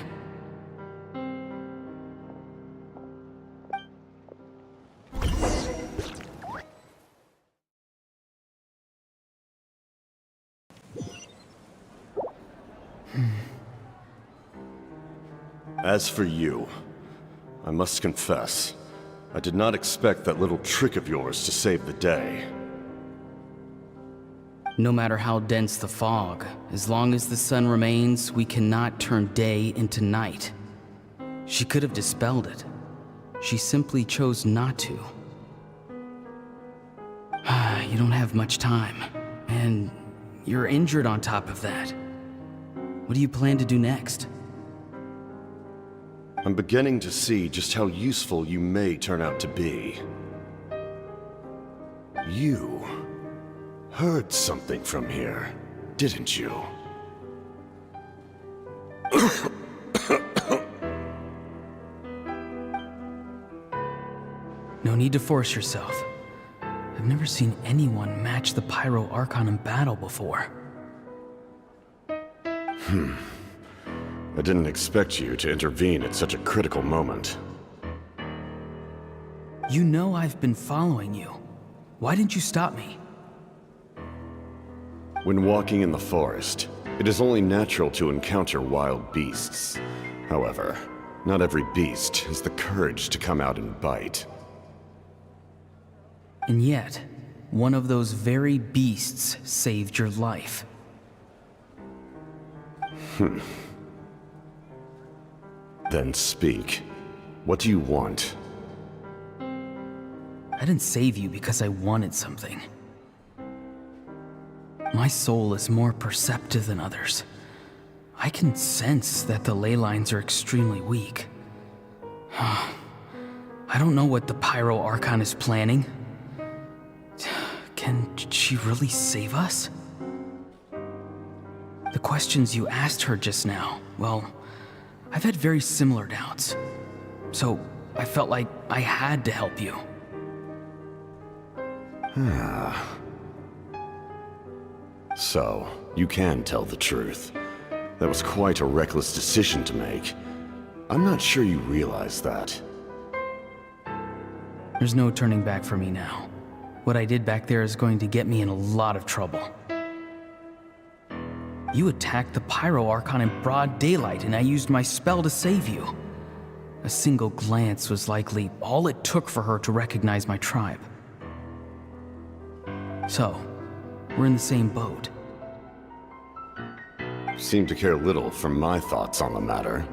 As for you, I must confess, I did not expect that little trick of yours to save the day. No matter how dense the fog, as long as the sun remains, we cannot turn day into night. She could have dispelled it. She simply chose not to. You don't have much time, and you're injured on top of that. What do you plan to do next? I'm beginning to see just how useful you may turn out to be. You heard something from here, didn't you? No need to force yourself. I've never seen anyone match the Pyro Archon in battle before. I didn't expect you to intervene at such a critical moment. You know I've been following you. Why didn't you stop me? When walking in the forest, it is only natural to encounter wild beasts. However, not every beast has the courage to come out and bite. And yet, one of those very beasts saved your life. Then speak. What do you want? I didn't save you because I wanted something. My soul is more perceptive than others. I can sense that the ley lines are extremely weak. I don't know what the Pyro Archon is planning. Can she really save us? The questions you asked her just now, well, I've had very similar doubts. So I felt like I had to help you. So, you can tell the truth. That was quite a reckless decision to make. I'm not sure you realize that. There's no turning back for me now. What I did back there is going to get me in a lot of trouble. You attacked the Pyro Archon in broad daylight, and I used my spell to save you. A single glance was likely all it took for her to recognize my tribe. So, we're in the same boat. Seem to care little for my thoughts on the matter.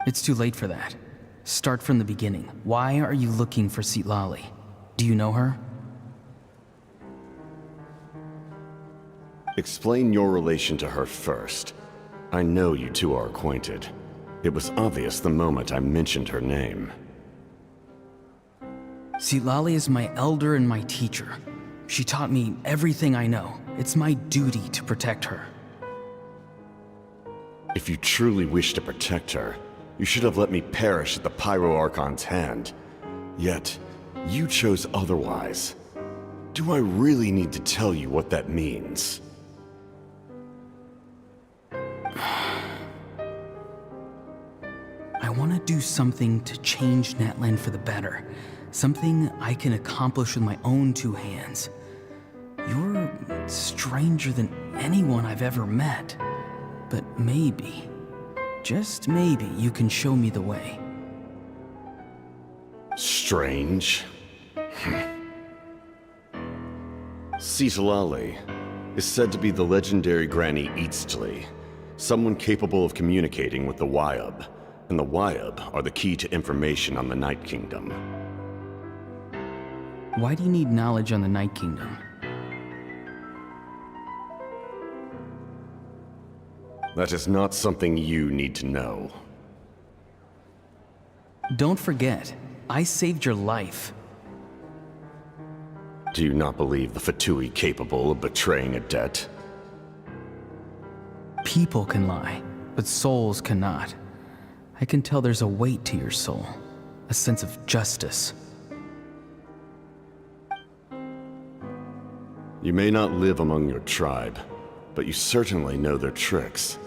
It's too late for that. Start from the beginning. Why are you looking for Citlali? Do you know her? Explain your relation to her first. I know you two are acquainted. It was obvious the moment I mentioned her name. Citlali is my elder and my teacher. She taught me everything I know. It's my duty to protect her. If you truly wish to protect her, you should have let me perish at the Pyro Archon's hand. Yet, you chose otherwise. Do I really need to tell you what that means? I want to do something to change Natlan for the better. Something I can accomplish with my own two hands. You're stranger than anyone I've ever met. But maybe, just maybe, you can show me the way. Strange? Citlali is said to be the legendary Granny Eastli, someone capable of communicating with the Wyab, and the Wyab are the key to information on the Night Kingdom. Why do you need knowledge on the Night Kingdom? That is not something you need to know. Don't forget, I saved your life. Do you not believe the Fatui capable of betraying a debt? People can lie, but souls cannot. I can tell there's a weight to your soul, a sense of justice. You may not live among your tribe, but you certainly know their tricks.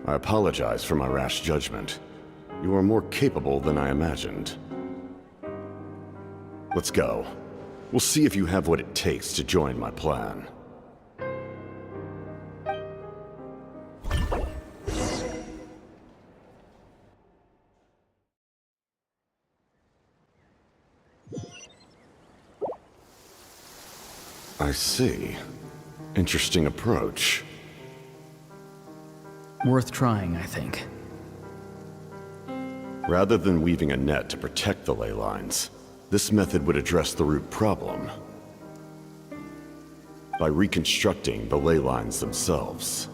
I apologize for my rash judgment. You are more capable than I imagined. Let's go. We'll see if you have what it takes to join my plan. I see. Interesting approach. Worth trying, I think. Rather than weaving a net to protect the ley lines, this method would address the root problem by reconstructing the ley lines themselves.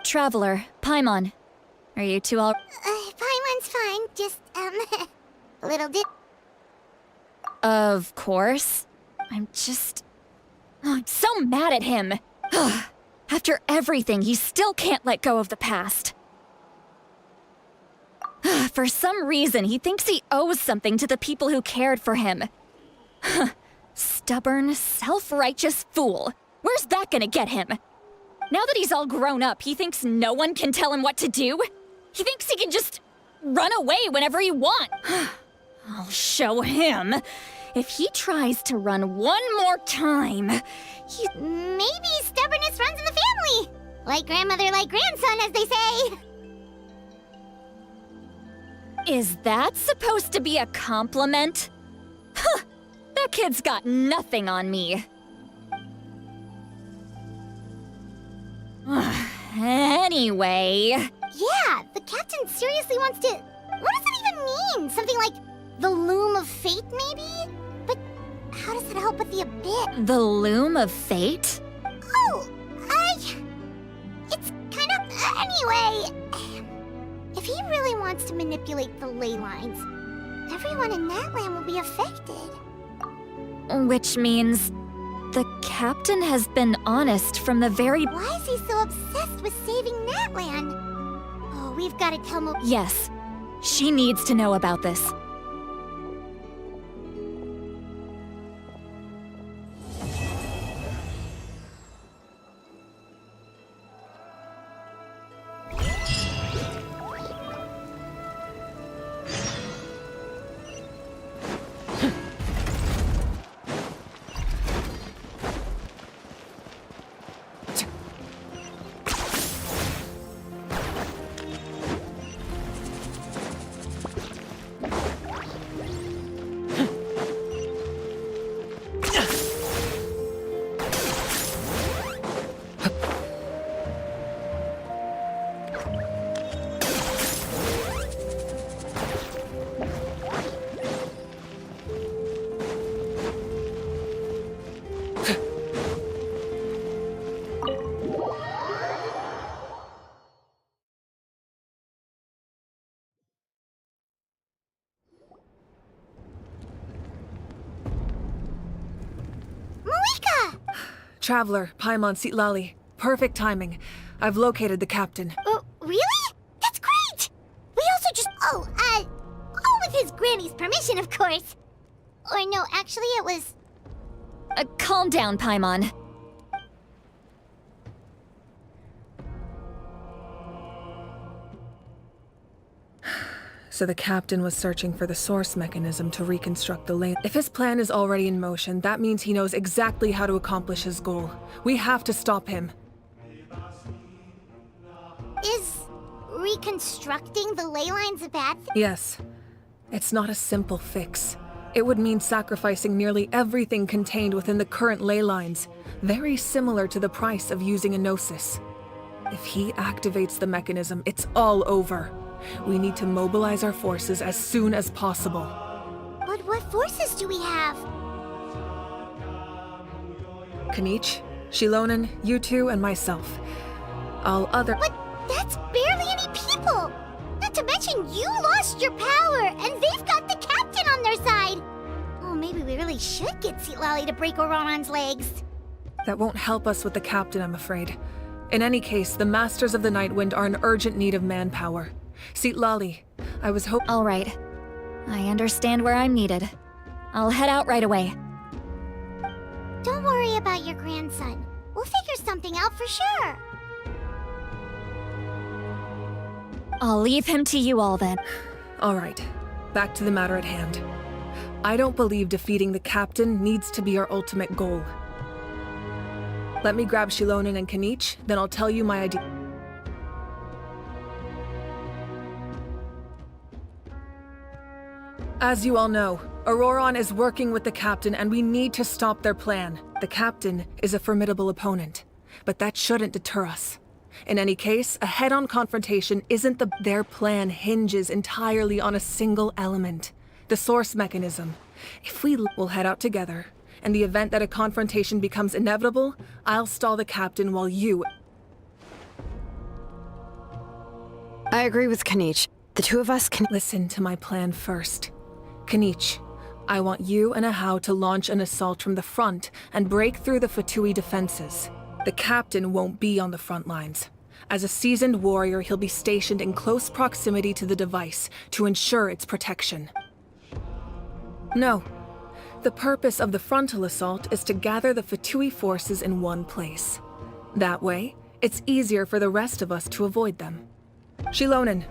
Traveler, Paimon. Are you two all... Paimon's fine, just, a little Of course. I'm so mad at him. After everything, he still can't let go of the past. For some reason, he thinks he owes something to the people who cared for him. Stubborn, self-righteous fool. Where's that gonna get him? Now that he's all grown up, he thinks no one can tell him what to do? He thinks he can just run away whenever he wants. I'll show him. If he tries to run one more time, Maybe stubbornness runs in the family. Like grandmother, like grandson, as they say. Is that supposed to be a compliment? Huh, that kid's got nothing on me. Anyway. Yeah, the captain seriously wants to... What does that even mean? Something like the loom of fate, maybe? But how does that help with the abyss? The loom of fate? Oh, it's kind of... Anyway... If he really wants to manipulate the ley lines, everyone in that land will be affected. Which means... the captain has been honest from the very... Why is he so obsessed with saving Natland? Oh, we've got to tell Mo... Yes. She needs to know about this. Traveler, Paimon Sitlali. Perfect timing. I've located the captain. Oh, really? That's great! We also just... all with his granny's permission, of course. Or no, actually it was... Calm down, Paimon. So the captain was searching for the source mechanism to reconstruct the lane. If his plan is already in motion, that means he knows exactly how to accomplish his goal. We have to stop him. Is reconstructing the ley lines a bad thing? Yes. It's not a simple fix. It would mean sacrificing nearly everything contained within the current ley lines, very similar to the price of using a gnosis. If he activates the mechanism, it's all over. We need to mobilize our forces as soon as possible. But what forces do we have? Kanich, Shilonen, you two, and myself. But that's barely any people! Not to mention you lost your power, and they've got the captain on their side! Oh, maybe we really should get Sitlali to break Ororon's legs. That won't help us with the captain, I'm afraid. In any case, the Masters of the Nightwind are in urgent need of manpower. Sitlali, I was hoping... All right. I understand where I'm needed. I'll head out right away. Don't worry about your grandson. We'll figure something out for sure. I'll leave him to you all then. All right. Back to the matter at hand. I don't believe defeating the captain needs to be our ultimate goal. Let me grab Shilonen and Kanich, then I'll tell you my idea. As you all know, Ororon is working with the captain and we need to stop their plan. The captain is a formidable opponent, but that shouldn't deter us. In any case, a head-on confrontation isn't their plan hinges entirely on a single element, the source mechanism. If we'll head out together, in the event that a confrontation becomes inevitable, I'll stall the captain while you... I agree with Kanich. The two of us can... Listen to my plan first. Kanich, I want you and Ahau to launch an assault from the front and break through the Fatui defenses. The captain won't be on the front lines. As a seasoned warrior, he'll be stationed in close proximity to the device to ensure its protection. No. The purpose of the frontal assault is to gather the Fatui forces in one place. That way, it's easier for the rest of us to avoid them. Shilonen,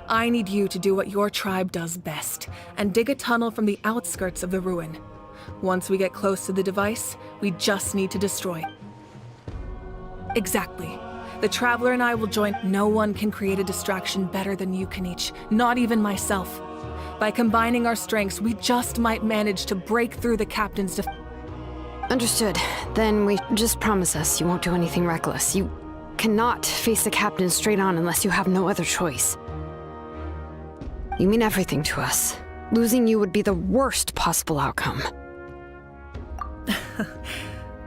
I need you to do what your tribe does best, and dig a tunnel from the outskirts of the ruin. Once we get close to the device, we just need to destroy it. Exactly. The Traveler and I will join. No one can create a distraction better than you can each, not even myself. By combining our strengths, we just might manage to break through the captain's Understood. Then just promise us you won't do anything reckless. You cannot face the captain straight on unless you have no other choice. You mean everything to us. Losing you would be the worst possible outcome.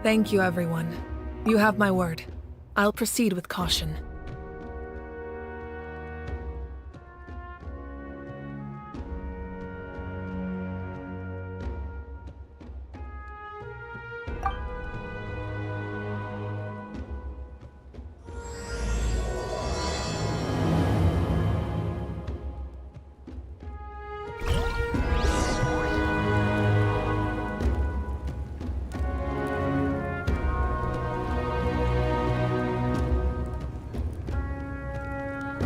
Thank you, everyone. You have my word. I'll proceed with caution.